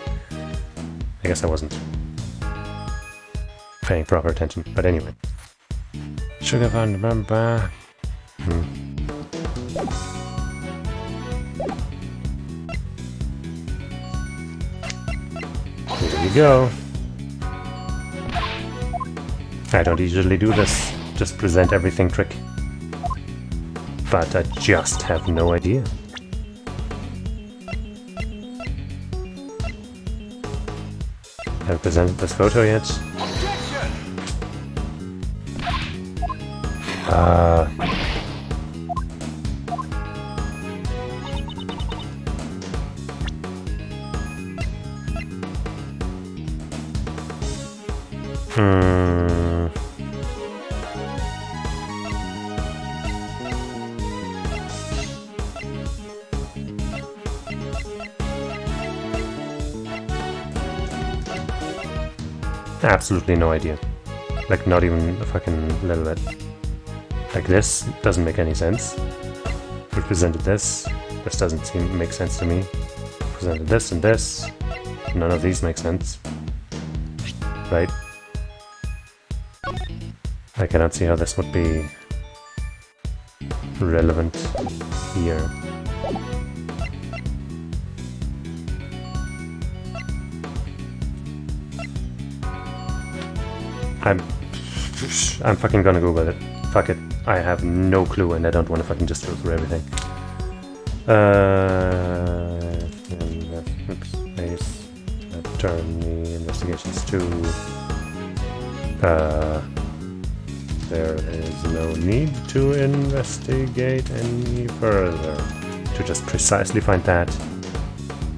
I guess I wasn't paying proper attention, but anyway. Sugar found, remember... Here you go. I don't usually do this, just present everything trick. But I just have no idea. Haven't presented this photo yet. Absolutely no idea. Like, not even a fucking little bit. Like, this doesn't make any sense. We presented this. This doesn't make sense to me. Presented this and this. None of these make sense. Right? I cannot see how this would be relevant here. I'm fucking gonna Google it. Fuck it. I have no clue and I don't want to fucking just go through everything. Oops, base, attorney, investigations 2. There is no need to investigate any further. To just precisely find that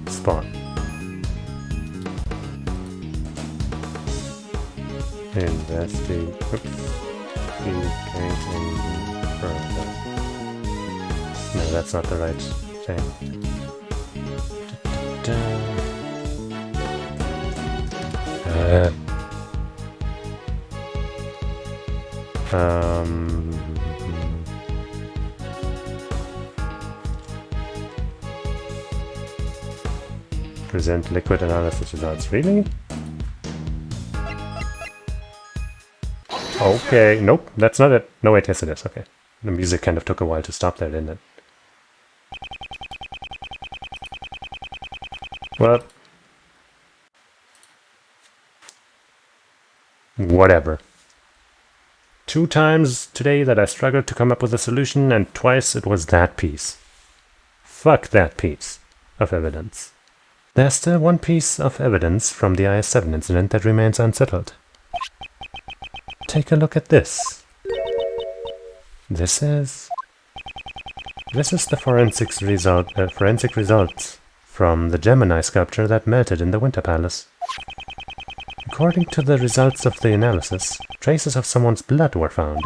spot. Investigate any further. No, that's not the right thing. Present liquid analysis results. Really? Okay, nope, that's not it. No, wait, yes it is, okay. The music kind of took a while to stop there, didn't it? Well... whatever. 2 times today that I struggled to come up with a solution, and twice it was that piece. Fuck that piece of evidence. There's still one piece of evidence from the IS-7 incident that remains unsettled. Take a look at this. This is the forensic results from the Gemini sculpture that melted in the Winter Palace. According to the results of the analysis, traces of someone's blood were found.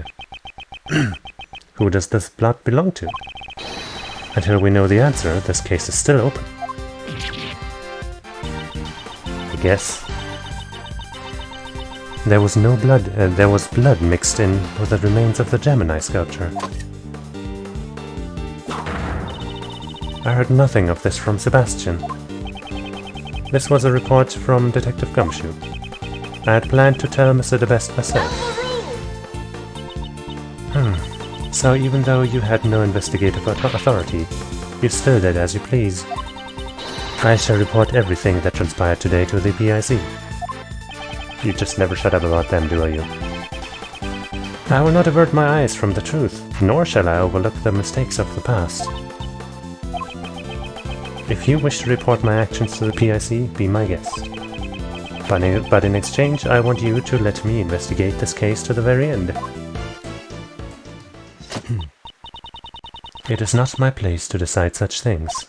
Who does this blood belong to? Until we know the answer, this case is still open. I guess there was no blood. There was blood mixed in with the remains of the Gemini sculpture. I heard nothing of this from Sebastian. This was a report from Detective Gumshoe. I had planned to tell Mr. De Best myself. So even though you had no investigative authority, you still did as you please. I shall report everything that transpired today to the PIC. You just never shut up about them, do you? I will not avert my eyes from the truth, nor shall I overlook the mistakes of the past. If you wish to report my actions to the PIC, be my guest. But in exchange, I want you to let me investigate this case to the very end. It is not my place to decide such things.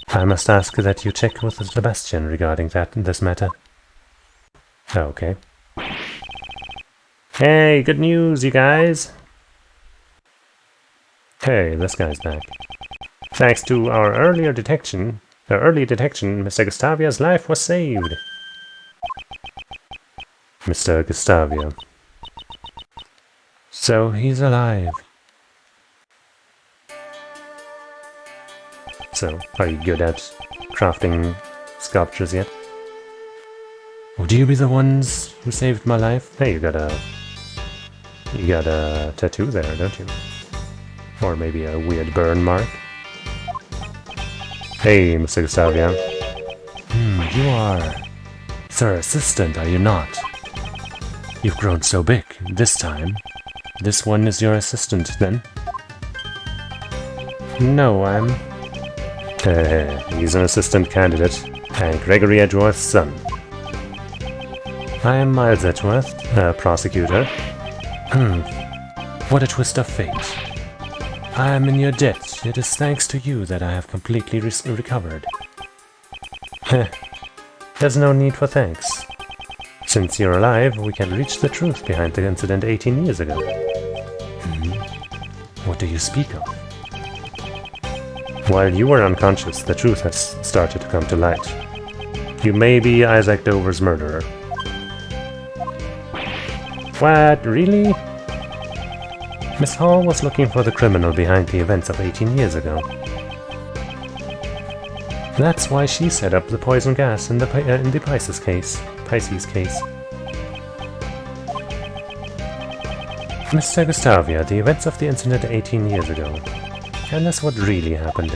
I must ask that you check with Sebastian regarding this matter. Okay. Hey, good news, you guys! Hey, this guy's back. Thanks to our early detection, Mr. Gustavia's life was saved. Mr. Gustavia. So he's alive. So, are you good at crafting sculptures yet? Would you be the ones who saved my life? Hey, you got a tattoo there, don't you? Or maybe a weird burn mark? Hey, Mr. Gustavia. You are Sir Assistant, are you not? You've grown so big, this time. This one is your assistant, then? No, I'm... he's an assistant candidate, and Gregory Edgeworth's son. I am Miles Edgeworth, prosecutor. What a twist of fate. I am in your debt. It is thanks to you that I have completely recovered. There's no need for thanks. Since you're alive, we can reach the truth behind the incident 18 years ago. What do you speak of? While you were unconscious, the truth has started to come to light. You may be Isaac Dover's murderer. What? Really? Miss Hall was looking for the criminal behind the events of 18 years ago. That's why she set up the poison gas in the Pisces case. Mr. Gustavia, the events of the incident 18 years ago. Tell us what really happened.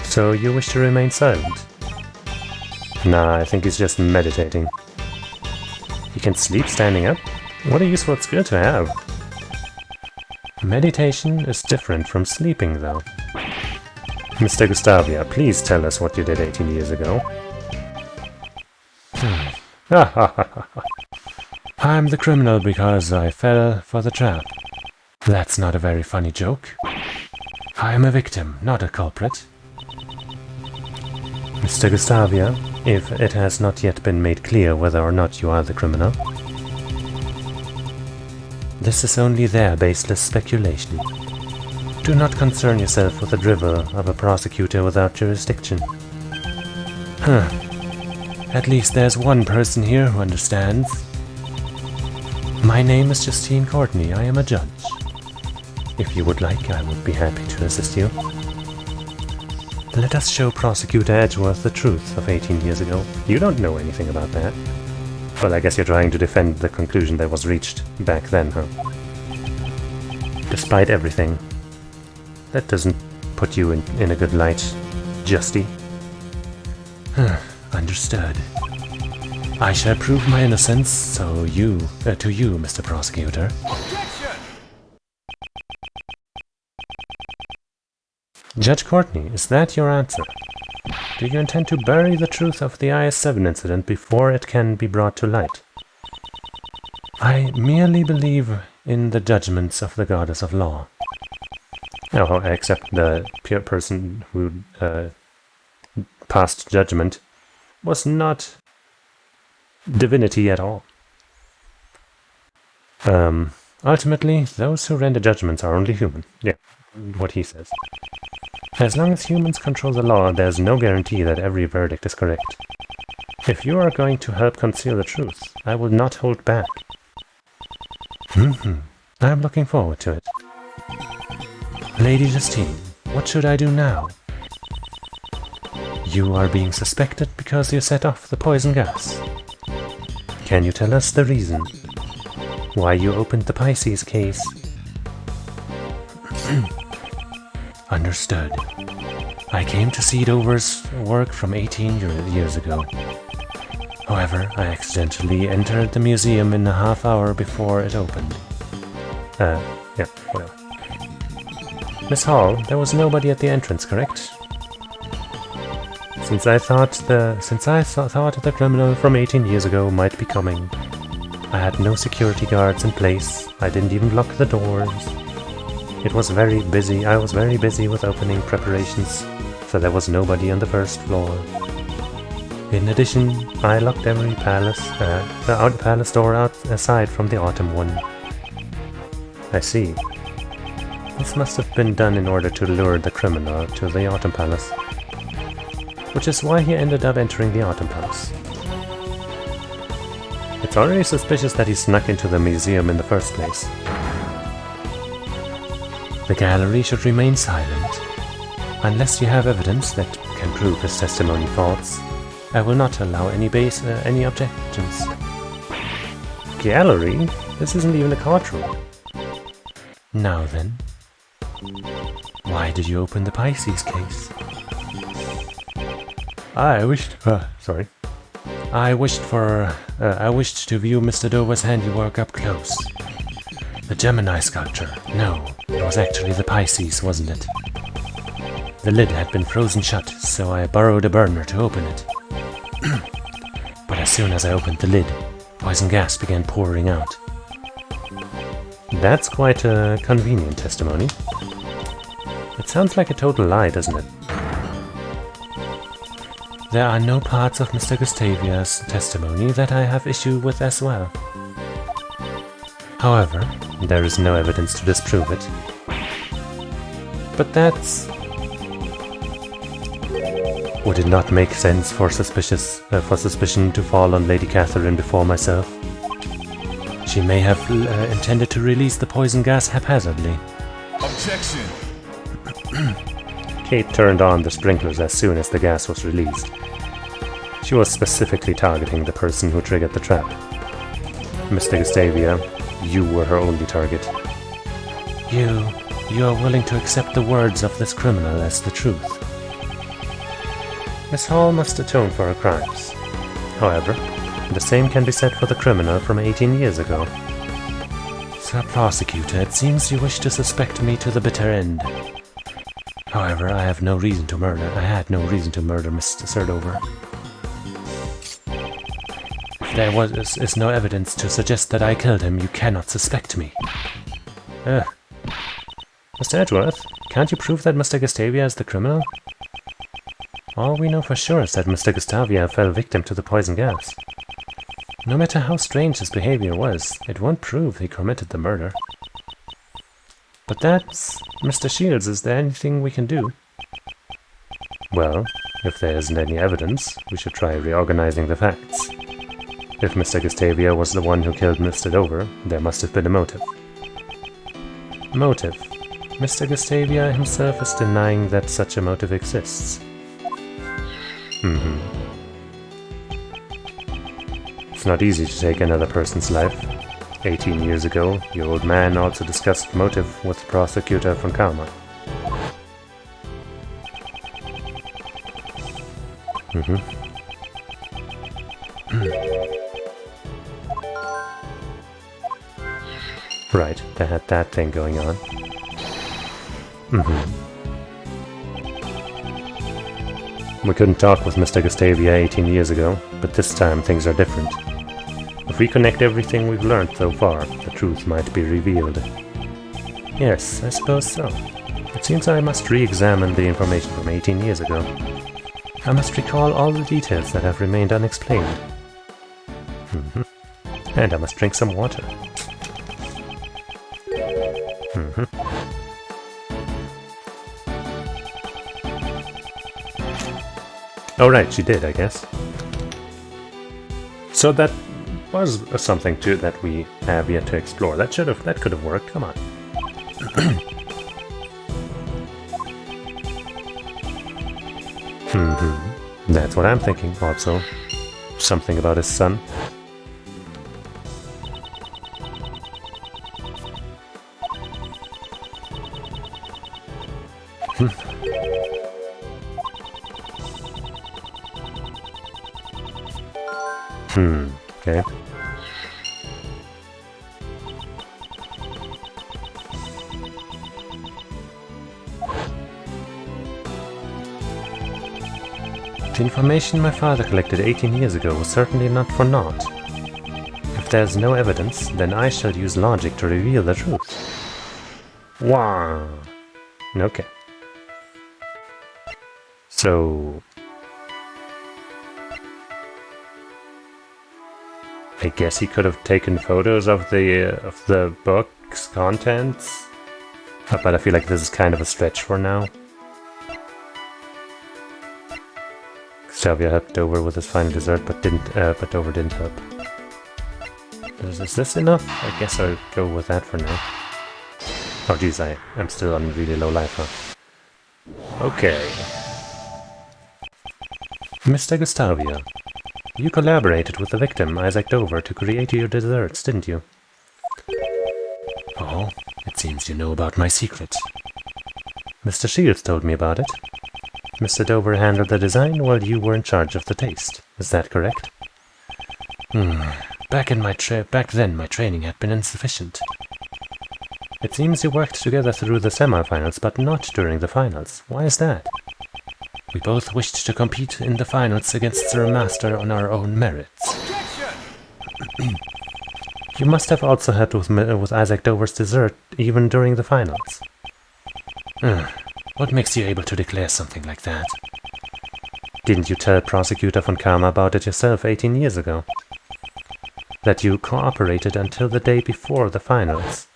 So you wish to remain silent? Nah, I think he's just meditating. He can sleep standing up? What a useful skill to have. Meditation is different from sleeping, though. Mr. Gustavia, please tell us what you did 18 years ago. I'm the criminal because I fell for the trap. That's not a very funny joke. I'm a victim, not a culprit. Mr. Gustavia, if it has not yet been made clear whether or not you are the criminal, this is only their baseless speculation. Do not concern yourself with the drivel of a prosecutor without jurisdiction. At least there's one person here who understands. My name is Justine Courtney. I am a judge. If you would like, I would be happy to assist you. Let us show Prosecutor Edgeworth the truth of 18 years ago. You don't know anything about that. Well, I guess you're trying to defend the conclusion that was reached back then, huh? Despite everything. That doesn't put you in a good light, Justy. Understood. I shall prove my innocence, so to you, Mr. Prosecutor. Objection! Judge Courtney, is that your answer? Do you intend to bury the truth of the IS-7 incident before it can be brought to light? I merely believe in the judgments of the goddess of law. Oh, except the pure person who passed judgment was not divinity at all. Ultimately, those who render judgments are only human. Yeah, what he says. As long as humans control the law, there's no guarantee that every verdict is correct. If you are going to help conceal the truth, I will not hold back. I'm looking forward to it. Lady Justine, what should I do now? You are being suspected because you set off the poison gas. Can you tell us the reason? Why you opened the Pisces case? Understood. I came to see Dover's work from 18 years ago. However, I accidentally entered the museum in a half hour before it opened. Yeah, whatever. Miss Hall, there was nobody at the entrance, correct? Since I thought the criminal from 18 years ago might be coming, I had no security guards in place. I didn't even lock the doors. It was very busy. I was very busy with opening preparations, so there was nobody on the first floor. In addition, I locked every palace door aside from the autumn one. I see. This must have been done in order to lure the criminal to the Autumn Palace, which is why he ended up entering the Autumn Palace. It's already suspicious that he snuck into the museum in the first place. The gallery should remain silent. Unless you have evidence that can prove his testimony false, I will not allow any objections. Gallery? This isn't even a courtroom. Now then, why did you open the Pisces case? I wished to view Mr. Dover's handiwork up close. The Gemini sculpture. No, it was actually the Pisces, wasn't it? The lid had been frozen shut, so I borrowed a burner to open it. But as soon as I opened the lid, poison gas began pouring out. That's quite a convenient testimony. It sounds like a total lie, doesn't it? There are no parts of Mr. Gustavia's testimony that I have issue with as well. However, there is no evidence to disprove it. But that's... Would it not make sense for suspicion to fall on Lady Catherine before myself? She may have intended to release the poison gas haphazardly. Objection! Kate turned on the sprinklers as soon as the gas was released. She was specifically targeting the person who triggered the trap. Mr. Gustavia, you were her only target. You are willing to accept the words of this criminal as the truth. Miss Hall must atone for her crimes. However, the same can be said for the criminal from 18 years ago. Sir Prosecutor, it seems you wish to suspect me to the bitter end. However, I had no reason to murder Mr. Serdover. If there is no evidence to suggest that I killed him, you cannot suspect me. Mr. Edgeworth, can't you prove that Mr. Gustavia is the criminal? All we know for sure is that Mr. Gustavia fell victim to the poison gas. No matter how strange his behavior was, it won't prove he committed the murder. But that's... Mr. Shields, is there anything we can do? Well, if there isn't any evidence, we should try reorganizing the facts. If Mr. Gustavia was the one who killed Mr. Dover, there must have been a motive. Motive? Mr. Gustavia himself is denying that such a motive exists. It's not easy to take another person's life. 18 years ago, the old man also discussed motive with the prosecutor von Kalmar. Right, they had that thing going on. We couldn't talk with Mr. Gustavia 18 years ago, but this time things are different. If we connect everything we've learned so far, the truth might be revealed. Yes, I suppose so. It seems I must re-examine the information from 18 years ago. I must recall all the details that have remained unexplained. And I must drink some water. Oh right, she did, I guess. So that was something too that we have yet to explore. That could have worked. Come on. That's what I'm thinking. Also, something about his son. Okay. The information my father collected 18 years ago was certainly not for naught. If there's no evidence, then I shall use logic to reveal the truth. Wow. Okay. So... I guess he could have taken photos of the book's contents, but I feel like this is kind of a stretch for now. Gustavia helped Dover with his final dessert, but Dover didn't help. Is this enough? I guess I'll go with that for now. Oh geez, I'm still on really low life, huh? Okay. Mr. Gustavia. You collaborated with the victim, Isaac Dover, to create your desserts, didn't you? Oh, it seems you know about my secret. Mr. Shields told me about it. Mr. Dover handled the design while you were in charge of the taste. Is that correct? Back then my training had been insufficient. It seems you worked together through the semi-finals, but not during the finals. Why is that? We both wished to compete in the finals against Sir Master on our own merits. You must have also helped with Isaac Dover's dessert even during the finals. What makes you able to declare something like that? Didn't you tell Prosecutor von Karma about it yourself 18 years ago? That you cooperated until the day before the finals.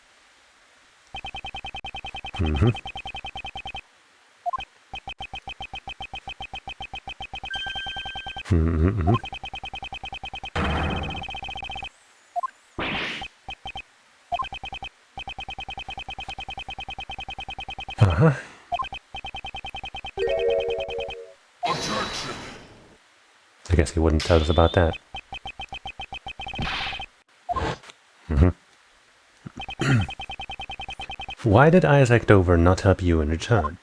I guess he wouldn't tell us about that. Why did Isaac Dover not help you in return?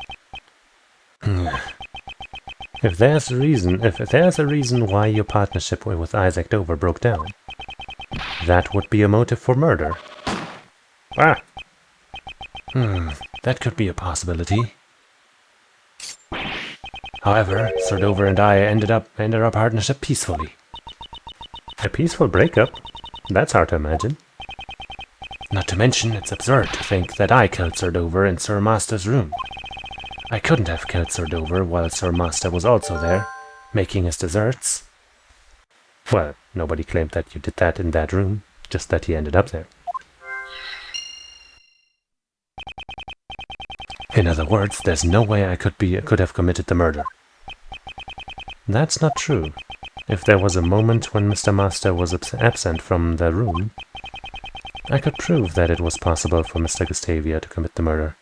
If there's a reason why your partnership with Isaac Dover broke down, that would be a motive for murder. Ah! That could be a possibility. However, Sir Dover and I ended our partnership peacefully. A peaceful breakup? That's hard to imagine. Not to mention, it's absurd to think that I killed Sir Dover in Sir Master's room. I couldn't have killed Sir Dover while Sir Master was also there, making his desserts. Well, nobody claimed that you did that in that room, just that he ended up there. In other words, there's no way I could have committed the murder. That's not true. If there was a moment when Mr. Master was absent from the room, I could prove that it was possible for Mr. Gustavia to commit the murder.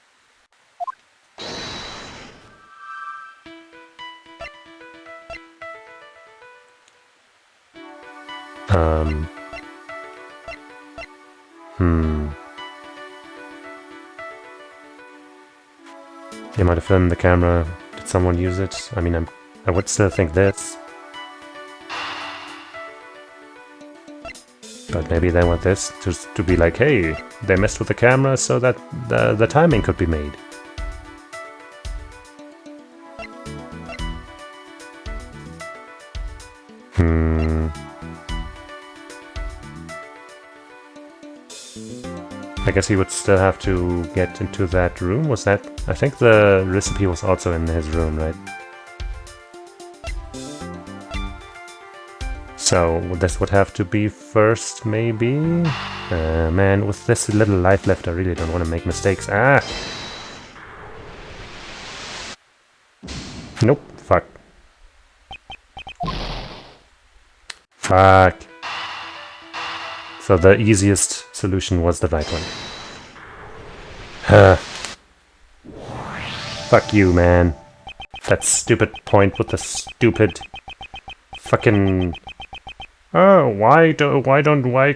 You might have filmed the camera. Did someone use it? I mean, I would still think this. But maybe they want this just to be like, hey, they messed with the camera so that the timing could be made. I guess he would still have to get into that room. Was that? I think the recipe was also in his room, right? So this would have to be first, maybe? Man, with this little life left, I really don't want to make mistakes. Ah! Nope. Fuck. Fuck. So the easiest solution was the right one. Fuck you, man. That stupid point with the stupid fucking... Oh, why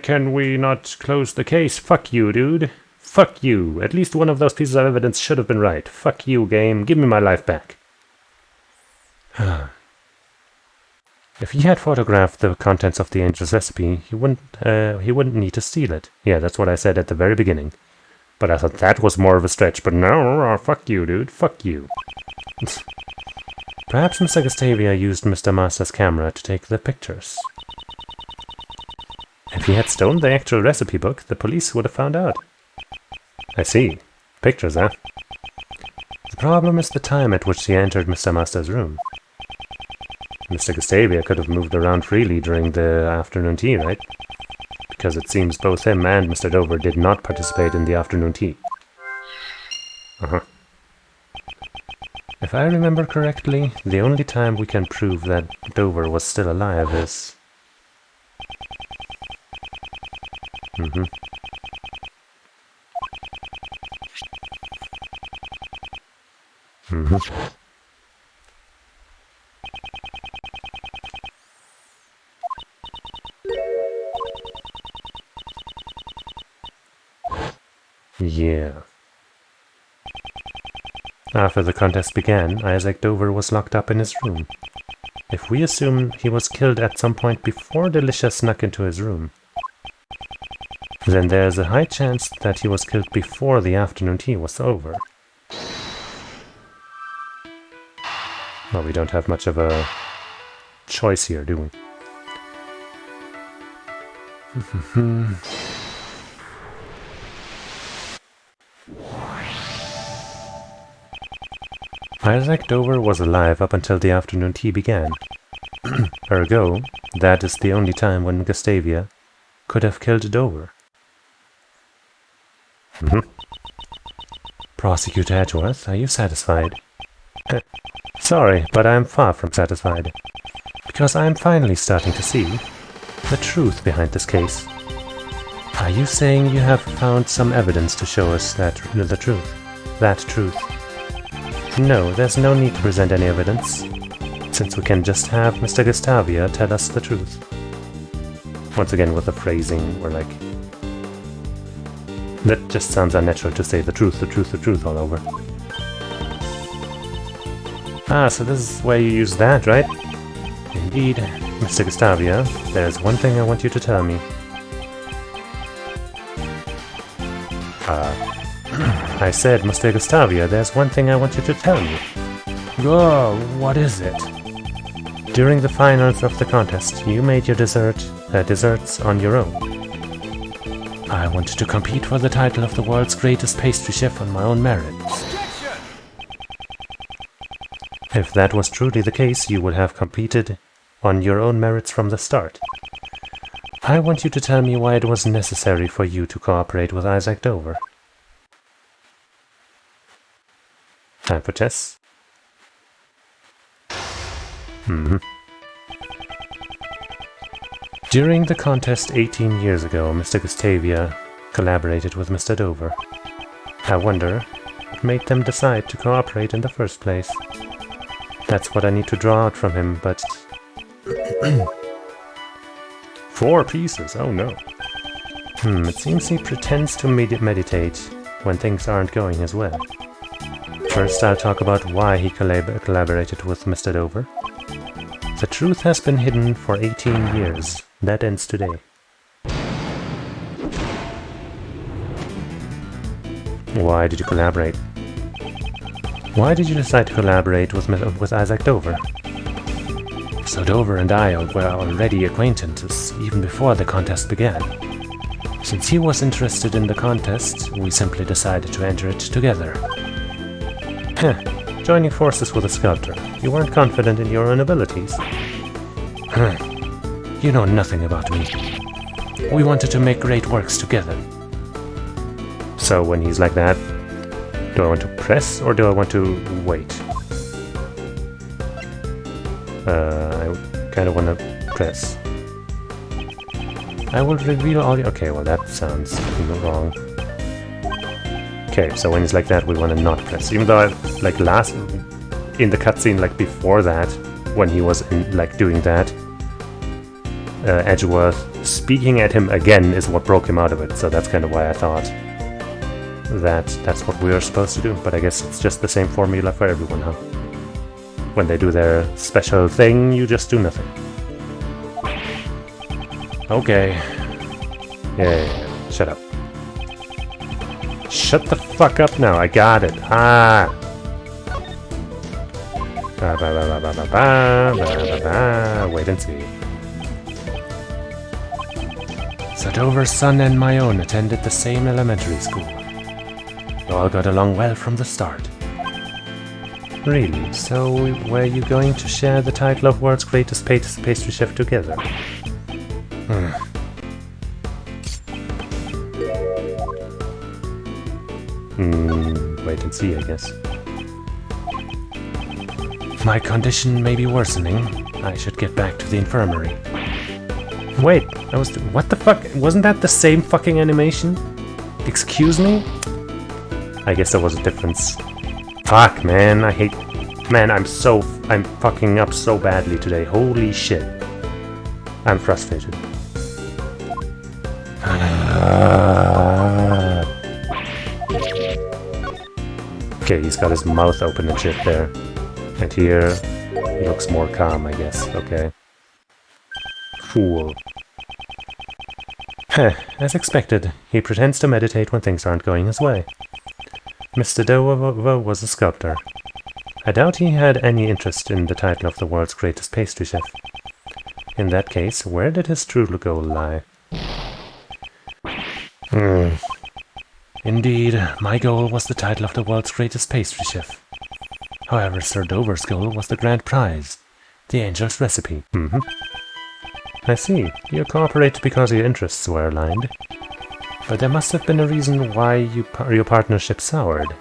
can we not close the case? Fuck you, dude. Fuck you. At least one of those pieces of evidence should have been right. Fuck you, game. Give me my life back. If he had photographed the contents of the angel's recipe, he wouldn't need to steal it. Yeah, that's what I said at the very beginning. But I thought that was more of a stretch. But no, fuck you, dude. Fuck you. Perhaps Mr. Gustavia used Mr. Master's camera to take the pictures. If he had stolen the actual recipe book, the police would have found out. I see. Pictures, huh? The problem is the time at which he entered Mr. Master's room. Mr. Gustavia could have moved around freely during the afternoon tea, right? Because it seems both him and Mr. Dover did not participate in the afternoon tea. If I remember correctly, the only time we can prove that Dover was still alive is... Yeah. After the contest began, Isaac Dover was locked up in his room. If we assume he was killed at some point before Delicia snuck into his room, then there's a high chance that he was killed before the afternoon tea was over. Well, we don't have much of a choice here, do we? Isaac Dover was alive up until the afternoon tea began. Ergo, that is the only time when Gustavia could have killed Dover. Prosecutor Edgeworth, are you satisfied? Sorry, but I am far from satisfied. Because I am finally starting to see the truth behind this case. Are you saying you have found some evidence to show us that truth? No, there's no need to present any evidence, since we can just have Mr. Gustavia tell us the truth. Once again with the phrasing, we're like... That just sounds unnatural to say the truth all over. Ah, so this is where you use that, right? Indeed, Mr. Gustavia, there's one thing I want you to tell me. I said, Mr. Gustavia, there's one thing I want you to tell me. Oh, what is it? During the finals of the contest, you made your desserts on your own. I wanted to compete for the title of the world's greatest pastry chef on my own merit. Objection! If that was truly the case, you would have competed on your own merits from the start. I want you to tell me why it was necessary for you to cooperate with Isaac Dover. Time for chess. During the contest 18 years ago, Mr. Gustavia collaborated with Mr. Dover. I wonder what made them decide to cooperate in the first place. That's what I need to draw out from him, but... 4 pieces, oh no. It seems he pretends to meditate when things aren't going his way. First, I'll talk about why he collaborated with Mr. Dover. The truth has been hidden for 18 years. That ends today. Why did you collaborate? Why did you decide to collaborate with Isaac Dover? So Dover and I were already acquaintances, even before the contest began. Since he was interested in the contest, we simply decided to enter it together. Joining forces with a sculptor. You weren't confident in your own abilities. You know nothing about me. We wanted to make great works together. So when he's like that, do I want to press or do I want to wait? I kind of want to press. I will reveal all the... Okay, well that sounds wrong. Okay, so when he's like that, we want to not press. Even though I, like last... in the cutscene, like before that, when he was doing that, Edgeworth speaking at him again is what broke him out of it, so that's kind of why I thought that that's what we were supposed to do. But I guess it's just the same formula for everyone, huh? When they do their special thing, you just do nothing. Okay. Yeah. Shut up. Shut the fuck up now, I got it. Ah! Wait and see. So Dover's son and my own attended the same elementary school. We all got along well from the start. Really? So were you going to share the title of world's greatest pastry chef together? Wait and see, I guess. My condition may be worsening. I should get back to the infirmary. Wait, what the fuck? Wasn't that the same fucking animation? Excuse me? I guess there was a difference. Fuck, man, I hate... Man, I'm fucking up so badly today. Holy shit. I'm frustrated. Okay, he's got his mouth open and shit there. And here, he looks more calm, I guess. Okay. Fool. As expected, he pretends to meditate when things aren't going his way. Mr. Dover was a sculptor. I doubt he had any interest in the title of the world's greatest pastry chef. In that case, where did his true goal lie? Indeed, my goal was the title of the world's greatest pastry chef. However, Sir Dover's goal was the grand prize, the angel's recipe. I see. You cooperated because your interests were aligned. But there must have been a reason why your partnership soured.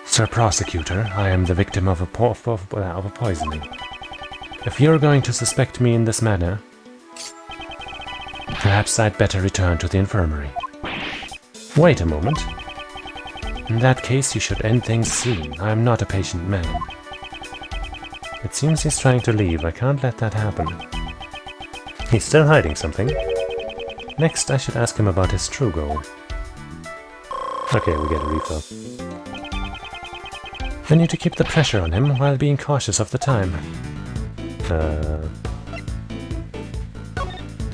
Sir Prosecutor, I am the victim of a poisoning. If you're going to suspect me in this manner, perhaps I'd better return to the infirmary. Wait a moment. In that case, you should end things soon. I am not a patient man. It seems he's trying to leave. I can't let that happen. He's still hiding something. Next, I should ask him about his true goal. Okay, we get a refill. I need to keep the pressure on him while being cautious of the time.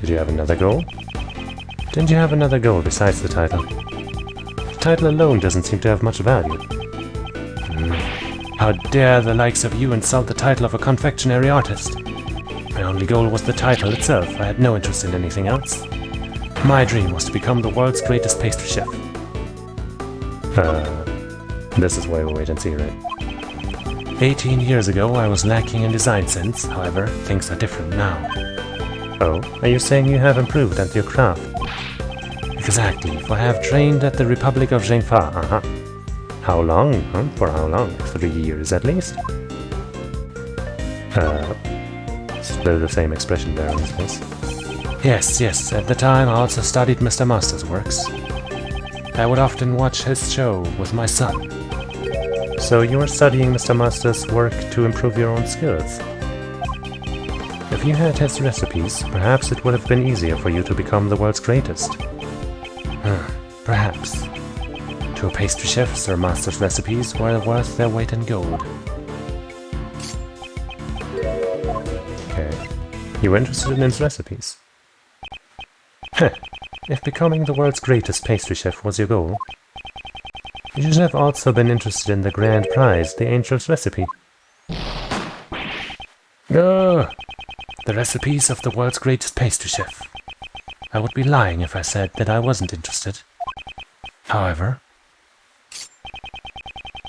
Did you have another goal? Didn't you have another goal besides the title? The title alone doesn't seem to have much value. How dare the likes of you insult the title of a confectionery artist? My only goal was the title itself. I had no interest in anything else. My dream was to become the world's greatest pastry chef. This is why we wait and see, right? 18 years ago I was lacking in design sense, however, things are different now. Oh, are you saying you have improved at your craft? Exactly, for I have trained at the Republic of Zhengfa, How long? For how long? 3 years at least? Still the same expression there on his face. Yes, at the time I also studied Mr. Master's works. I would often watch his show with my son. So you were studying Mr. Master's work to improve your own skills? If you had his recipes, perhaps it would have been easier for you to become the world's greatest. Perhaps. To a pastry chef, Sir Master's recipes were worth their weight in gold. Okay. You were interested in his recipes? If becoming the world's greatest pastry chef was your goal, you should have also been interested in the grand prize, the Angel's recipe. The recipes of the world's greatest pastry chef. I would be lying if I said that I wasn't interested. However,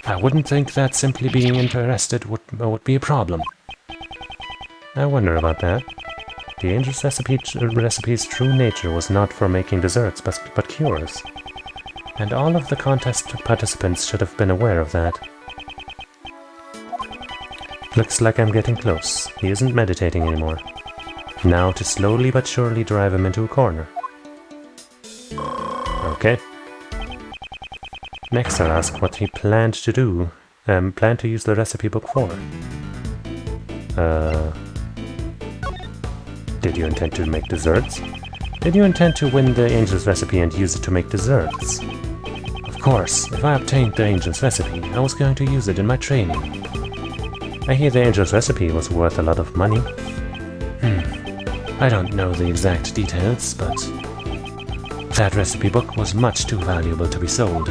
I wouldn't think that simply being interested would be a problem. I wonder about that. The Angel's recipe's true nature was not for making desserts, but cures. And all of the contest participants should have been aware of that. Looks like I'm getting close. He isn't meditating anymore. Now to slowly but surely drive him into a corner. Okay. Next I'll ask what he planned to do. Planned to use the recipe book for. Did you intend to make desserts? Did you intend to win the Angel's recipe and use it to make desserts? Of course, if I obtained the Angel's recipe, I was going to use it in my training. I hear the Angel's recipe was worth a lot of money. I don't know the exact details, but that recipe book was much too valuable to be sold.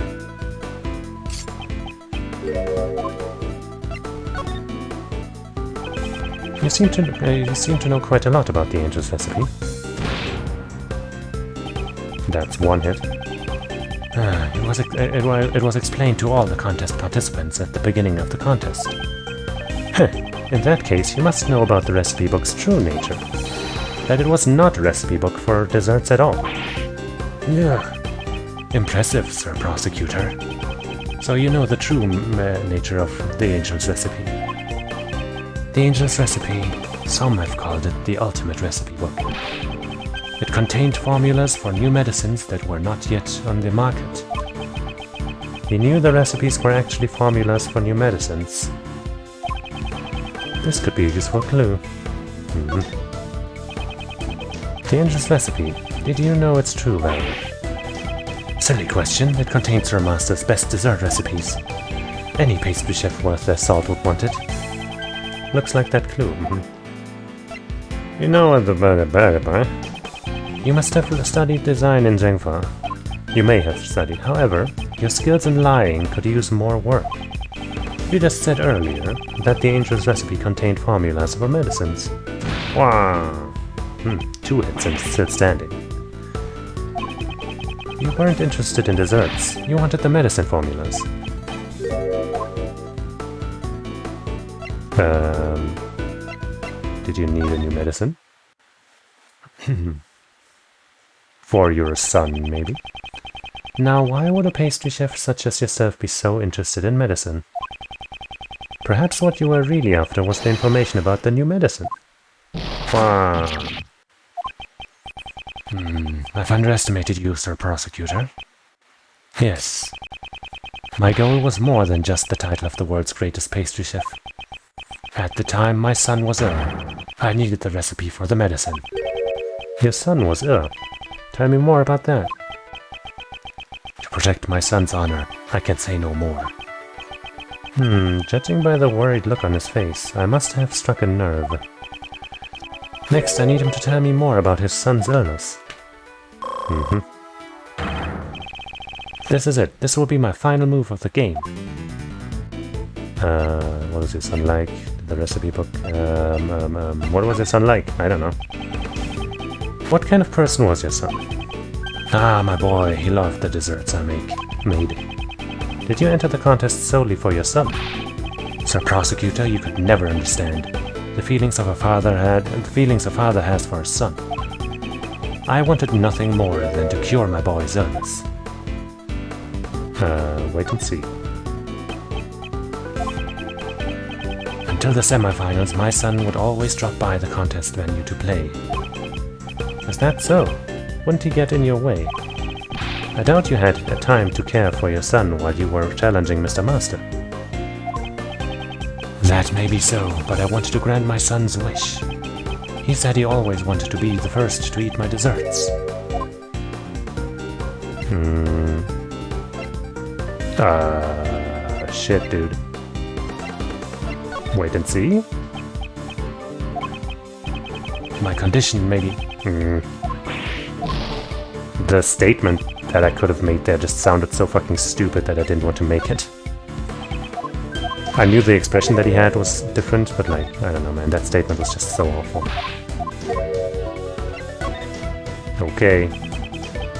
You seem to know quite a lot about the Angel's recipe. That's one hit. It was explained to all the contest participants at the beginning of the contest. In that case, you must know about the recipe book's true nature. That it was not a recipe book for desserts at all. Impressive, Sir Prosecutor. So you know the true nature of the Angel's recipe. The Angel's recipe, some have called it the ultimate recipe book. It contained formulas for new medicines that were not yet on the market. He knew the recipes were actually formulas for new medicines. This could be a useful clue. The Angel's recipe, did you know its true value? Silly question, it contains Sir Master's best dessert recipes. Any pastry chef worth their salt would want it. Looks like that clue. You know what the You must have studied design in Zhengfa. You may have studied, however, your skills in lying could use more work. You just said earlier that the Angel's recipe contained formulas for medicines. Wow. 2 hits and still standing. You weren't interested in desserts. You wanted the medicine formulas. Did you need a new medicine? For your son, maybe? Now, why would a pastry chef such as yourself be so interested in medicine? Perhaps what you were really after was the information about the new medicine. Wow. I've underestimated you, Sir Prosecutor. Yes. My goal was more than just the title of the world's greatest pastry chef. At the time my son was ill, I needed the recipe for the medicine. Your son was ill? Tell me more about that. protect my son's honor. I can say no more. Judging by the worried look on his face, I must have struck a nerve. Next, I need him to tell me more about his son's illness. This is it. This will be my final move of the game. What is your son like? The recipe book. What was your son like? I don't know. What kind of person was your son? Ah, my boy, he loved the desserts I made. Did you enter the contest solely for your son? Sir Prosecutor, you could never understand the feelings a father has for his son. I wanted nothing more than to cure my boy's illness. Wait and see. Until the semifinals, my son would always drop by the contest venue to play. Is that so? Wouldn't he get in your way? I doubt you had time to care for your son while you were challenging Mr. Master. That may be so, but I wanted to grant my son's wish. He said he always wanted to be the first to eat my desserts. Shit, dude. Wait and see? My condition, maybe. The statement that I could have made there just sounded so fucking stupid that I didn't want to make it. I knew the expression that he had was different, but like, I don't know, man, that statement was just so awful. Okay.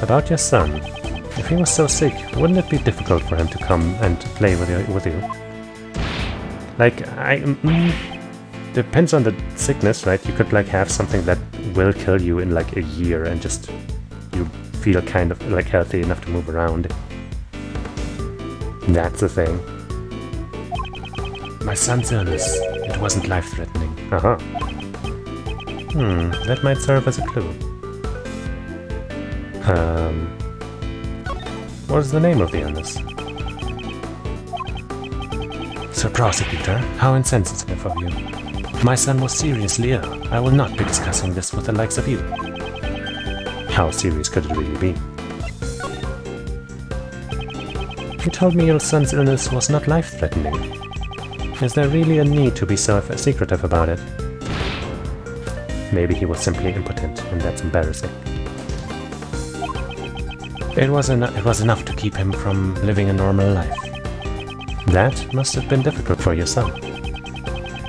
About your son. If he was so sick, wouldn't it be difficult for him to come and play with you? Like, depends on the sickness, right? You could like have something that will kill you in like a year and just you feel kind of like healthy enough to move around. That's the thing. My son's illness, it wasn't life-threatening. That might serve as a clue. What is the name of the illness? Sir Prosecutor, how insensitive of you. My son was seriously ill. I will not be discussing this with the likes of you. How serious could it really be? You told me your son's illness was not life-threatening. Is there really a need to be so secretive about it? Maybe he was simply impotent, and that's embarrassing. It was enough to keep him from living a normal life. That must have been difficult for your son.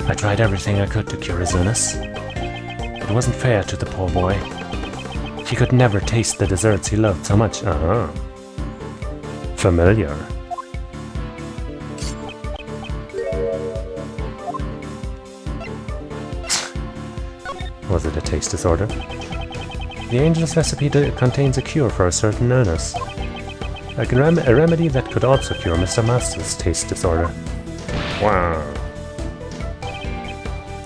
I tried everything I could to cure his illness. It wasn't fair to the poor boy. He could never taste the desserts he loved so much. Familiar. Was it a taste disorder? The angel's recipe contains a cure for a certain illness. A remedy that could also cure Mr. Master's taste disorder. Wow.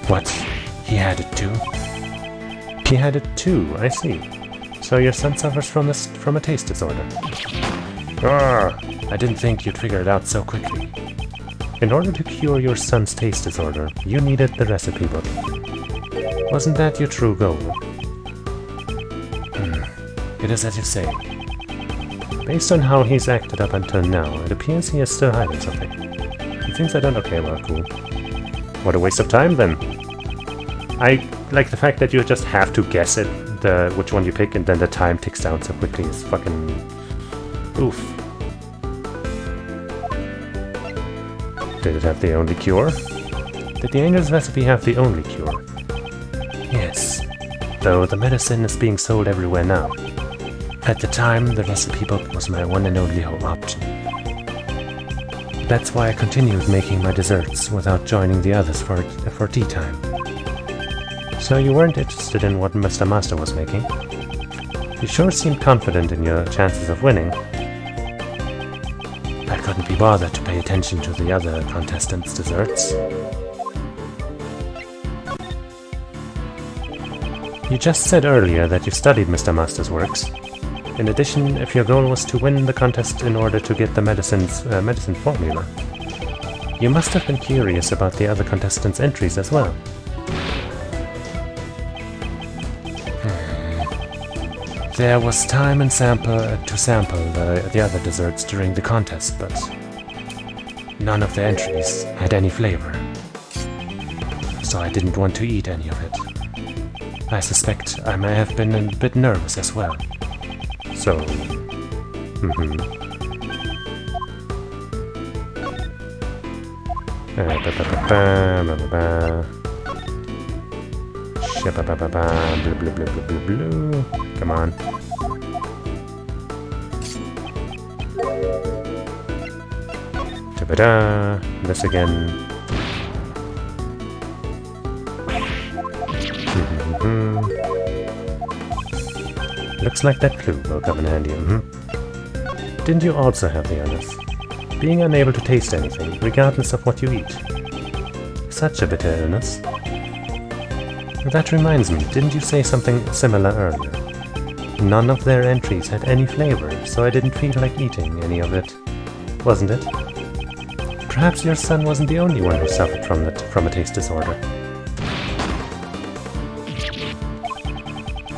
What? He had it too? He had it too, I see. So your son suffers from a taste disorder. I didn't think you'd figure it out so quickly. In order to cure your son's taste disorder, you needed the recipe book. Wasn't that your true goal? It is as you say. Based on how he's acted up until now, it appears he is still hiding something. He thinks I don't... Okay, well, cool. What a waste of time, then. I like the fact that you just have to guess it, which one you pick, and then the time ticks down so quickly is fucking... oof. Did it have the only cure? Did the angel's recipe have the only cure? Yes. Though the medicine is being sold everywhere now. At the time, the recipe book was my one and only home option. That's why I continued making my desserts without joining the others for tea time. So you weren't interested in what Mr. Master was making? You sure seemed confident in your chances of winning. I couldn't be bothered to pay attention to the other contestants' desserts. You just said earlier that you studied Mr. Master's works. In addition, if your goal was to win the contest in order to get the medicine formula, you must have been curious about the other contestants' entries as well. There was time and to sample the other desserts during the contest, but none of the entries had any flavor. So I didn't want to eat any of it. I suspect I may have been a bit nervous as well. So, Come on. Ta-da! This again. Looks like that clue will come in handy. Didn't you also have the illness? Being unable to taste anything, regardless of what you eat. Such a bitter illness. That reminds me, didn't you say something similar earlier? None of their entries had any flavor, so I didn't feel like eating any of it. Wasn't it? Perhaps your son wasn't the only one who suffered from a taste disorder.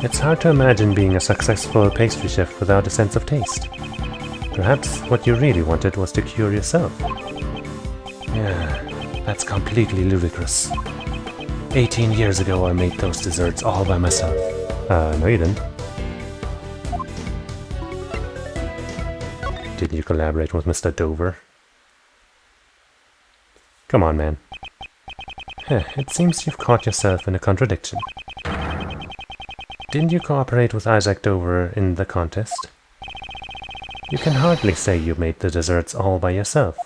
It's hard to imagine being a successful pastry chef without a sense of taste. Perhaps what you really wanted was to cure yourself. Yeah, that's completely ludicrous. 18 years ago I made those desserts all by myself. No you didn't. Did you collaborate with Mr. Dover? Come on, man. It seems you've caught yourself in a contradiction. Didn't you cooperate with Isaac Dover in the contest? You can hardly say you made the desserts all by yourself.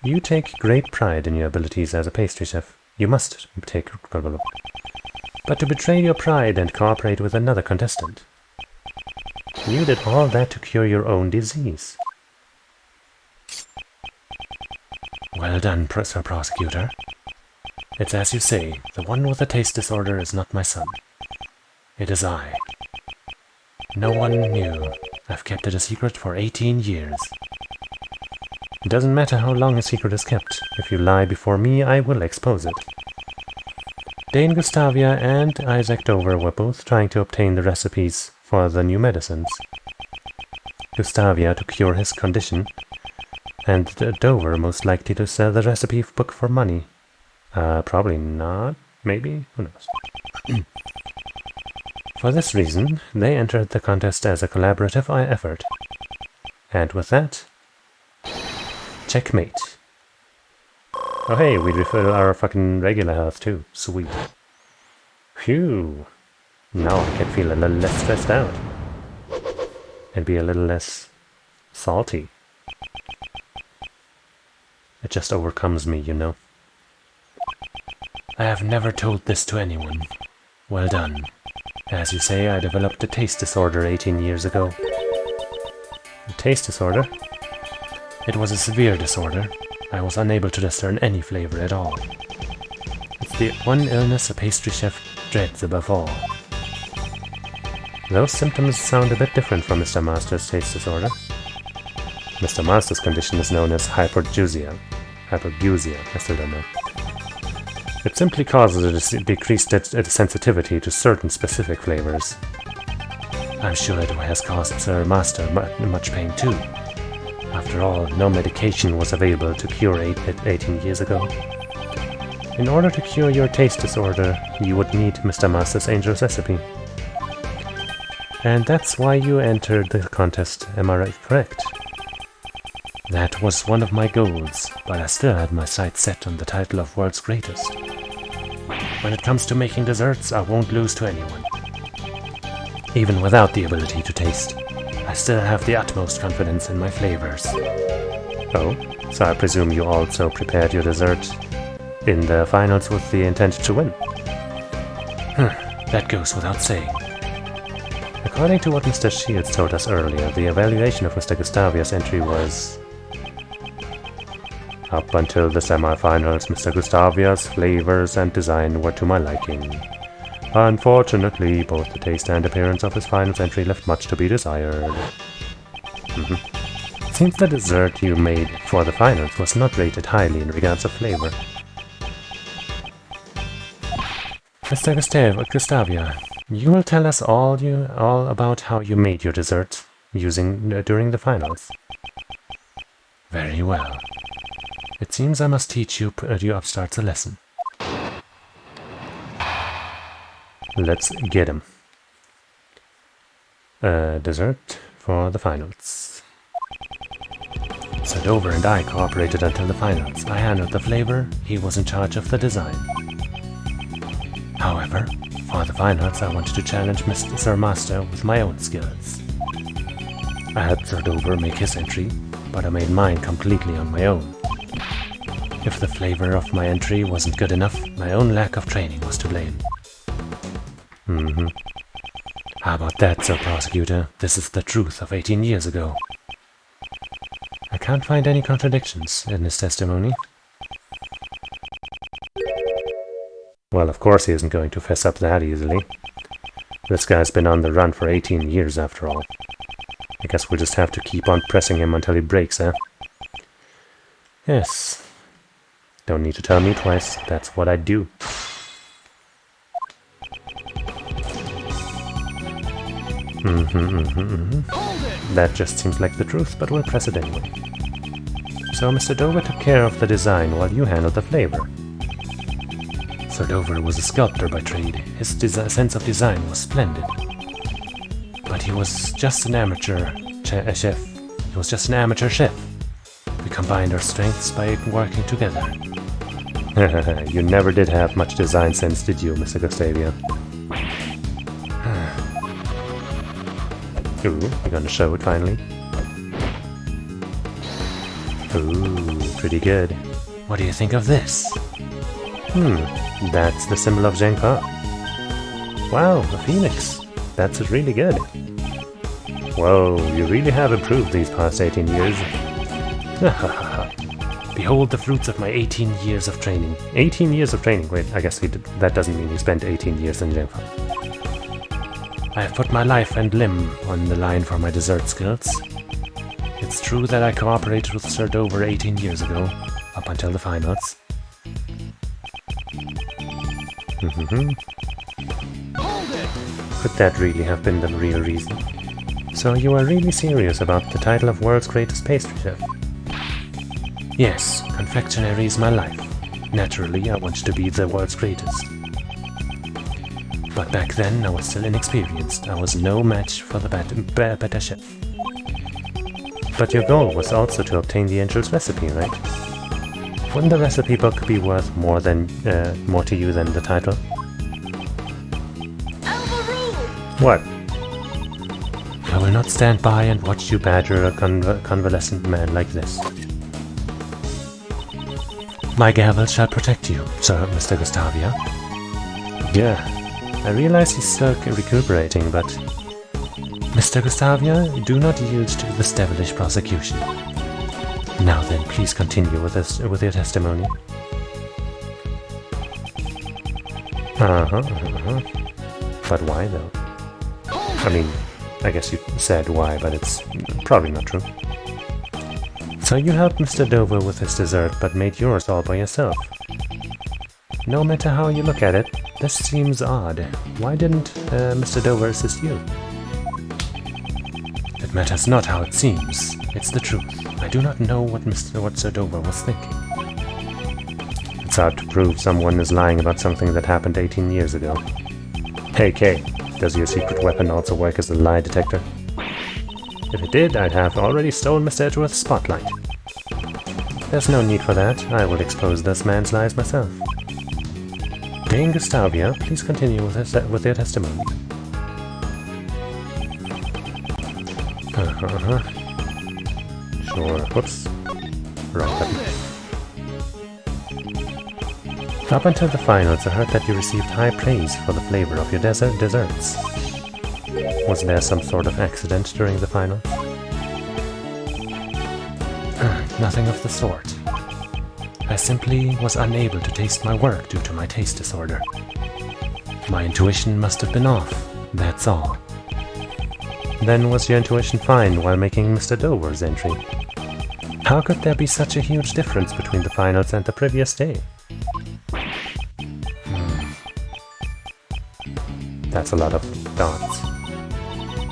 You take great pride in your abilities as a pastry chef. You must take... But to betray your pride and cooperate with another contestant. You did all that to cure your own disease. Well done, Sir Prosecutor. It's as you say, the one with the taste disorder is not my son. It is I. No one knew. I've kept it a secret for 18 years. It doesn't matter how long a secret is kept. If you lie before me, I will expose it. Dane Gustavia and Isaac Dover were both trying to obtain the recipes for the new medicines. Gustavia to cure his condition, and Dover most likely to sell the recipe book for money. Probably not. Maybe? Who knows? For this reason, they entered the contest as a collaborative effort. And with that, checkmate. Oh hey, we refill our fucking regular health too. Sweet. Phew. Now I can feel a little less stressed out. And be a little less salty. It just overcomes me, you know. I have never told this to anyone. Well done. As you say, I developed a taste disorder 18 years ago. A taste disorder? It was a severe disorder. I was unable to discern any flavor at all. It's the one illness a pastry chef dreads above all. Those symptoms sound a bit different from Mr. Master's taste disorder. Mr. Master's condition is known as hypergeusia. Hypergeusia, I still don't know. It simply causes a decreased sensitivity to certain specific flavors. I'm sure it has caused Sir Master much pain too. After all, no medication was available to cure 18 years ago. In order to cure your taste disorder, you would need Mr. Master's Angel's recipe. And that's why you entered the contest, am I correct? That was one of my goals, but I still had my sights set on the title of World's Greatest. When it comes to making desserts, I won't lose to anyone. Even without the ability to taste, I still have the utmost confidence in my flavors. Oh, so I presume you also prepared your dessert in the finals with the intent to win? That goes without saying. According to what Mr. Shields told us earlier, the evaluation of Mr. Gustavia's entry was... Up until the semi-finals, Mr. Gustavia's flavors and design were to my liking. Unfortunately, both the taste and appearance of his finals entry left much to be desired. It seems the dessert you made for the finals was not rated highly in regards of flavor. Mr. Gustavia, you will tell us all about how you made your dessert during the finals. Very well. It seems I must teach you upstarts a lesson. Let's get him. Dessert for the finals. Sadover and I cooperated until the finals. I handled the flavor, he was in charge of the design. However, for the finals I wanted to challenge Sir Master with my own skills. I had Sadover make his entry, but I made mine completely on my own. If the flavor of my entry wasn't good enough, my own lack of training was to blame. How about that, Sir Prosecutor? This is the truth of 18 years ago. I can't find any contradictions in his testimony. Well, of course he isn't going to fess up that easily. This guy's been on the run for 18 years after all. I guess we'll just have to keep on pressing him until he breaks, eh? Yes. Don't need to tell me twice, that's what I do. That just seems like the truth, but we'll press it anyway. So Mr. Dover took care of the design while you handled the flavor. Sir Dover was a sculptor by trade. His sense of design was splendid. But he was just an amateur chef. He was just an amateur chef. We combined our strengths by working together. You never did have much design sense, did you, Mr. Gustavia? Ooh, you're gonna show it finally? Ooh, pretty good. What do you think of this? That's the symbol of Zhengfa. Wow, a phoenix. That's really good. Whoa, you really have improved these past 18 years. Behold the fruits of my 18 years of training. 18 years of training? Wait, I guess that doesn't mean he spent 18 years in Zhengfa. I have put my life and limb on the line for my dessert skills. It's true that I cooperated with Sir Dover 18 years ago, up until the finals. Could that really have been the real reason? So you are really serious about the title of world's greatest pastry chef? Yes, confectionery is my life. Naturally, I wanted to be the world's greatest. But back then, I was still inexperienced. I was no match for the better chef. But your goal was also to obtain the angel's recipe, right? Wouldn't the recipe book be worth more to you than the title? What? I will not stand by and watch you badger a convalescent man like this. My gavel shall protect you, Sir Mr. Gustavia. Yeah, I realize he's still recuperating, but... Mr. Gustavia, do not yield to this devilish prosecution. Now then, please continue with your testimony. But why, though? I mean, I guess you said why, but it's probably not true. So you helped Mr. Dover with his dessert, but made yours all by yourself. No matter how you look at it, this seems odd. Why didn't Mr. Dover assist you? It matters not how it seems. It's the truth. I do not know what Sir Dover was thinking. It's hard to prove someone is lying about something that happened 18 years ago. Hey Kay, does your secret weapon also work as a lie detector? If it did, I'd have already stolen Mr. Edgeworth's spotlight. There's no need for that. I will expose this man's lies myself. Dame Gustavia, please continue with your testimony. Sure. Whoops. Wrong button. Up until the finals, I heard that you received high praise for the flavor of your desserts. Was there some sort of accident during the finals? Nothing of the sort. I simply was unable to taste my work due to my taste disorder. My intuition must have been off, that's all. Then was your intuition fine while making Mr. Dover's entry? How could there be such a huge difference between the finals and the previous day? That's a lot of dots.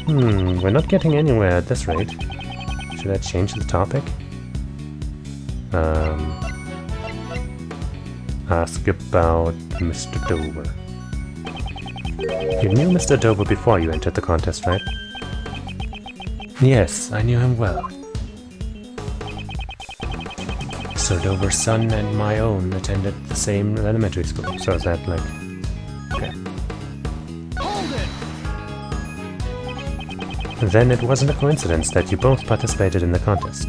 We're not getting anywhere at this rate. Should I change the topic? Ask about Mr. Dover. You knew Mr. Dover before you entered the contest, right? Yes, I knew him well. Sir Dover's son and my own attended the same elementary school, so is that like... okay. Then it wasn't a coincidence that you both participated in the contest.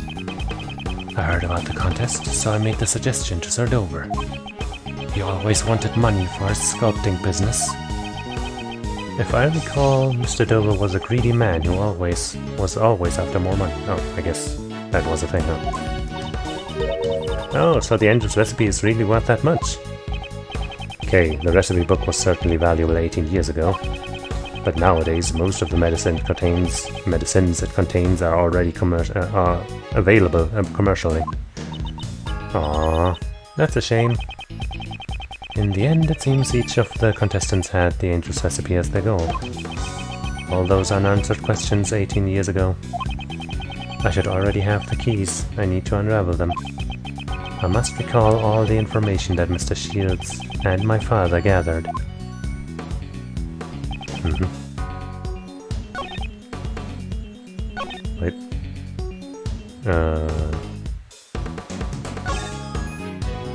I heard about the contest, so I made the suggestion to Sir Dover. He always wanted money for his sculpting business. If I recall, Mr. Dover was a greedy man who was always after more money. Oh, I guess that was a thing, huh? Oh, so the Angel's recipe is really worth that much. Okay, the recipe book was certainly valuable 18 years ago. But nowadays, most of the medicines it contains are already available commercially. Aww, that's a shame. In the end, it seems each of the contestants had the Angel's recipe as their goal. All those unanswered questions 18 years ago. I should already have the keys. I need to unravel them. I must recall all the information that Mr. Shields and my father gathered. Wait.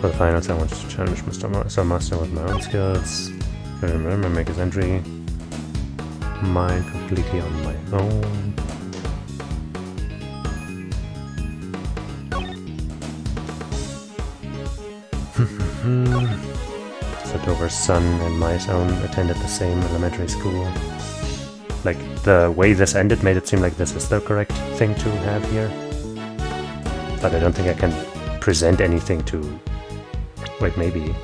For the finals, I wanted to challenge Mr. Master with my own skills. I remember, make his entry. Mine completely on my own. Sir Dover's son and my own attended the same elementary school. Like, the way this ended made it seem like this is the correct thing to have here. But I don't think I can present anything to... Wait, maybe...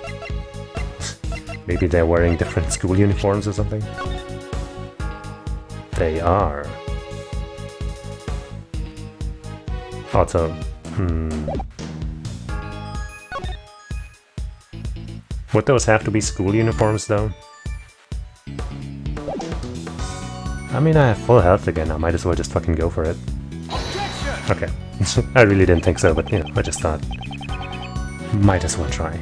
maybe they're wearing different school uniforms or something? They are. Also, would those have to be school uniforms, though? I mean, I have full health again, I might as well just fucking go for it. Okay. I really didn't think so, but, you know, I just thought... might as well try.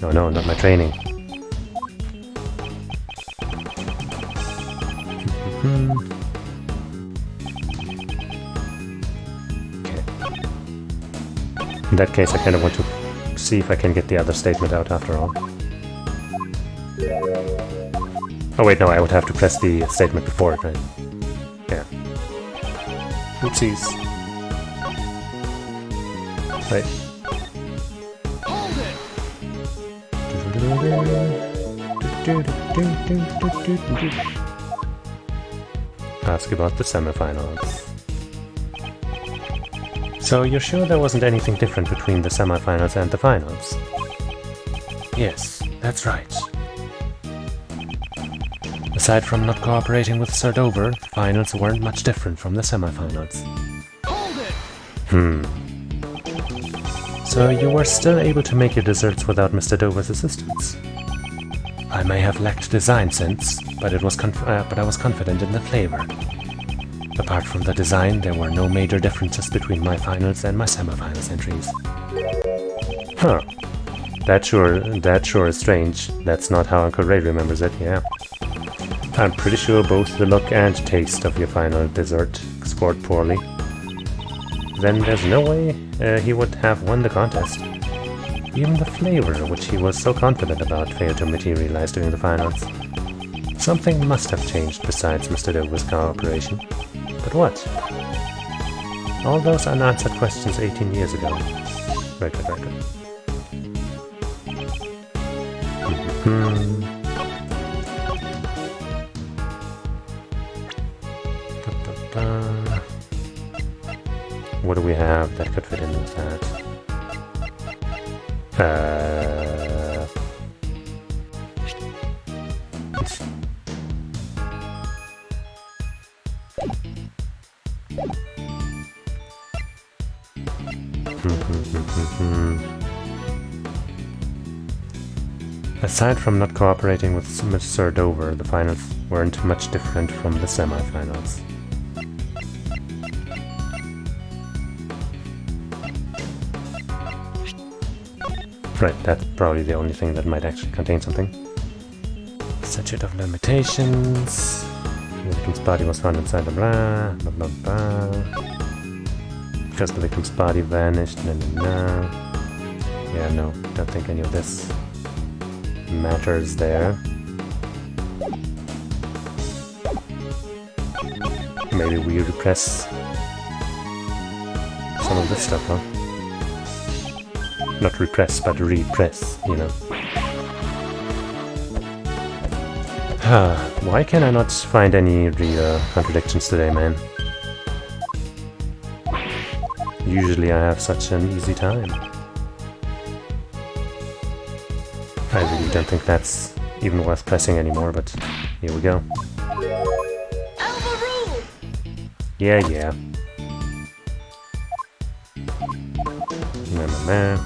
Oh no, not my training. In that case, I kind of want to see if I can get the other statement out after all. Oh wait, no, I would have to press the statement before it, right? Yeah. Oopsies. Right. Ask about the semifinals. So you're sure there wasn't anything different between the semifinals and the finals? Yes, that's right. Aside from not cooperating with Sir Dover, the finals weren't much different from the semifinals. So you were still able to make your desserts without Mr. Dover's assistance? I may have lacked design sense, but I was confident in the flavor. Apart from the design, there were no major differences between my finals and my semifinals entries. Huh. That sure is strange. That's not how Uncle Ray remembers it, yeah. I'm pretty sure both the look and taste of your final dessert scored poorly. Then there's no way he would have won the contest. Even the flavor, which he was so confident about, failed to materialize during the finals. Something must have changed besides Mr. Dover's cooperation. But what? All those unanswered questions 18 years ago. Record. What do we have that could fit in with that? Aside from not cooperating with Mr. Dover, the finals weren't much different from the semi-finals. Right, that's probably the only thing that might actually contain something. Statute of Limitations. The victim's body was found inside the blah, blah, blah, blah. Because the victim's body vanished, no. Yeah, no, don't think any of this matters there. Maybe we repress some of this stuff, huh? Not repress, but repress, you know. Why can I not find any real contradictions today, man? Usually I have such an easy time. I really don't think that's even worth pressing anymore, but here we go. Yeah. Meh.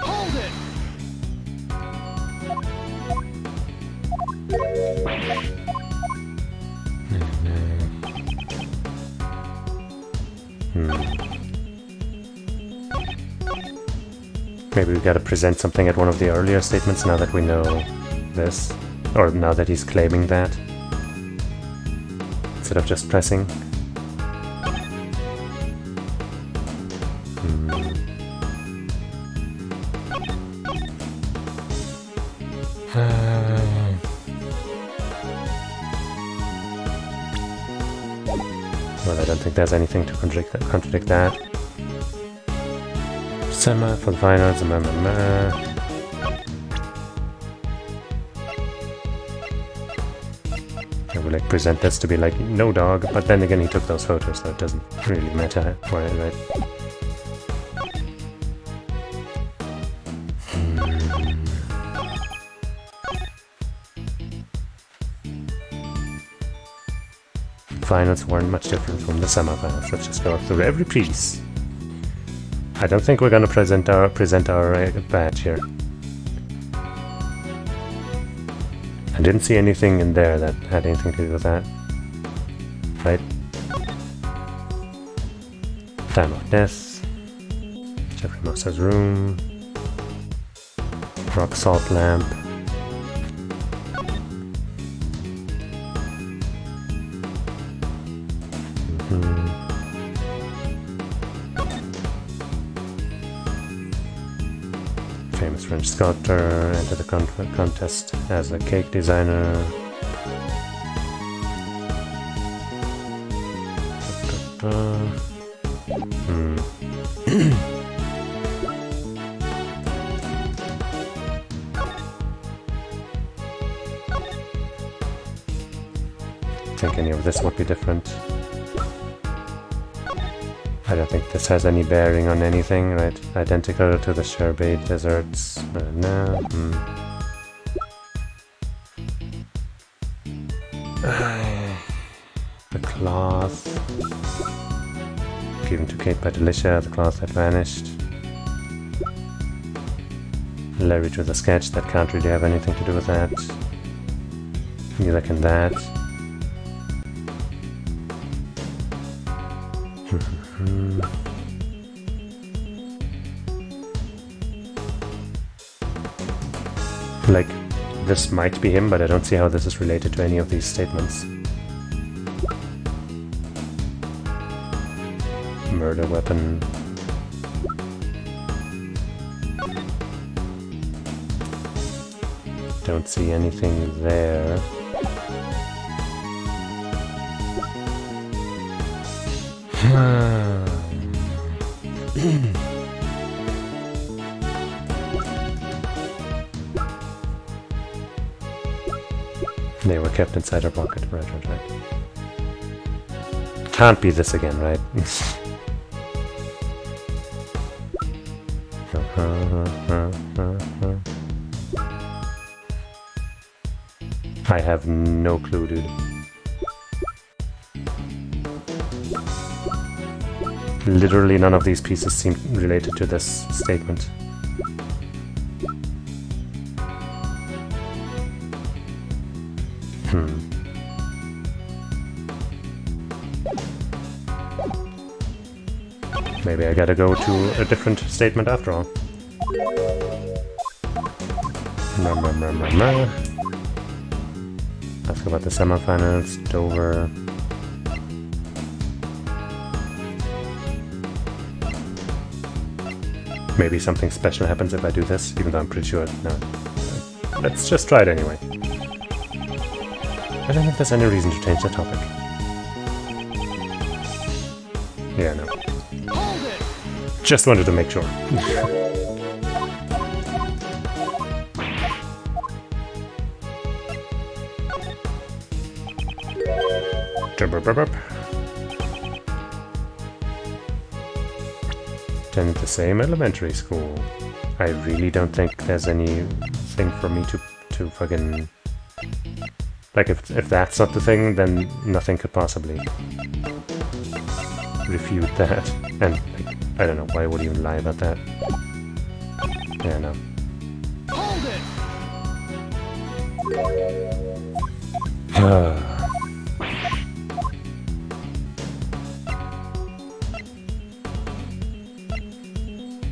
Hold it! Maybe we gotta present something at one of the earlier statements now that we know this. Or now that he's claiming that. Instead of just pressing. Well, I don't think there's anything to contradict that. Sema for the finals, I would like present this to be like, no dog, but then again he took those photos, so it doesn't really matter for it, right? Finals weren't much different from the semi-finals. Let's just go through every piece. I don't think we're gonna present our badge here. I didn't see anything in there that had anything to do with that. Right? Time of death. Jeffrey Mercer's room. Rock salt lamp. Famous French sculptor entered the contest as a cake designer. Think any of this would be different. I don't think this has any bearing on anything, right? Identical to the sherbet desserts. No. The cloth. Given to Kate by Delicia, the cloth had vanished. Larry drew the sketch, that can't really have anything to do with that. Neither can that. Like, this might be him, but I don't see how this is related to any of these statements. Murder weapon. Don't see anything there. They were kept inside her pocket, right. Can't be this again, right? I have no clue, dude. Literally none of these pieces seem related to this statement. Maybe I gotta go to a different statement after all. Ask about the semifinals, Dover. Maybe something special happens if I do this, even though I'm pretty sure no. Let's just try it anyway. I don't think there's any reason to change the topic. Yeah, no. Just wanted to make sure. Attended the same elementary school. I really don't think there's anything for me to fucking... Like, if that's not the thing, then nothing could possibly refute that. And, like, I don't know, why would you even lie about that? Yeah, no.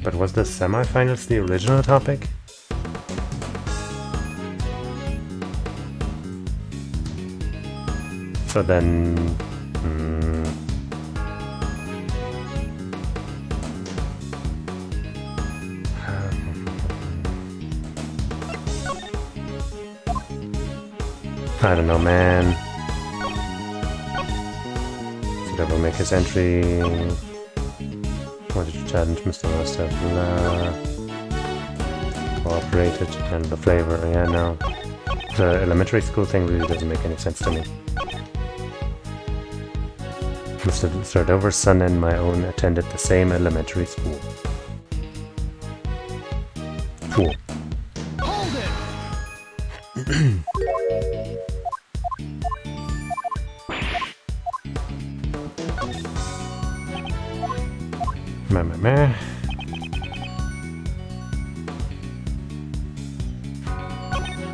But was the semifinals the original topic? So then... I don't know, man. Should I make his entry? Wanted to challenge Mr. Master, blah. Cooperated, and the flavor, yeah, no. The elementary school thing really doesn't make any sense to me. Mr. Sardover's son and my own attended the same elementary school. Cool.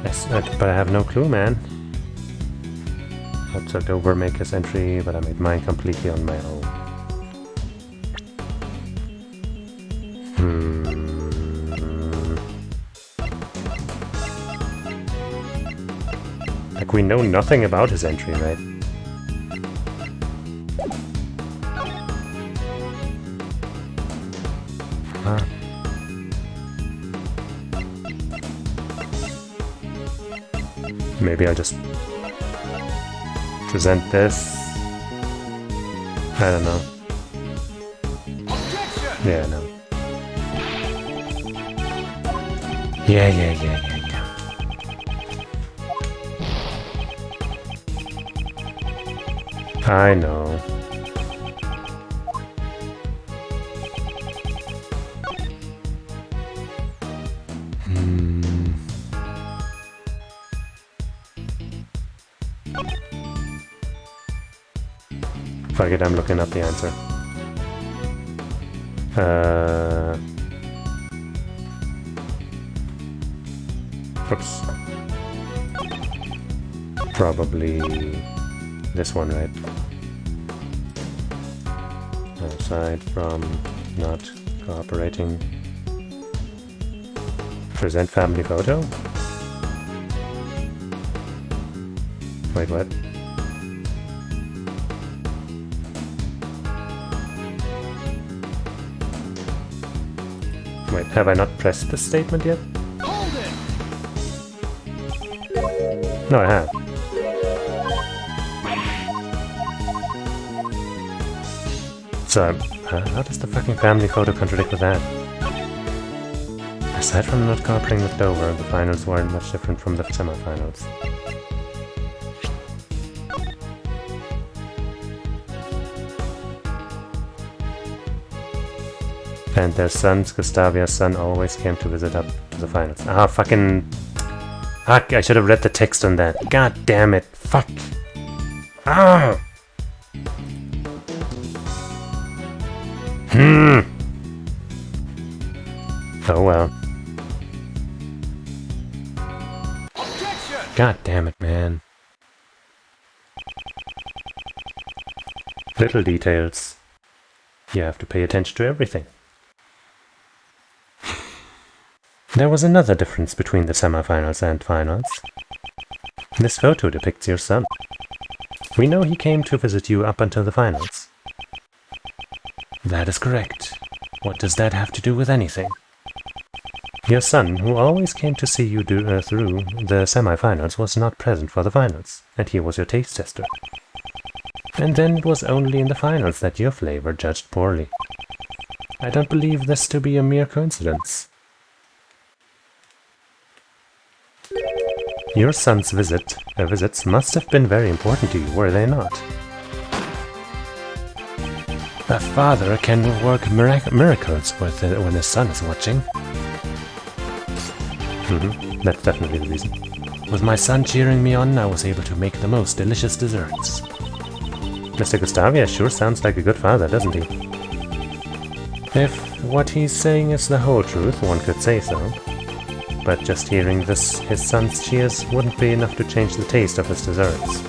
Yes, but I have no clue, man. I took over make his entry, but I made mine completely on my own. Like, we know nothing about his entry, right? Maybe I'll just present this. I don't know. Yeah, no. Yeah. I know. Fuck it, I'm looking up the answer. Oops. Probably this one, right? Aside from not cooperating. Present family photo? Wait, what? Wait, have I not pressed this statement yet? No, I have. So, how does the fucking family photo contradict with that? Aside from not cooperating with Dover, the finals weren't much different from the semifinals. And their sons, Gustavia's son, always came to visit up to the finals. Ah, fucking... Fuck, I should have read the text on that. God damn it. Fuck. Oh well. Objection! God damn it, man. Little details. You have to pay attention to everything. There was another difference between the semifinals and finals. This photo depicts your son. We know he came to visit you up until the finals. That is correct. What does that have to do with anything? Your son, who always came to see you through the semifinals, was not present for the finals, and he was your taste tester. And then it was only in the finals that your flavor judged poorly. I don't believe this to be a mere coincidence. Your son's visits must have been very important to you, were they not? A father can work miracles when his son is watching. That's definitely the reason. With my son cheering me on, I was able to make the most delicious desserts. Mr. Gustavia sure sounds like a good father, doesn't he? If what he's saying is the whole truth, one could say so. But just hearing his son's cheers wouldn't be enough to change the taste of his desserts.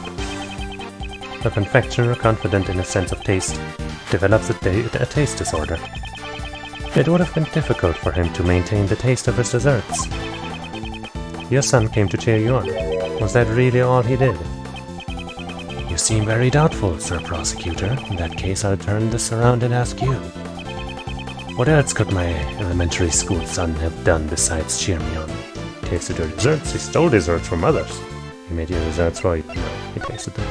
A confectioner confident in his sense of taste develops a taste disorder. It would have been difficult for him to maintain the taste of his desserts. Your son came to cheer you on. Was that really all he did? You seem very doubtful, Sir Prosecutor. In that case, I'll turn this around and ask you. What else could my elementary school son have done besides cheer me on? Tasted your desserts? He stole desserts from others. He made your desserts right? No, he tasted them.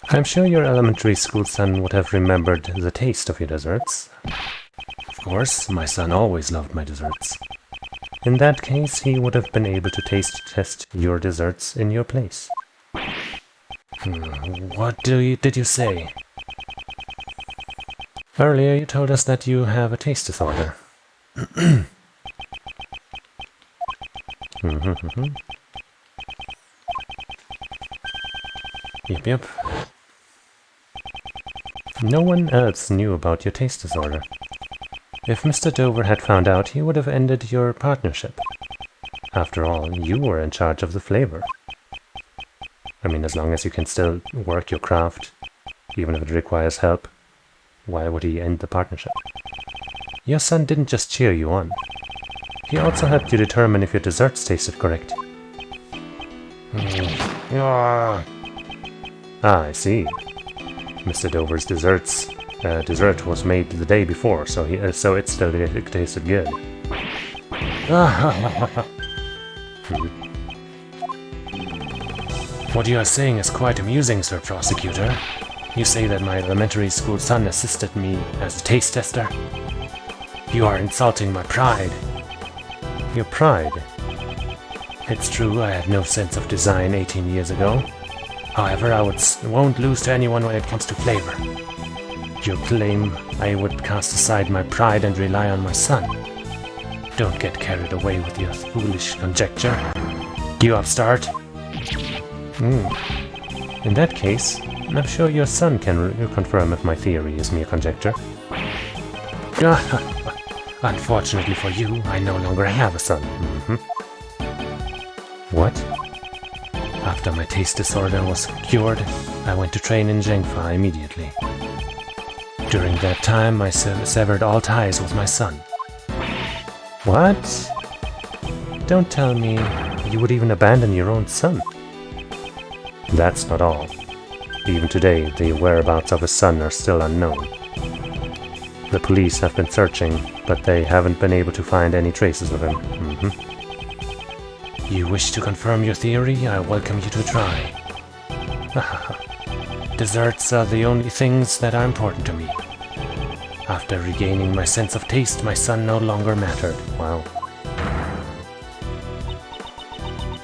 I'm sure your elementary school son would have remembered the taste of your desserts. Of course, my son always loved my desserts. In that case, he would have been able to taste test your desserts in your place. What did you say? Earlier you told us that you have a taste disorder. Yep. No one else knew about your taste disorder. If Mr. Dover had found out, he would have ended your partnership. After all, you were in charge of the flavor. I mean, as long as you can still work your craft, even if it requires help, why would he end the partnership? Your son didn't just cheer you on. He also helped you determine if your desserts tasted correct. Ah, I see. Mr. Dover's dessert was made the day before, so it still tasted good. What you are saying is quite amusing, Sir Prosecutor. You say that my elementary school son assisted me as a taste tester? You are insulting my pride. Your pride? It's true, I had no sense of design 18 years ago. However, I won't lose to anyone when it comes to flavor. You claim I would cast aside my pride and rely on my son. Don't get carried away with your foolish conjecture. You upstart? In that case, I'm sure your son can confirm if my theory is mere conjecture. Unfortunately for you, I no longer have a son. What? After my taste disorder was cured, I went to train in Zhengfa immediately. During that time, I severed all ties with my son. What? Don't tell me you would even abandon your own son. That's not all. Even today, the whereabouts of his son are still unknown. The police have been searching, but they haven't been able to find any traces of him. You wish to confirm your theory? I welcome you to try. Desserts are the only things that are important to me. After regaining my sense of taste, my son no longer mattered. Wow.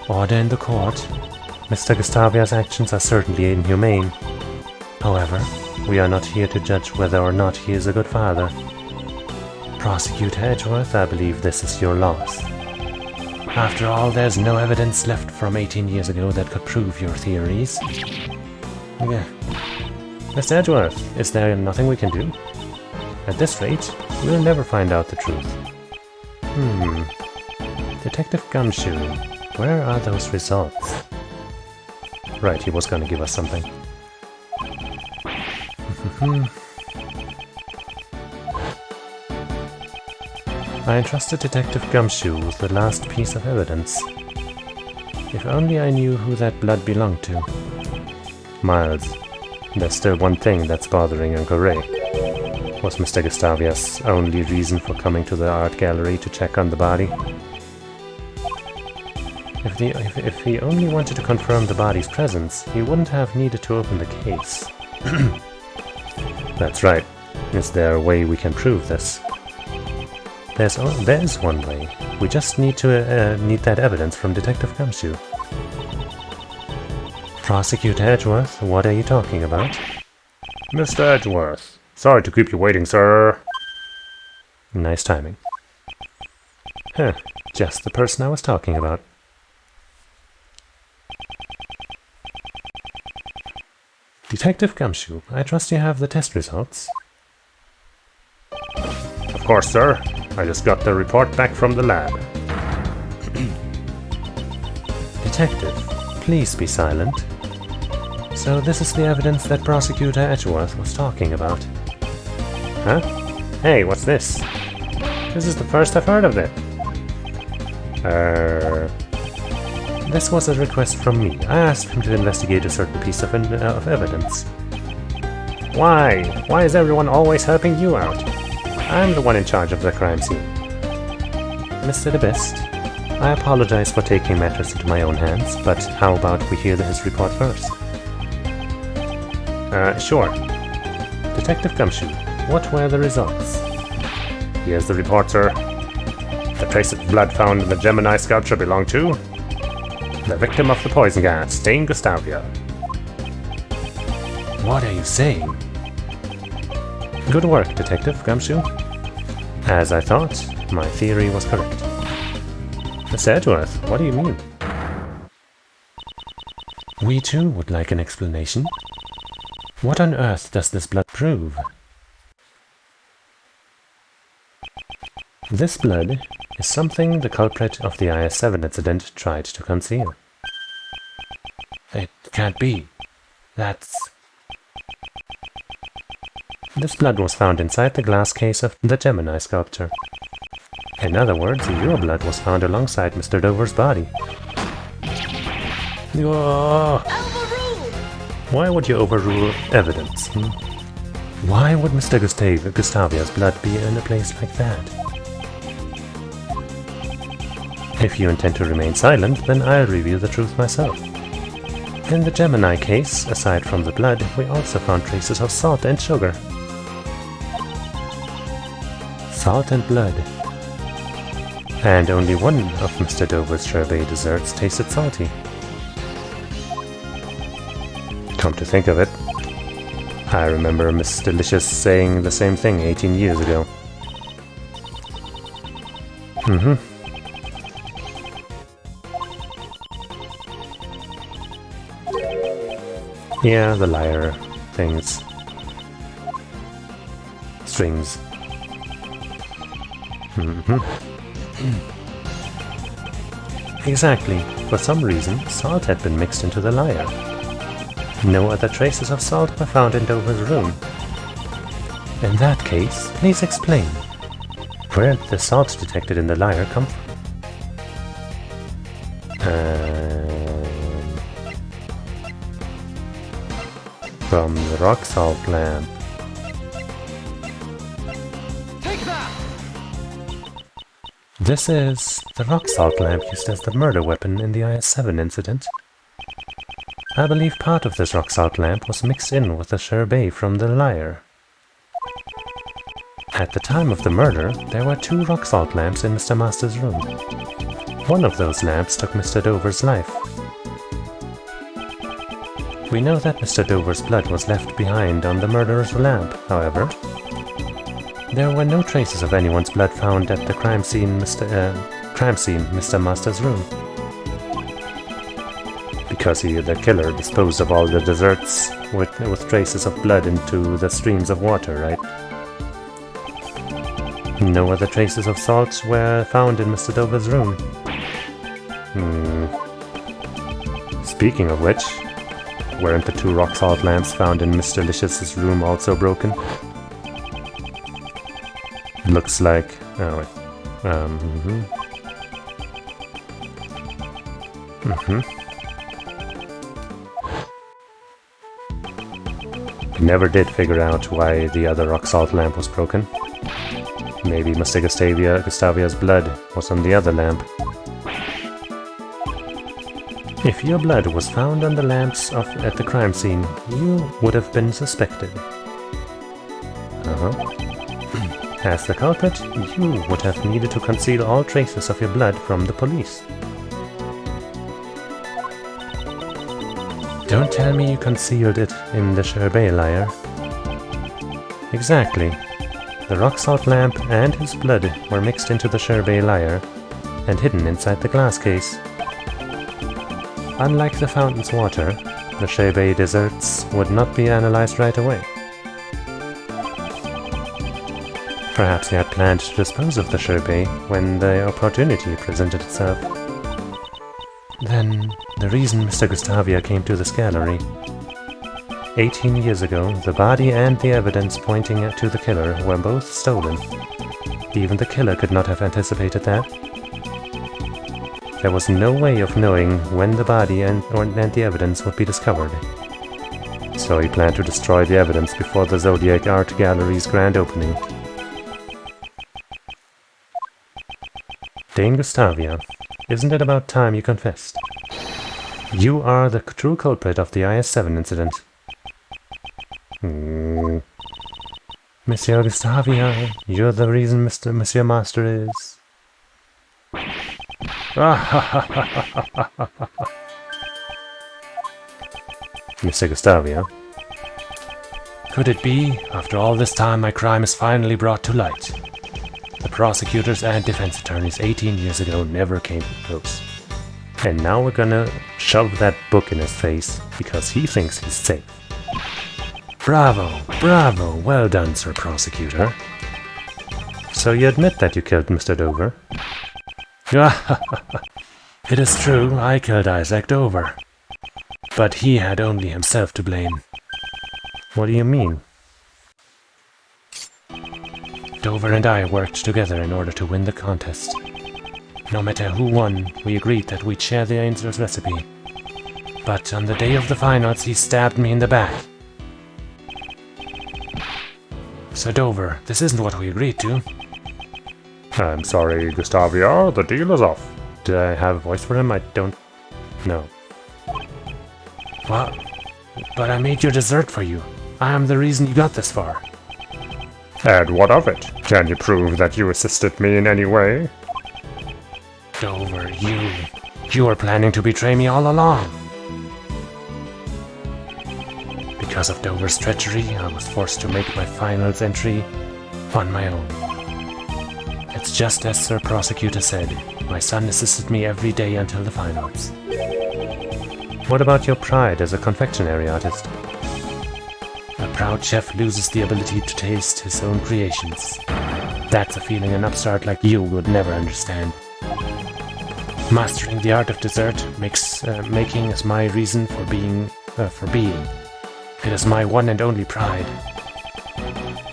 Order in the court. Mr. Gustavia's actions are certainly inhumane. However, we are not here to judge whether or not he is a good father. Prosecutor Edgeworth, I believe this is your loss. After all, there's no evidence left from 18 years ago that could prove your theories. Yeah. Mr. Edgeworth, is there nothing we can do? At this rate, we'll never find out the truth. Detective Gumshoe, where are those results? Right, he was gonna give us something. I entrusted Detective Gumshoe with the last piece of evidence. If only I knew who that blood belonged to. Miles, there's still one thing that's bothering Uncle Ray. Was Mr. Gustavia's only reason for coming to the art gallery to check on the body? If he only wanted to confirm the body's presence, he wouldn't have needed to open the case. That's right. Is there a way we can prove this? There's one way. We just need that evidence from Detective Gumshoe. Prosecutor Edgeworth, what are you talking about? Mr. Edgeworth, sorry to keep you waiting, sir. Nice timing. Huh, just the person I was talking about. Detective Gumshoe, I trust you have the test results. Of course, sir. I just got the report back from the lab. Detective, please be silent. So this is the evidence that Prosecutor Edgeworth was talking about. Huh? Hey, what's this? This is the first I've heard of it. This was a request from me. I asked him to investigate a certain piece of evidence. Why? Why is everyone always helping you out? I'm the one in charge of the crime scene. Mr. DeBest, I apologize for taking matters into my own hands, but how about we hear his report first? Sure. Detective Gumshoe, what were the results? Here's the report, sir. The trace of blood found in the Gemini sculpture belonged to the victim of the poison gas, Dame Gustavia. What are you saying? Good work, Detective Gumshoe. As I thought, my theory was correct. Mr. Edgeworth, what do you mean? We too would like an explanation. What on earth does this blood prove? This blood is something the culprit of the IS-7 incident tried to conceal. It can't be. This blood was found inside the glass case of the Gemini sculpture. In other words, your blood was found alongside Mr. Dover's body. Oh. Why would you overrule evidence? Why would Mr. Gustavia's blood be in a place like that? If you intend to remain silent, then I'll reveal the truth myself. In the Gemini case, aside from the blood, we also found traces of salt and sugar. Salt and blood. And only one of Mr. Dover's sherbet desserts tasted salty. Come to think of it, I remember Miss Delicious saying the same thing 18 years ago. Yeah, the lyre things. Strings. Exactly. For some reason, salt had been mixed into the lyre. No other traces of salt were found in Dover's room. In that case, please explain. Where did the salt detected in the lyre come from? From the rock salt lamp. Take that! This is the rock salt lamp used as the murder weapon in the IS-7 incident. I believe part of this rock salt lamp was mixed in with the sherbet from the lyre. At the time of the murder, there were 2 rock salt lamps in Mr. Master's room. One of those lamps took Mr. Dover's life. We know that Mr. Dover's blood was left behind on the murderer's lamp, however. There were no traces of anyone's blood found at the crime scene Mr. Master's room. Because the killer disposed of all the desserts with traces of blood into the streams of water, right? No other traces of salt were found in Mr. Dover's room. Speaking of which, weren't the 2 rock salt lamps found in Mr. Licious's room also broken? Looks like... oh wait. Never did figure out why the other rock salt lamp was broken. Maybe Mr. Gustavia's blood was on the other lamp. If your blood was found on the lamps at the crime scene, you would have been suspected. As the culprit, you would have needed to conceal all traces of your blood from the police. Don't tell me you concealed it in the sherbet lyre. Exactly. The rock salt lamp and his blood were mixed into the sherbet lyre and hidden inside the glass case. Unlike the fountain's water, the sherbet desserts would not be analyzed right away. Perhaps he had planned to dispose of the sherbet when the opportunity presented itself. Then, the reason Mr. Gustavia came to this gallery. 18 years ago, the body and the evidence pointing to the killer were both stolen. Even the killer could not have anticipated that. There was no way of knowing when the body and the evidence would be discovered. So he planned to destroy the evidence before the Zodiac Art Gallery's grand opening. Dane Gustavia, isn't it about time you confessed? You are the true culprit of the IS-7 incident. Monsieur Gustavia, you're the reason Monsieur Master is... Mr. Gustavia. Could it be, after all this time, my crime is finally brought to light? The prosecutors and defense attorneys 18 years ago never came close. And now we're gonna shove that book in his face because he thinks he's safe. Bravo, bravo, well done, Sir Prosecutor. So you admit that you killed Mr. Dover? It is true, I killed Isaac Dover. But he had only himself to blame. What do you mean? Dover and I worked together in order to win the contest. No matter who won, we agreed that we'd share the angel's recipe. But on the day of the finals, he stabbed me in the back. Sir Dover, this isn't what we agreed to. I'm sorry, Gustavia, the deal is off. Did I have a voice for him? I don't know. What? But I made your dessert for you. I am the reason you got this far. And what of it? Can you prove that you assisted me in any way? Dover, you were planning to betray me all along. Because of Dover's treachery, I was forced to make my finals entry on my own. It's just as Sir Prosecutor said, my son assisted me every day until the finals. What about your pride as a confectionery artist? A proud chef loses the ability to taste his own creations. That's a feeling an upstart like you would never understand. Mastering the art of dessert making is my reason for being. It is my one and only pride.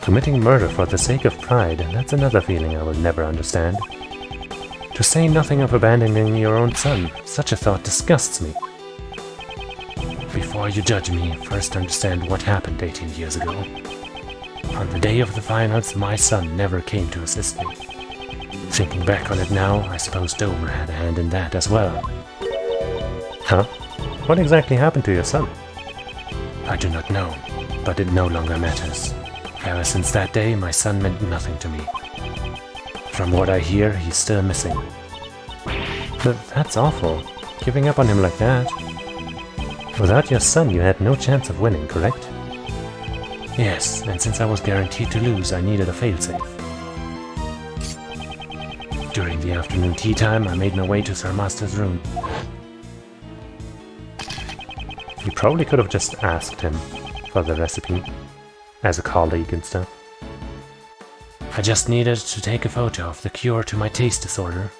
Committing murder for the sake of pride, that's another feeling I will never understand. To say nothing of abandoning your own son, such a thought disgusts me. Before you judge me, first understand what happened 18 years ago. On the day of the finals, my son never came to assist me. Thinking back on it now, I suppose Dover had a hand in that as well. Huh? What exactly happened to your son? I do not know, but it no longer matters. Ever since that day, my son meant nothing to me. From what I hear, he's still missing. But that's awful. Giving up on him like that. Without your son, you had no chance of winning, correct? Yes, and since I was guaranteed to lose, I needed a failsafe. During the afternoon tea time, I made my way to Sir Master's room. You probably could have just asked him for the recipe as a colleague and stuff. I just needed to take a photo of the cure to my taste disorder.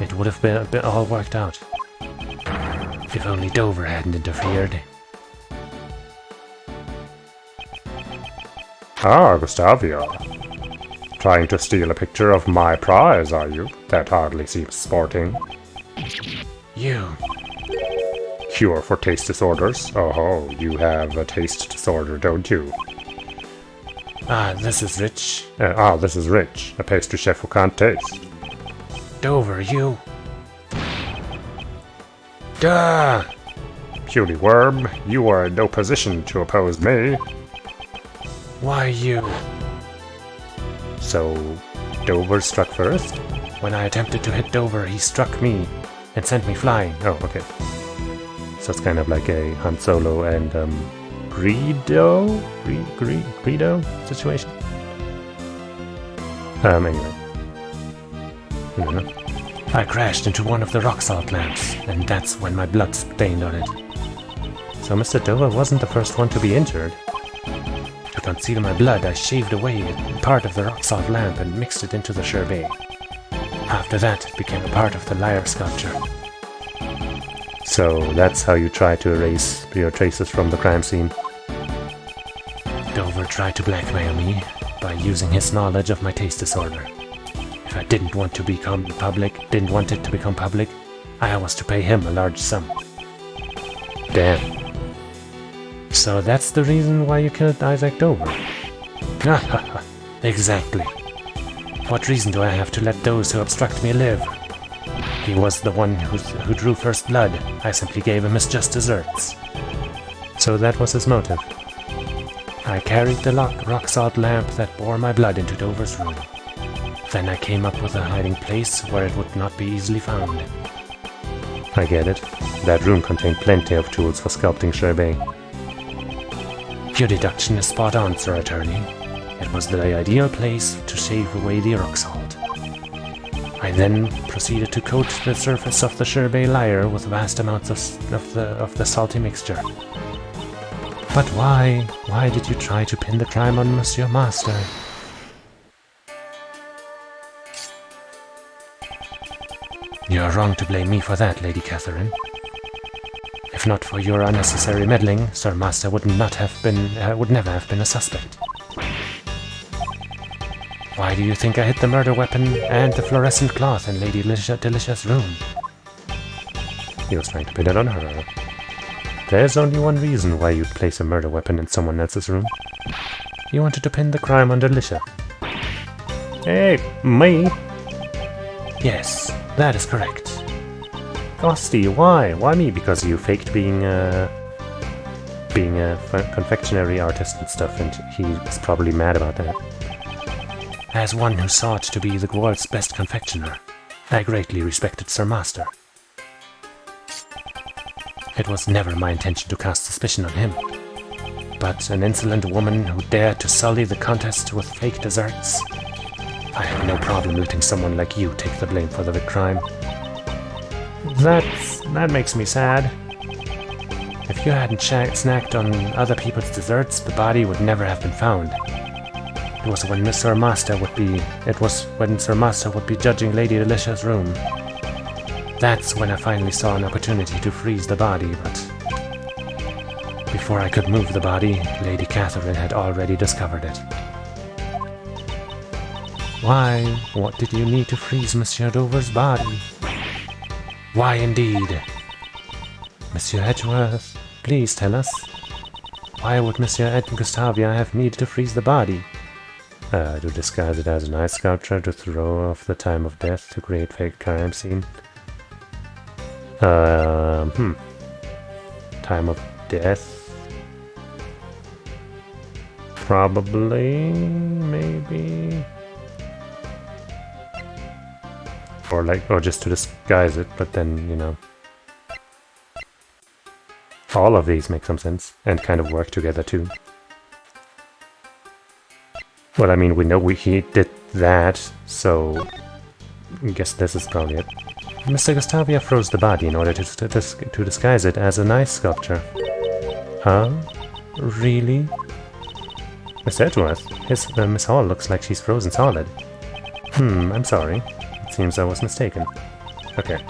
It would have been all worked out. If only Dover hadn't interfered. Ah, Gustavia. Trying to steal a picture of my prize, are you? That hardly seems sporting. You. Cure for taste disorders? Oh, you have a taste disorder, don't you? This is Rich. This is Rich, a pastry chef who can't taste. Dover, you. Duh! Puny worm, you are in no position to oppose me. Why you? So, Dover struck first? When I attempted to hit Dover, he struck me and sent me flying. Oh, okay. So it's kind of like a Han Solo and Greedo situation. Anyway. I crashed into one of the rock salt lamps, and that's when my blood stained on it. So Mr. Dover wasn't the first one to be injured. To conceal my blood, I shaved away part of the rock salt lamp and mixed it into the sherbet. After that, it became a part of the lyre sculpture. So that's how you try to erase your traces from the crime scene. Dover tried to blackmail me by using his knowledge of my taste disorder. If I didn't want it to become public, I was to pay him a large sum. Damn. So that's the reason why you killed Isaac Dover? Exactly. What reason do I have to let those who obstruct me live? He was the one who drew first blood. I simply gave him his just desserts. So that was his motive. I carried the rock salt lamp that bore my blood into Dover's room. Then I came up with a hiding place where it would not be easily found. I get it. That room contained plenty of tools for sculpting sherbet. Your deduction is spot on, Sir Attorney. It was the ideal place to shave away the rock salt. I then proceeded to coat the surface of the sherbet lyre with vast amounts of the salty mixture. But why? Why did you try to pin the crime on Monsieur Master? You're wrong to blame me for that, Lady Catherine. If not for your unnecessary meddling, Sir Master would never have been a suspect. Why do you think I hid the murder weapon and the fluorescent cloth in Lady Delicia's room? He was trying to pin it on her. There's only one reason why you'd place a murder weapon in someone else's room. You wanted to pin the crime on Delicia. Hey, me? Yes, that is correct. Frosty, why? Why me? Because you faked being a confectionery artist and stuff, and he was probably mad about that. As one who sought to be the world's best confectioner, I greatly respected Sir Master. It was never my intention to cast suspicion on him, but an insolent woman who dared to sully the contest with fake desserts. I have no problem letting someone like you take the blame for the crime. That makes me sad. If you hadn't snacked on other people's desserts, the body would never have been found. It was when Sir Master would be judging Lady Delicia's room. That's when I finally saw an opportunity to freeze the body, but before I could move the body, Lady Catherine had already discovered it. Why? What did you need to freeze Monsieur Dover's body? Why indeed? Monsieur Edgeworth, please tell us. Why would Monsieur Gustavia have needed to freeze the body? To disguise it as an ice sculpture, to throw off the time of death, to create fake crime scene. Time of death? Probably, maybe. Or just to disguise it, but then, you know. All of these make some sense, and kind of work together too. Well, I mean, we know he did that, so I guess this is probably it. Mr. Gustavia froze the body in order to disguise it as an ice sculpture. Huh? Really? Miss Edgeworth, Miss Hall looks like she's frozen solid. I'm sorry. It seems I was mistaken. Okay.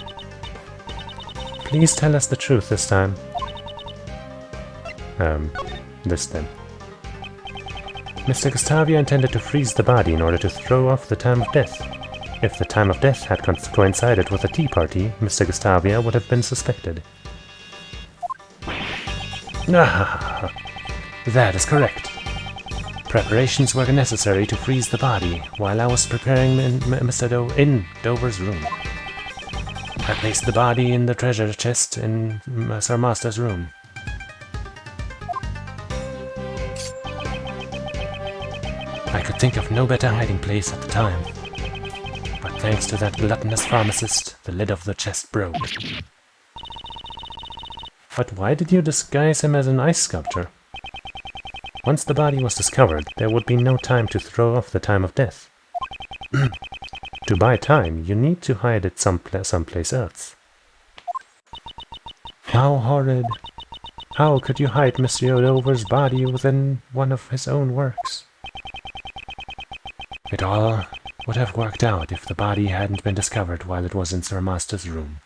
Please tell us the truth this time. This then. Mr. Gustavia intended to freeze the body in order to throw off the time of death. If the time of death had coincided with a tea party, Mr. Gustavia would have been suspected. Ah, that is correct. Preparations were necessary to freeze the body while I was preparing in Dover's room. I placed the body in the treasure chest in Sir Master's room. I could think of no better hiding place at the time. But thanks to that gluttonous pharmacist, the lid of the chest broke. But why did you disguise him as an ice sculptor? Once the body was discovered, there would be no time to throw off the time of death. To buy time, you need to hide it someplace else. How horrid! How could you hide Monsieur Dover's body within one of his own works? It all would have worked out if the body hadn't been discovered while it was in Sir Master's room.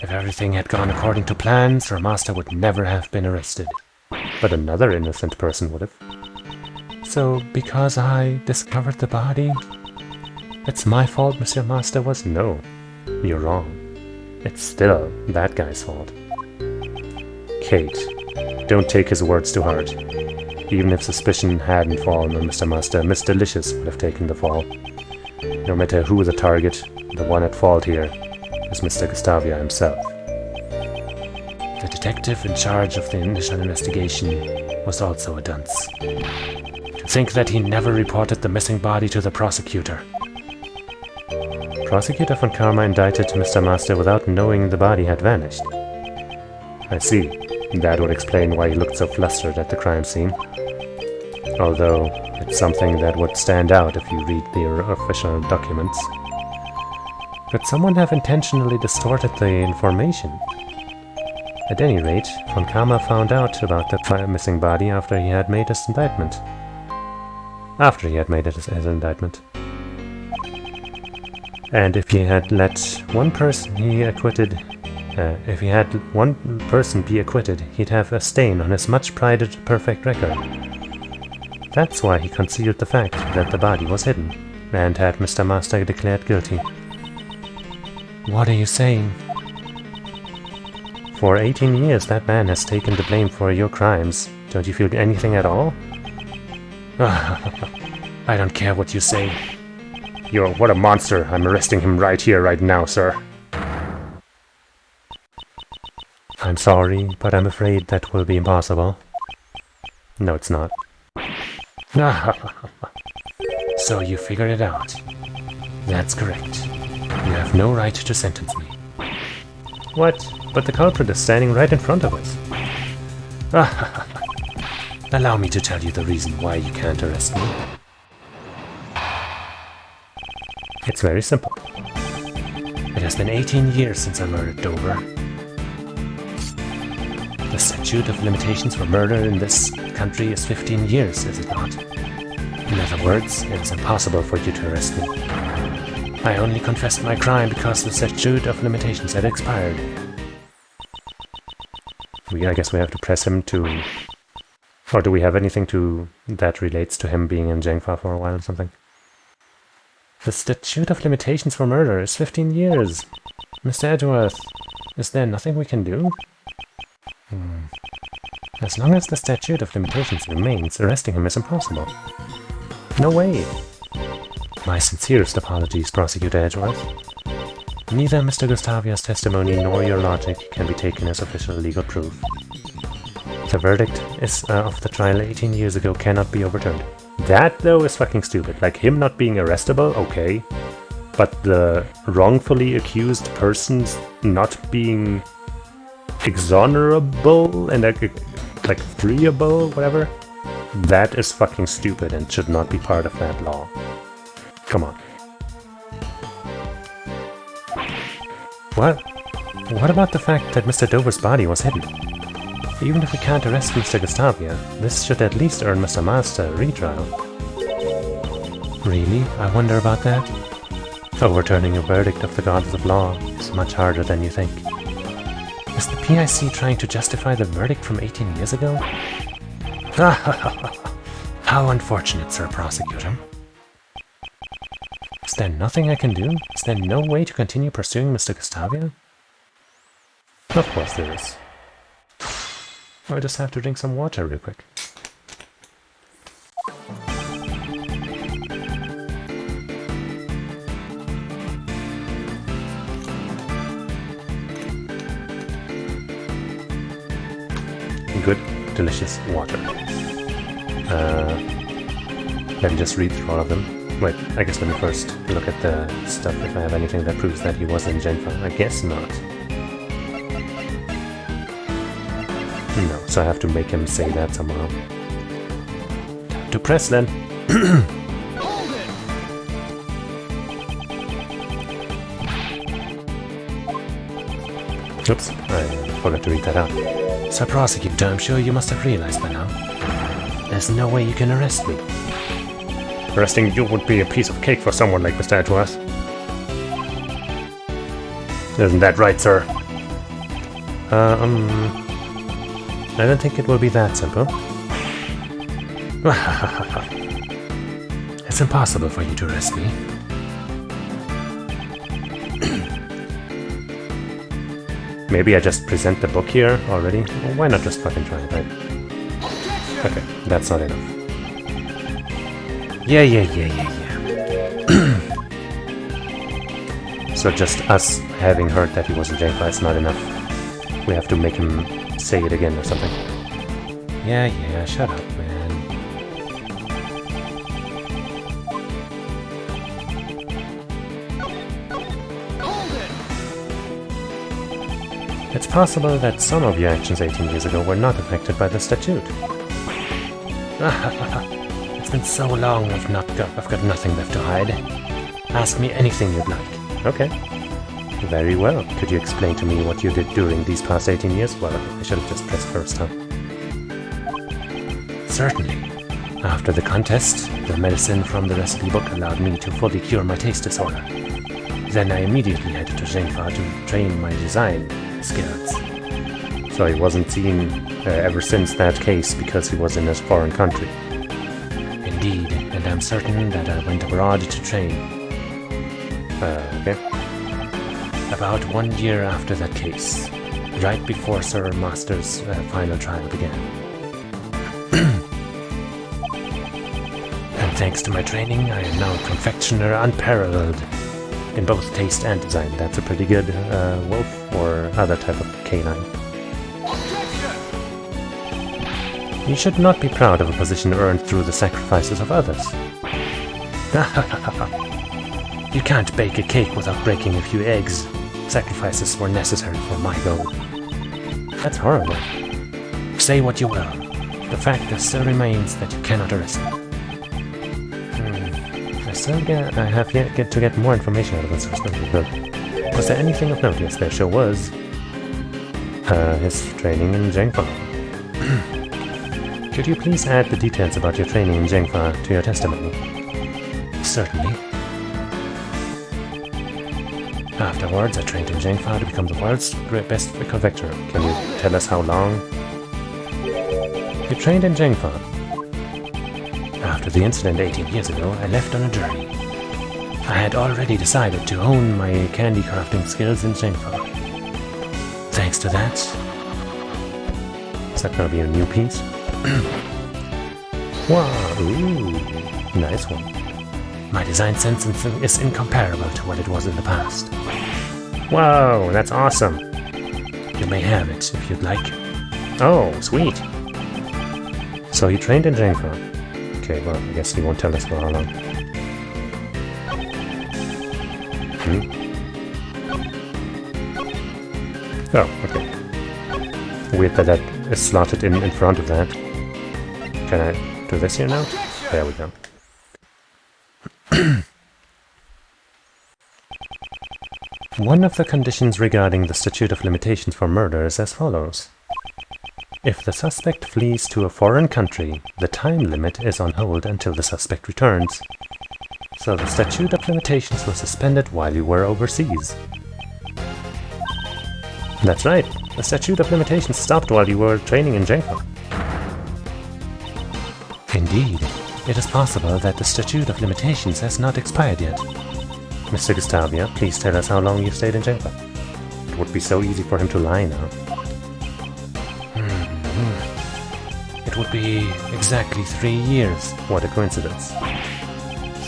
If everything had gone according to plan, Sir Master would never have been arrested. But another innocent person would have. So, because I discovered the body, it's my fault Monsieur Master was? No, you're wrong. It's still that guy's fault. Kate, don't take his words to heart. Even if suspicion hadn't fallen on Mr. Master, Miss Delicious would have taken the fall. No matter who the target, the one at fault here is Mr. Gustavia himself. The detective in charge of the initial investigation was also a dunce. To think that he never reported the missing body to the prosecutor. Prosecutor von Karma indicted Mr. Master without knowing the body had vanished. I see. That would explain why he looked so flustered at the crime scene. Although, it's something that would stand out if you read the official documents. Could someone have intentionally distorted the information? At any rate, von Karma found out about the missing body after he had made his indictment. And if he had let one person be acquitted, he'd have a stain on his much-prided perfect record. That's why he concealed the fact that the body was hidden, and had Mr. Master declared guilty. What are you saying? For 18 years that man has taken the blame for your crimes. Don't you feel anything at all? I don't care what you say. What a monster. I'm arresting him right here, right now, sir. I'm sorry, but I'm afraid that will be impossible. No, it's not. So you figured it out. That's correct. You have no right to sentence me. What? But the culprit is standing right in front of us. Allow me to tell you the reason why you can't arrest me. It's very simple. It has been 18 years since I murdered Dover. The statute of limitations for murder in this country is 15 years, is it not? In other words, it is impossible for you to arrest me. I only confessed my crime because the statute of limitations had expired. I guess we have to press him to... Or do we have anything that relates to him being in Jengfa for a while or something? The statute of limitations for murder is 15 years. Mr. Edgeworth, is there nothing we can do? As long as the statute of limitations remains, arresting him is impossible. No way! My sincerest apologies, Prosecutor Edgeworth. Neither Mr. Gustavia's testimony nor your logic can be taken as official legal proof. The verdict of the trial 18 years ago cannot be overturned. That, though, is fucking stupid. Like, him not being arrestable, okay. But the wrongfully accused persons not being exonerable and, like freeable, whatever, that is fucking stupid and should not be part of that law. Come on. What? What about the fact that Mr. Dover's body was hidden? Even if we can't arrest Mr. Gustavia, this should at least earn Mr. Master a retrial. Really? I wonder about that. Overturning a verdict of the gods of law is much harder than you think. Is the PIC trying to justify the verdict from 18 years ago? How unfortunate, Sir Prosecutor. Is there nothing I can do? Is there no way to continue pursuing Mr. Gustavia? Of course there is. I'll just have to drink some water real quick. Good, delicious water. Let me just read through all of them. Wait, I guess let me first look at the stuff if I have anything that proves that he was in Gen 5. I guess not. No, so I have to make him say that somehow. Time to press then. Oops, I forgot to read that out. Sir Prosecutor, I'm sure you must have realized by now. There's no way you can arrest me. Arresting you would be a piece of cake for someone like Mr. Edgeworth. Isn't that right, sir? I don't think it will be that simple. It's impossible for you to arrest me. Maybe I just present the book here already? Well, why not just fucking try it, right? Okay, that's not enough. Yeah. So just us having heard that he was in Gen 5 is not enough. We have to make him say it again or something. Yeah, shut up, man. It's possible that some of your actions 18 years ago were not affected by the statute. It's been so long I've got nothing left to hide. Ask me anything you'd like. Okay. Very well. Could you explain to me what you did during these past 18 years? Well, I should have just pressed first, huh? Certainly. After the contest, the medicine from the recipe book allowed me to fully cure my taste disorder. Then I immediately headed to Zhengfa to train my design skills. So he wasn't seen ever since that case because he was in a foreign country. Indeed, and I'm certain that I went abroad to train. Okay. About 1 year after that case, right before Sir Master's final trial began. And thanks to my training, I am now a confectioner unparalleled in both taste and design. That's a pretty good wolf or other type of canine. You should not be proud of a position earned through the sacrifices of others. You can't bake a cake without breaking a few eggs. Sacrifices were necessary for my goal. That's horrible. Say what you will. The fact still remains that you cannot arrest me. I have yet to get more information out of this. Was there anything of note? Yes, there sure was. His training in Zhengfa. Could you please add the details about your training in Zhengfa to your testimony? Certainly. Afterwards, I trained in Zhengfa to become the world's best confectioner. Can you tell us how long? You trained in Zhengfa. After the incident 18 years ago, I left on a journey. I had already decided to hone my candy crafting skills in Zhengfa. Thanks to that... Is that gonna be a new piece? Wow, ooh, nice one. My design sense is incomparable to what it was in the past. Whoa, that's awesome. You may have it if you'd like. Oh, sweet. So you trained in Zhengfa. Okay, well, I guess he won't tell us for how long. Oh, okay. Weird that that is slotted in front of that. Can I do this here now? There we go. One of the conditions regarding the statute of limitations for murder is as follows. If the suspect flees to a foreign country, the time limit is on hold until the suspect returns. So the statute of limitations was suspended while you were overseas. That's right, the statute of limitations stopped while you were training in Jenko. Indeed, it is possible that the statute of limitations has not expired yet. Mr. Gustavia, please tell us how long you stayed in Jenko. It would be so easy for him to lie now. It would be exactly 3 years. What a coincidence.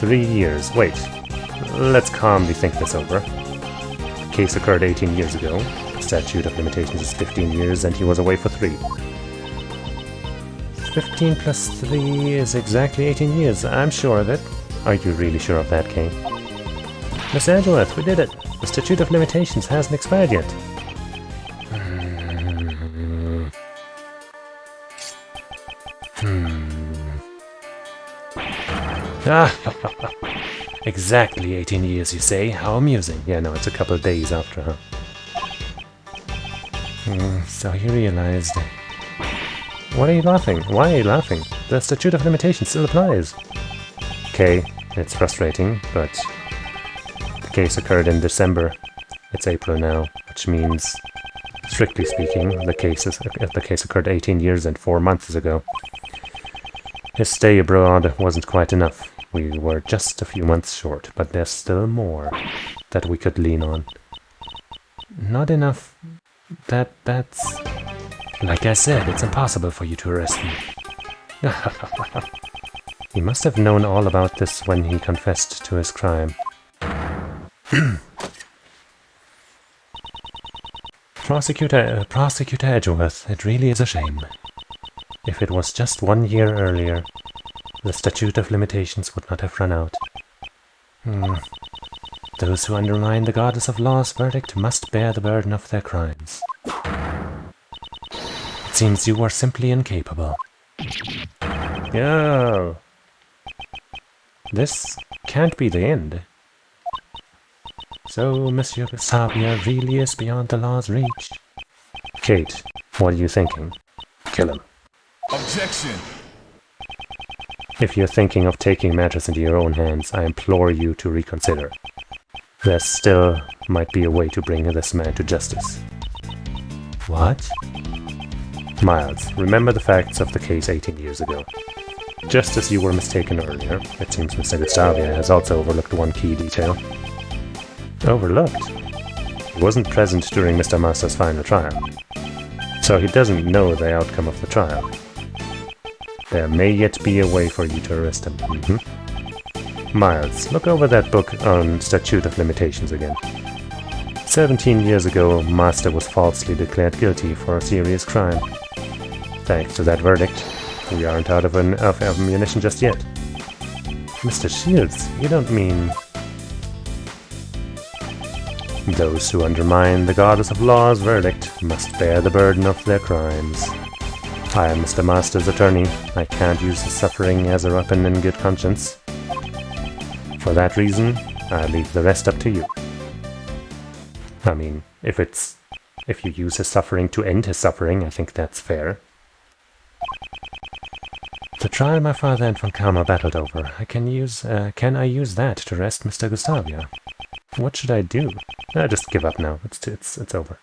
3 years. Wait. Let's calmly think this over. The case occurred 18 years ago. The statute of limitations is 15 years and he was away for 3. 15 plus 3 is exactly 18 years. I'm sure of it. Are you really sure of that, Kay? Miss Edgeworth, we did it. The statute of limitations hasn't expired yet. Exactly 18 years, you say? How amusing. Yeah, no, it's a couple of days after, huh? So he realized... What are you laughing? Why are you laughing? The statute of limitations still applies. Okay, it's frustrating, but the case occurred in December. It's April now, which means, strictly speaking, the case occurred 18 years and 4 months ago. His stay abroad wasn't quite enough. We were just a few months short, but there's still more that we could lean on. Not enough. That's... Like I said, it's impossible for you to arrest me. He must have known all about this when he confessed to his crime. Prosecutor Edgeworth, it really is a shame. If it was just 1 year earlier, the statute of limitations would not have run out. Those who undermine the goddess of law's verdict must bear the burden of their crimes. It seems you are simply incapable. Oh. This can't be the end. So, Monsieur Gustavia really is beyond the law's reach. Kate, what are you thinking? Kill him. Objection! If you're thinking of taking matters into your own hands, I implore you to reconsider. There still might be a way to bring this man to justice. What? Miles, remember the facts of the case 18 years ago. Just as you were mistaken earlier, it seems Mr. Gustavia has also overlooked one key detail. Overlooked? He wasn't present during Mr. Master's final trial, so he doesn't know the outcome of the trial. There may yet be a way for you to arrest him. Miles, look over that book on Statute of Limitations again. 17 years ago, Master was falsely declared guilty for a serious crime. Thanks to that verdict, we aren't out of ammunition just yet. Mr. Shields, you don't mean... Those who undermine the goddess of law's verdict must bear the burden of their crimes. I am Mr. Master's attorney. I can't use his suffering as a weapon in good conscience. For that reason, I leave the rest up to you. I mean, if you use his suffering to end his suffering, I think that's fair. The trial my father and Von Karma battled over, can I use that to arrest Mr. Gustavia? What should I do? I just give up now. It's over.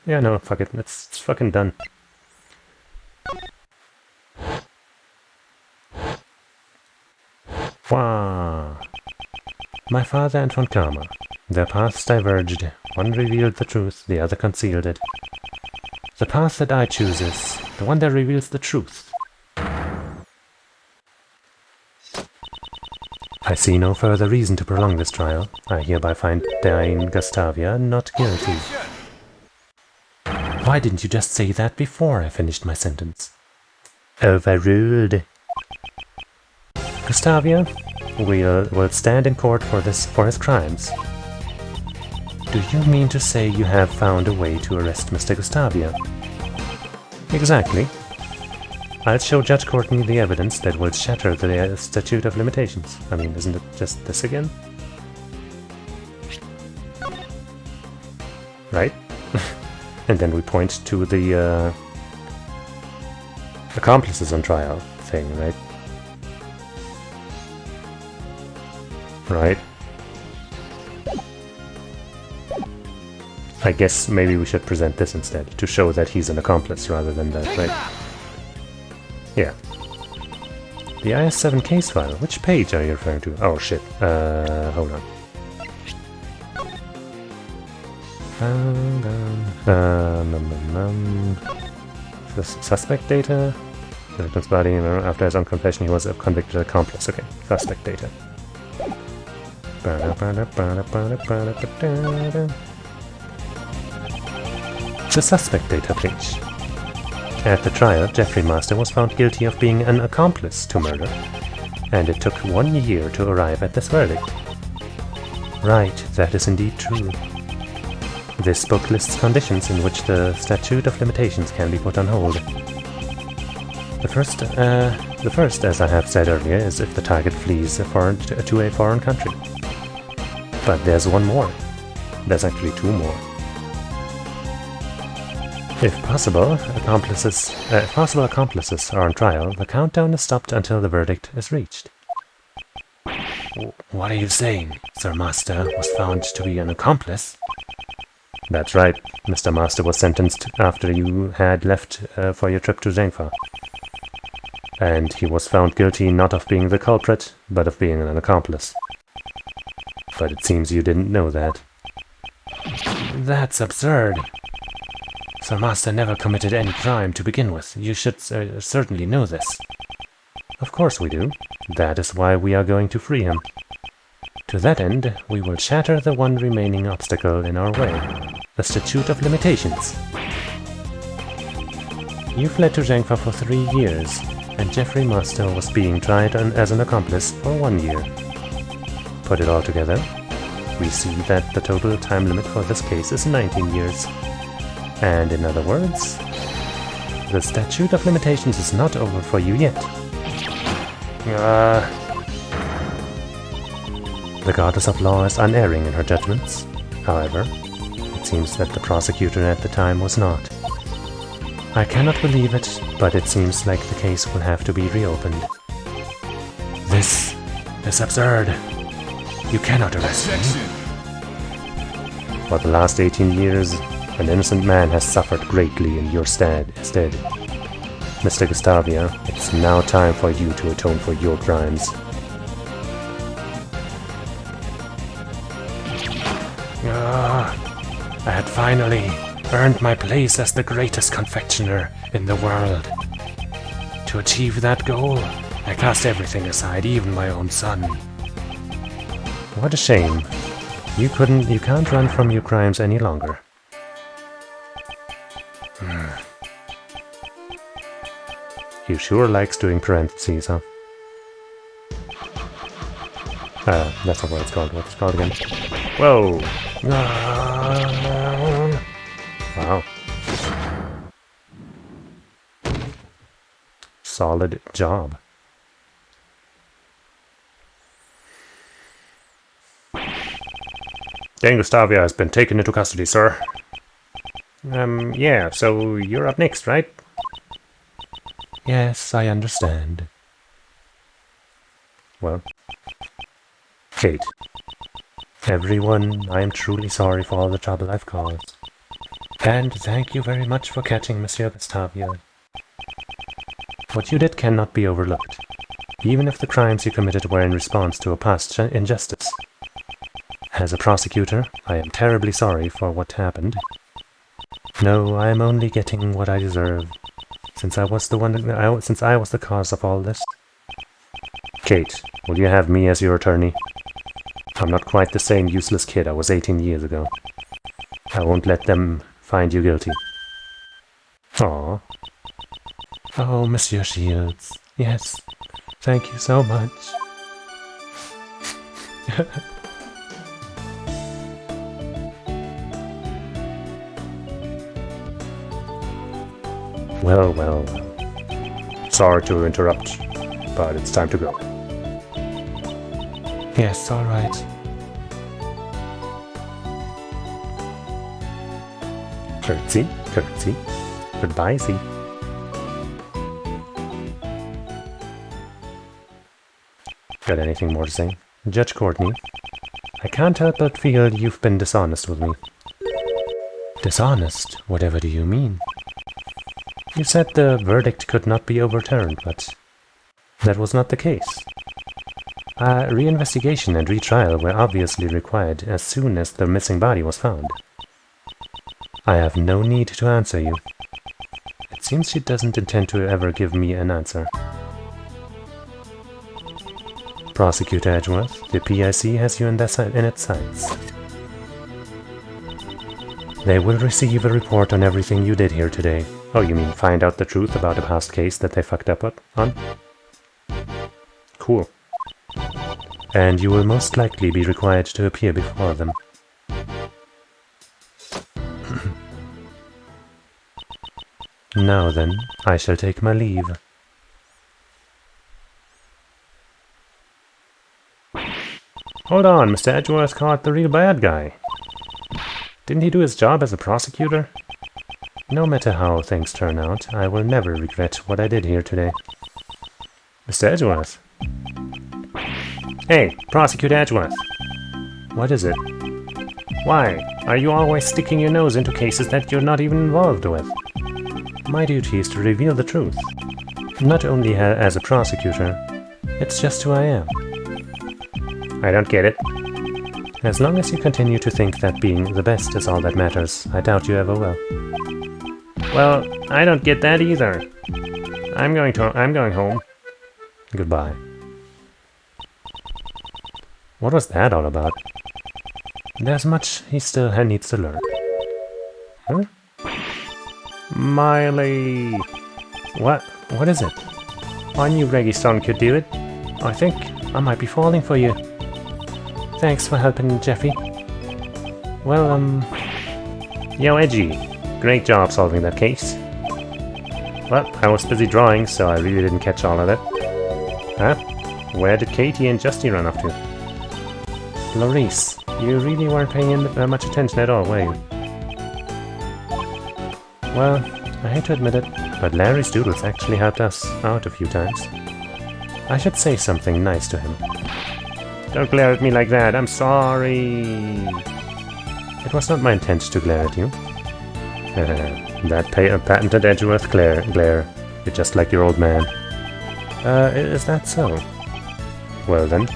Yeah, no, fuck it. It's fucking done. Wow. My father and Von Karma. Their paths diverged. One revealed the truth, the other concealed it. The path that I choose is the one that reveals the truth. I see no further reason to prolong this trial. I hereby find Dane Gustavia not guilty. Why didn't you just say that before I finished my sentence? Overruled. Gustavia will stand in court for his crimes. Do you mean to say you have found a way to arrest Mr. Gustavia? Exactly. I'll show Judge Courtney the evidence that will shatter the statute of limitations. I mean, isn't it just this again? Right? And then we point to the accomplices on trial thing, right? Right. I guess maybe we should present this instead, to show that he's an accomplice rather than that, right? Yeah. The IS-7 case file, which page are you referring to? Oh shit, hold on. The suspect data? The victim's body, after his own confession he was a convicted accomplice. Okay, suspect data. The suspect data page. At the trial, Jeffrey Master was found guilty of being an accomplice to murder, and it took 1 year to arrive at this verdict. Right, that is indeed true. This book lists conditions in which the statute of limitations can be put on hold. The first, as I have said earlier, is if the target flees to a foreign country. But there's one more. There's actually two more. If possible accomplices are on trial, the countdown is stopped until the verdict is reached. What are you saying? Sir Master was found to be an accomplice? That's right. Mr. Master was sentenced after you had left for your trip to Zhengfa. And he was found guilty not of being the culprit, but of being an accomplice. But it seems you didn't know that. That's absurd. Sir Master never committed any crime to begin with. You should certainly know this. Of course we do. That is why we are going to free him. To that end, we will shatter the one remaining obstacle in our way, the statute of limitations. You fled to Zhengfa for 3 years, and Jeffrey Master was being tried as an accomplice for 1 year. Put it all together, we see that the total time limit for this case is 19 years. And in other words, the statute of limitations is not over for you yet. The goddess of law is unerring in her judgments. However, it seems that the prosecutor at the time was not. I cannot believe it, but it seems like the case will have to be reopened. This is absurd. You cannot arrest me. For the last 18 years, an innocent man has suffered greatly in your stead. Mr. Gustavia, it's now time for you to atone for your crimes. I had finally earned my place as the greatest confectioner in the world. To achieve that goal, I cast everything aside, even my own son. What a shame. You can't run from your crimes any longer. He sure likes doing parentheses, huh? That's not what it's called. What's it called again? Whoa! Wow. Solid job. Dane Gustavia has been taken into custody, sir. Yeah, so you're up next, right? Yes, I understand. Well, Kate. Everyone, I am truly sorry for all the trouble I've caused. And thank you very much for catching Monsieur Gustavia. What you did cannot be overlooked, even if the crimes you committed were in response to a past injustice. As a prosecutor, I am terribly sorry for what happened. No, I am only getting what I deserve, since I was the cause of all this. Kate, will you have me as your attorney? I'm not quite the same useless kid I was 18 years ago. I won't let them find you guilty. Aww. Oh, Monsieur Shields. Yes. Thank you so much. Well, well. Sorry to interrupt, but it's time to go. Yes, all right. Curtsy, curtsy. Goodbye, see. Got anything more to say? Judge Courtney, I can't help but feel you've been dishonest with me. Dishonest? Whatever do you mean? You said the verdict could not be overturned, but that was not the case. Reinvestigation and retrial were obviously required as soon as the missing body was found. I have no need to answer you. It seems she doesn't intend to ever give me an answer. Prosecutor Edgeworth, the PIC has you in its sights. They will receive a report on everything you did here today. Oh, you mean find out the truth about a past case that they fucked up on? Cool. And you will most likely be required to appear before them. Now then, I shall take my leave. Hold on, Mr. Edgeworth caught the real bad guy. Didn't he do his job as a prosecutor? No matter how things turn out, I will never regret what I did here today. Mr. Edgeworth? Hey, Prosecutor Edgeworth. What is it? Why are you always sticking your nose into cases that you're not even involved with? My duty is to reveal the truth. Not only as a prosecutor, it's just who I am. I don't get it. As long as you continue to think that being the best is all that matters, I doubt you ever will. Well, I don't get that either. I'm going home. Goodbye. What was that all about? There's much he still needs to learn. Huh? Miley! What? What is it? I knew Reggie Stone could do it. I think I might be falling for you. Thanks for helping, Jeffy. Well, Yo, Edgy. Great job solving that case. Well, I was busy drawing, so I really didn't catch all of it. Huh? Where did Katie and Justy run off to? Clarice, you really weren't paying much attention at all, were you? Well, I hate to admit it, but Larry's doodles actually helped us out a few times. I should say something nice to him. Don't glare at me like that, I'm sorry. It was not my intention to glare at you. That patented Edgeworth glare. You're just like your old man. Is that so? Well then,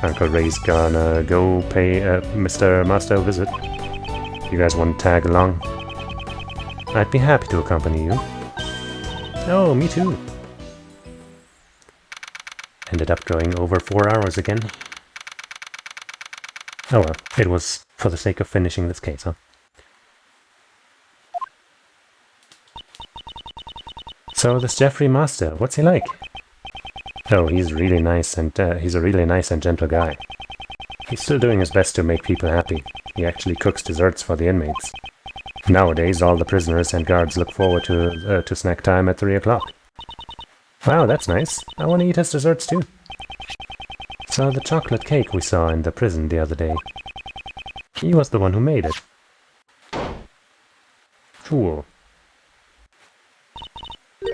Uncle Ray's gonna go pay Mr. Master a visit. You guys want to tag along? I'd be happy to accompany you. Oh, me too. Ended up going over 4 hours again. Oh well, it was for the sake of finishing this case, huh? So this Jeffrey Master, what's he like? Oh, he's really nice and he's a really nice and gentle guy. He's still doing his best to make people happy. He actually cooks desserts for the inmates. Nowadays, all the prisoners and guards look forward to snack time at 3 o'clock. Wow, that's nice. I want to eat his desserts too. So the chocolate cake we saw in the prison the other day. He was the one who made it. Cool.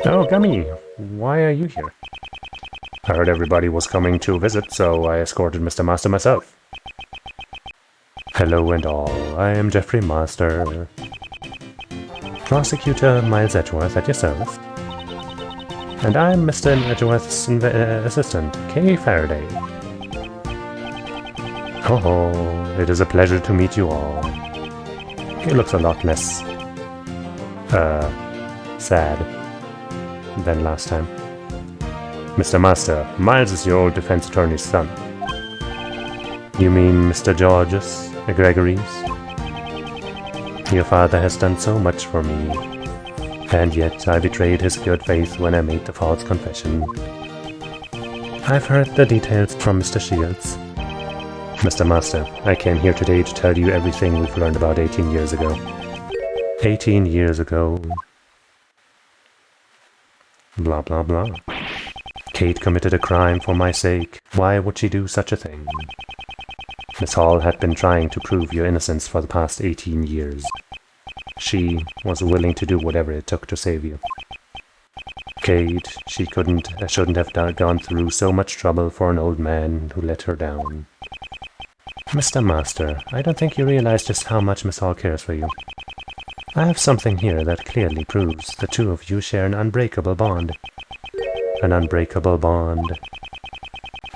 Oh, Gummy, why are you here? I heard everybody was coming to visit, so I escorted Mr. Master myself. Hello and all, I am Jeffrey Master. Prosecutor Miles Edgeworth at your service. And I'm Mr. Edgeworth's assistant, Kay Faraday. Oh, it is a pleasure to meet you all. He looks a lot less, sad than last time. Mr. Master, Miles is your old defense attorney's son. You mean Mr. Georges Gregory's? Your father has done so much for me, and yet I betrayed his good faith when I made the false confession. I've heard the details from Mr. Shields. Mr. Master, I came here today to tell you everything we've learned about 18 years ago. 18 years ago. Blah blah blah. Kate committed a crime for my sake. Why would she do such a thing? Miss Hall had been trying to prove your innocence for the past 18 years. She was willing to do whatever it took to save you. Kate, she shouldn't have gone through so much trouble for an old man who let her down. Mr. Master, I don't think you realize just how much Miss Hall cares for you. I have something here that clearly proves the two of you share an unbreakable bond. An unbreakable bond.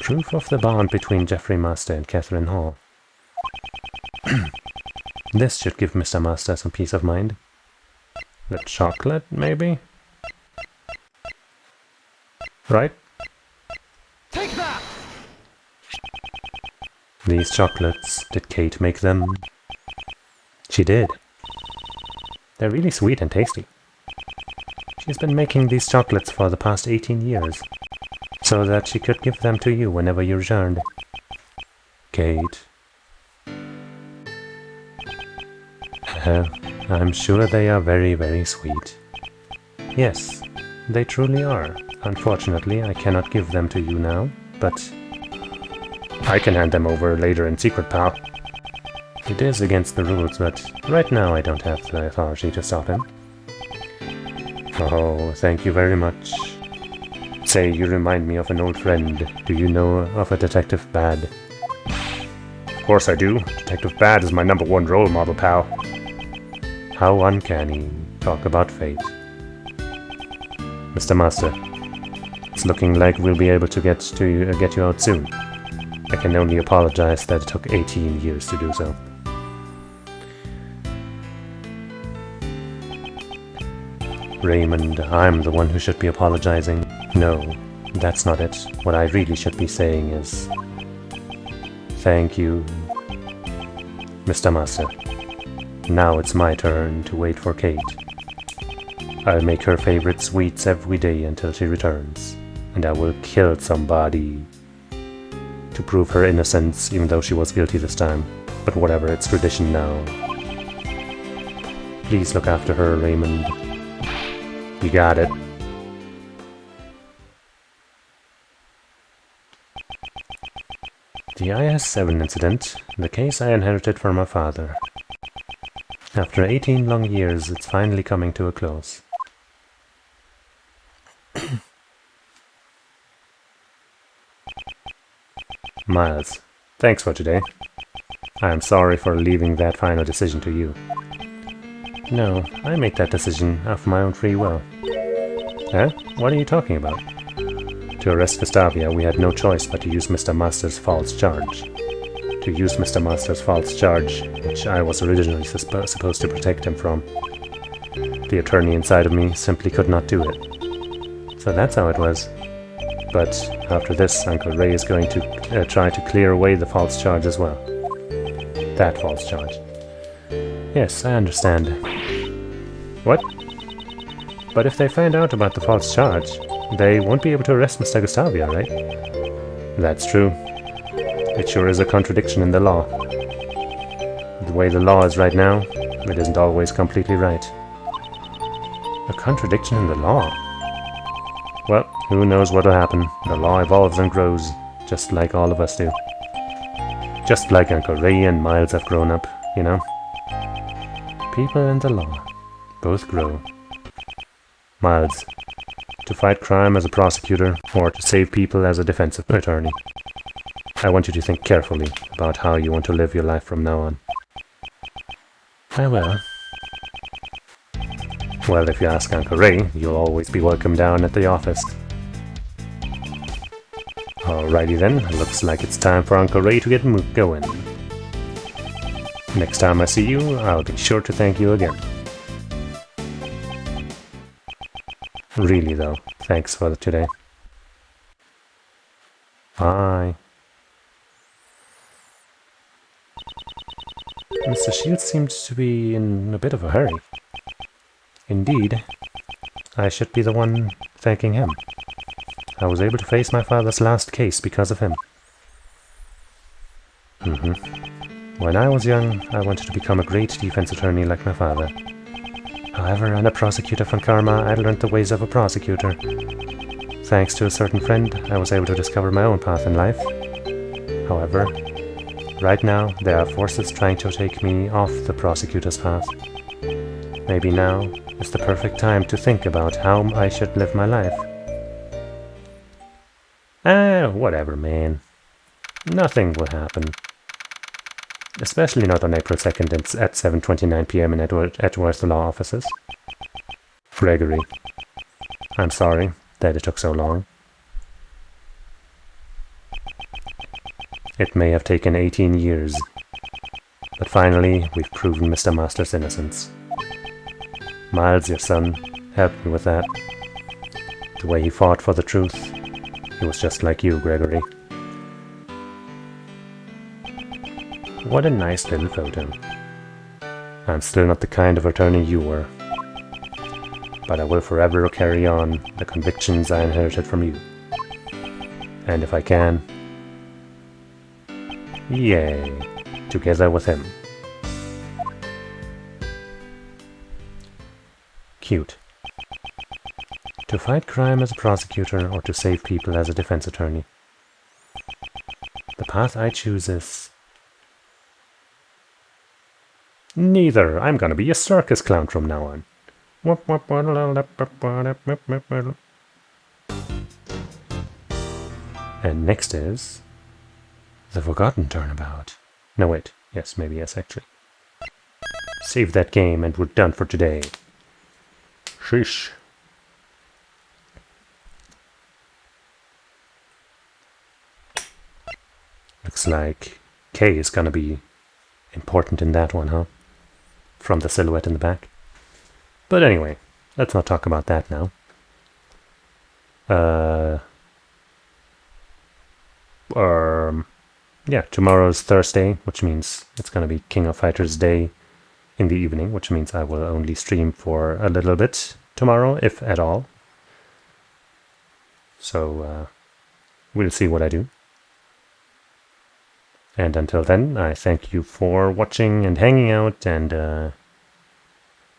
Proof of the bond between Geoffrey Master and Catherine Hall. This should give Mr. Master some peace of mind. The chocolate, maybe? Right? Take that! These chocolates, did Kate make them? She did. They're really sweet and tasty. She's been making these chocolates for the past 18 years, so that she could give them to you whenever you returned. Kate. I'm sure they are very, very sweet. Yes, they truly are. Unfortunately, I cannot give them to you now, but I can hand them over later in secret, pal. it is against the rules, but right now I don't have the authority to stop him. Oh, thank you very much. Say, you remind me of an old friend. Do you know of a Detective Bad? Of course I do. Detective Bad is my #1 role model, pal. How uncanny. Talk about fate. Mr. Master, it's looking like we'll be able to get you out soon. I can only apologize that it took 18 years to do so. Raymond, I'm the one who should be apologizing. No, that's not it. What I really should be saying is... Thank you, Mr. Master. Now it's my turn to wait for Kate. I'll make her favorite sweets every day until she returns, and I will kill somebody to prove her innocence, even though she was guilty this time. But whatever, it's tradition now. Please look after her, Raymond. You got it. The IS-7 incident, the case I inherited from my father. After 18 long years, it's finally coming to a close. Miles, thanks for today. I am sorry for leaving that final decision to you. No, I made that decision of my own free will. Huh? What are you talking about? To arrest Gustavia, we had no choice but to use Mr. Master's false charge. To use Mr. Master's false charge, which I was originally supposed to protect him from. The attorney inside of me simply could not do it. So that's how it was. But after this, Uncle Ray is going to try to clear away the false charge as well. That false charge. Yes, I understand. What? But if they find out about the false charge, they won't be able to arrest Mr. Gustavia, right? That's true. It sure is a contradiction in the law. The way the law is right now, it isn't always completely right. A contradiction in the law? Well, who knows what'll happen. The law evolves and grows, just like all of us do. Just like Uncle Ray and Miles have grown up, you know? People and the law both grow. Miles, to fight crime as a prosecutor, or to save people as a defensive attorney. I want you to think carefully about how you want to live your life from now on. I will. Well, if you ask Uncle Ray, you'll always be welcome down at the office. Alrighty then, looks like it's time for Uncle Ray to get going. Next time I see you, I'll be sure to thank you again. Really though, thanks for today. Bye. Mr. Shields seems to be in a bit of a hurry. Indeed, I should be the one thanking him. I was able to face my father's last case because of him. When I was young, I wanted to become a great defense attorney like my father. However, as a prosecutor from Karma, I learned the ways of a prosecutor. Thanks to a certain friend, I was able to discover my own path in life. However, right now, there are forces trying to take me off the prosecutor's path. Maybe now, is the perfect time to think about how I should live my life. Whatever, man. Nothing will happen. Especially not on April 2nd at 7:29 p.m. in Edward's law offices. Gregory, I'm sorry that it took so long. It may have taken 18 years, but finally we've proven Mr. Master's innocence. Miles, your son, helped me with that. The way he fought for the truth, he was just like you, Gregory. What a nice little photo. I'm still not the kind of attorney you were, but I will forever carry on the convictions I inherited from you. And if I can, yay, together with him. Cute. To fight crime as a prosecutor or to save people as a defense attorney. The path I choose is... neither. I'm gonna be a circus clown from now on. And next is... the Forgotten Turnabout. No, wait. Yes, maybe yes, actually. Save that game and we're done for today. Sheesh. Looks like K is gonna be important in that one, huh? From the silhouette in the back. But anyway, let's not talk about that now. Yeah, tomorrow's Thursday, which means it's gonna be King of Fighters Day in the evening, which means I will only stream for a little bit tomorrow, if at all. So, we'll see what I do. And until then, I thank you for watching and hanging out and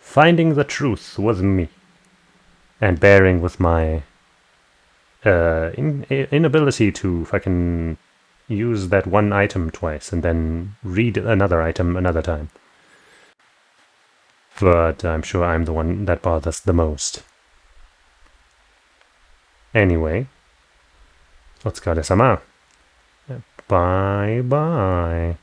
finding the truth with me. And bearing with my inability to fucking use that one item twice and then read another item another time. But I'm sure I'm the one that bothers the most. Anyway, お疲れ様. Bye bye.